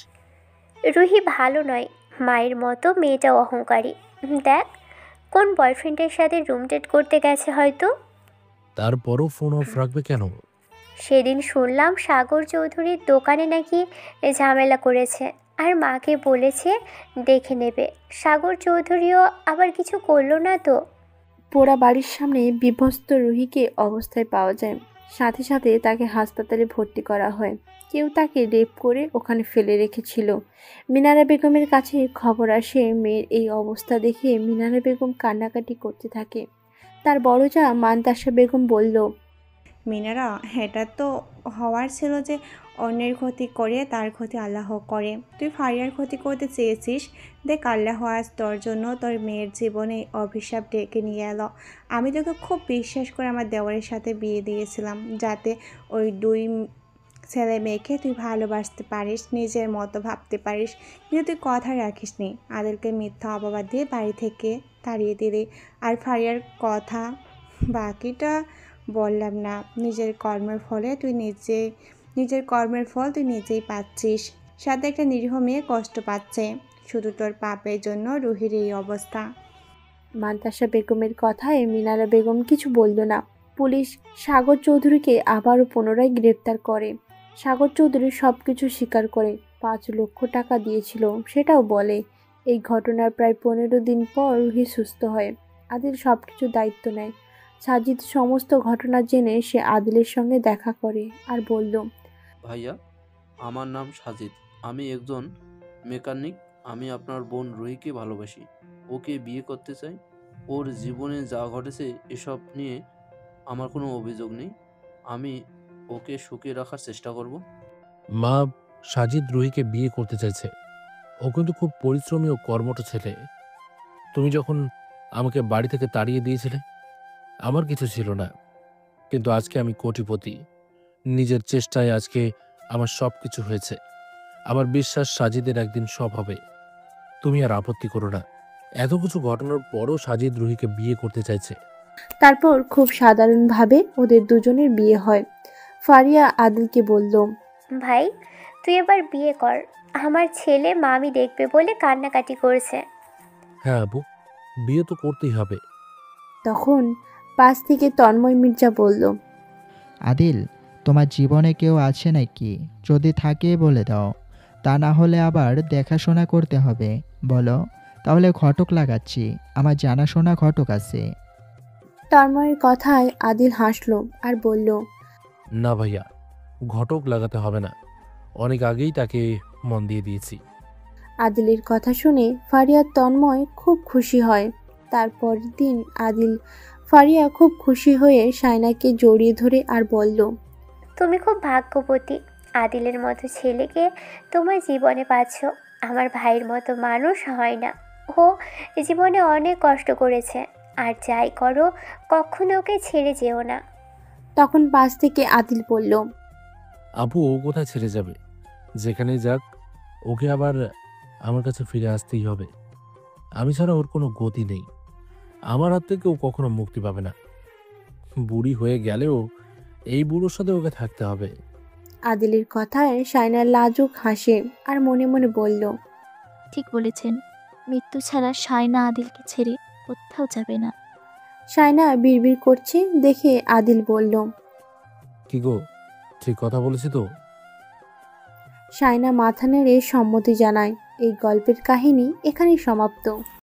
রুহি ভালো নয়, মায়ের মতো মেয়েটা অহংকারী। দেখ, কোন বয়ফ্রেন্ডের সাথে রুম ডেট করতে গেছে হয়তো। তারপরও ফোন অফ রাখবে কেন? সেদিন শুনলাম সাগর চৌধুরীর দোকানে নাকি ঝামেলা করেছে আর মাকে বলেছে দেখে নেবে। সাগর চৌধুরীও আবার কিছু করলো না তো? পোড়া বাড়ির সামনে বিভস্ত রুহিকে অবস্থায় পাওয়া যায়। সাথে সাথে তাকে হাসপাতালে ভর্তি করা হয়। কেউ তাকে রেপ করে ওখানে ফেলে রেখেছিল। মিনারা বেগমের কাছে খবর আসে। মেয়ের এই অবস্থা দেখে মিনারা বেগম কান্নাকাটি করতে থাকে। তার বড় যা মান্তাসা বেগম বলল, মিনারা, এটা তো হওয়ার ছিল যে অন্যের ক্ষতি করে তার ক্ষতি আল্লাহ করে। তুই ফারিয়ার ক্ষতি করতে চেয়েছিস, দেখ আল্লাহ আজ তোর জন্য তোর মেয়ের জীবনে অভিশাপ ডেকে নিয়ে এলো। আমি তোকে খুব বিশ্বাস করে আমার দেওয়ারের সাথে বিয়ে দিয়েছিলাম, যাতে ওই দুই ছেলে মেয়েকে তুই ভালোবাসতে পারিস, নিজের মতো ভাবতে পারিস, কিন্তু তুই কথা রাখিস নি। আদেলকে মিথ্যা অপবাদ দিয়ে বাড়ি থেকে তাড়িয়ে দিলি। আর ফারিয়ার কথা বাকিটা বললাম না। নিজের কর্মের ফল তুই নিজেই পাচ্ছিস। সাথে একটা নিরীহ মেয়ে কষ্ট পাচ্ছে। শুধু তোর পাপের জন্য রুহির এই অবস্থা। মান্তাসা বেগমের কথায় মিনারা বেগম কিছু বলল না। পুলিশ সাগর চৌধুরীকে আবারও পুনরায় গ্রেপ্তার করে। সাগর চৌধুরী সব কিছু স্বীকার করে, 5 লক্ষ টাকা দিয়েছিল সেটাও বলে। এই ঘটনার প্রায় 15 দিন পর রুহি সুস্থ হয়। আদিল সব কিছু দায়িত্ব নেয়। সাজিদ সমস্ত ঘটনা জেনে সে আদিলের সঙ্গে দেখা করে আর বলল, ভাইয়া, আমার নাম সাজিদ, আমি একজন মেকানিক। আমি আপনার বোন রুহিকে ভালোবাসি, ওকে বিয়ে করতে চাই। ওর জীবনে যা ঘটেছে এসব নিয়ে আমার কোনো অভিযোগ নেই। আমি ওকে সুখে রাখার চেষ্টা করব। মা, সাজিদ রুহিকে বিয়ে করতে চাইছে। ও কিন্তু খুব পরিশ্রমী ও কর্মঠ ছেলে। তুমি যখন আমাকে বাড়ি থেকে তাড়িয়ে দিয়েছিলে, আমার কিছু ছিল না, কিন্তু আজকে আমি কোটিপতি। নিজের চেষ্টায় আজকে আমার সব কিছু হয়েছে। আমার বিশ্বাস সাজিদের একদিন সব হবে। তুমি আর আপত্তি করো না। এত কিছু ঘটনার পরও সাজিদ রুহিকে বিয়ে করতে চাইছে। তারপর খুব সাধারণভাবে ওদের দুজনের বিয়ে হয়। ফারিয়া আদিলকে বলল, ভাই, তুই এবার বিয়ে কর। আমার ছেলে মামি দেখবে বলে কান্নাকাটি করছে। হ্যাঁ আবু, বিয়ে তো করতেই হবে। তখন পাশ থেকে তন্ময় মির্জা বলল, আদিল, তোমার জীবনে কেউ আছে নাকি? যদি থাকে বলে দাও, তা না হলে আবার দেখাশোনা করতে হবে। বলো, তাহলে ঘটক লাগাচ্ছি, আমার জানাশোনা ঘটক আছে। তন্ময়ের কথায় আদিল হাসলো আর বলল, না ভাইয়া, ঘটক লাগাতে হবে না, অনেক আগেই তাকে মন দিয়ে দিয়েছি। আদিলের কথা শুনে ফারিয়া তন্ময় খুব খুশি হয়। তারপর দিন ফারিয়া খুব খুশি হয়ে শায়নাকে জড়িয়ে ধরে আর বলল, তুমি খুব ভাগ্যবতী। আদিলের মতো ছেলেকে তোমার জীবনে পাচ্ছ। আমার ভাইয়ের মতো মানুষ হয় না। ও জীবনে অনেক কষ্ট করেছে, আর যাই করো কখনো ওকে ছেড়ে যেও না। তখন পাশ থেকে আদিল বলল, আপু, ও কোথায় ছেড়ে যাবে? যেখানে যাক, ওকে আবার আমার কাছে ফিরে আসতেই হবে। আমি ছাড়া ওর কোনো গতি নেই। আমার হাত থেকে ও কখনো মুক্তি পাবে না। বুড়ি হয়ে গেলেও এই বুড়োর সাথে ওকে থাকতে হবে। আদিলের কথায় শায়না লাজুক হাসে আর মনে মনে বলল, ঠিক বলেছেন, মৃত্যু ছাড়া শায়না আদিলকে ছেড়ে কোথাও যাবে না। শায়না বিড়বিড় করছে দেখে আদিল বলল, কি গো, ঠিক কথা বলেছি তো? শায়না মাথা নেড়ে সম্মতি জানায়। এই গল্পের কাহিনী এখানেই সমাপ্ত।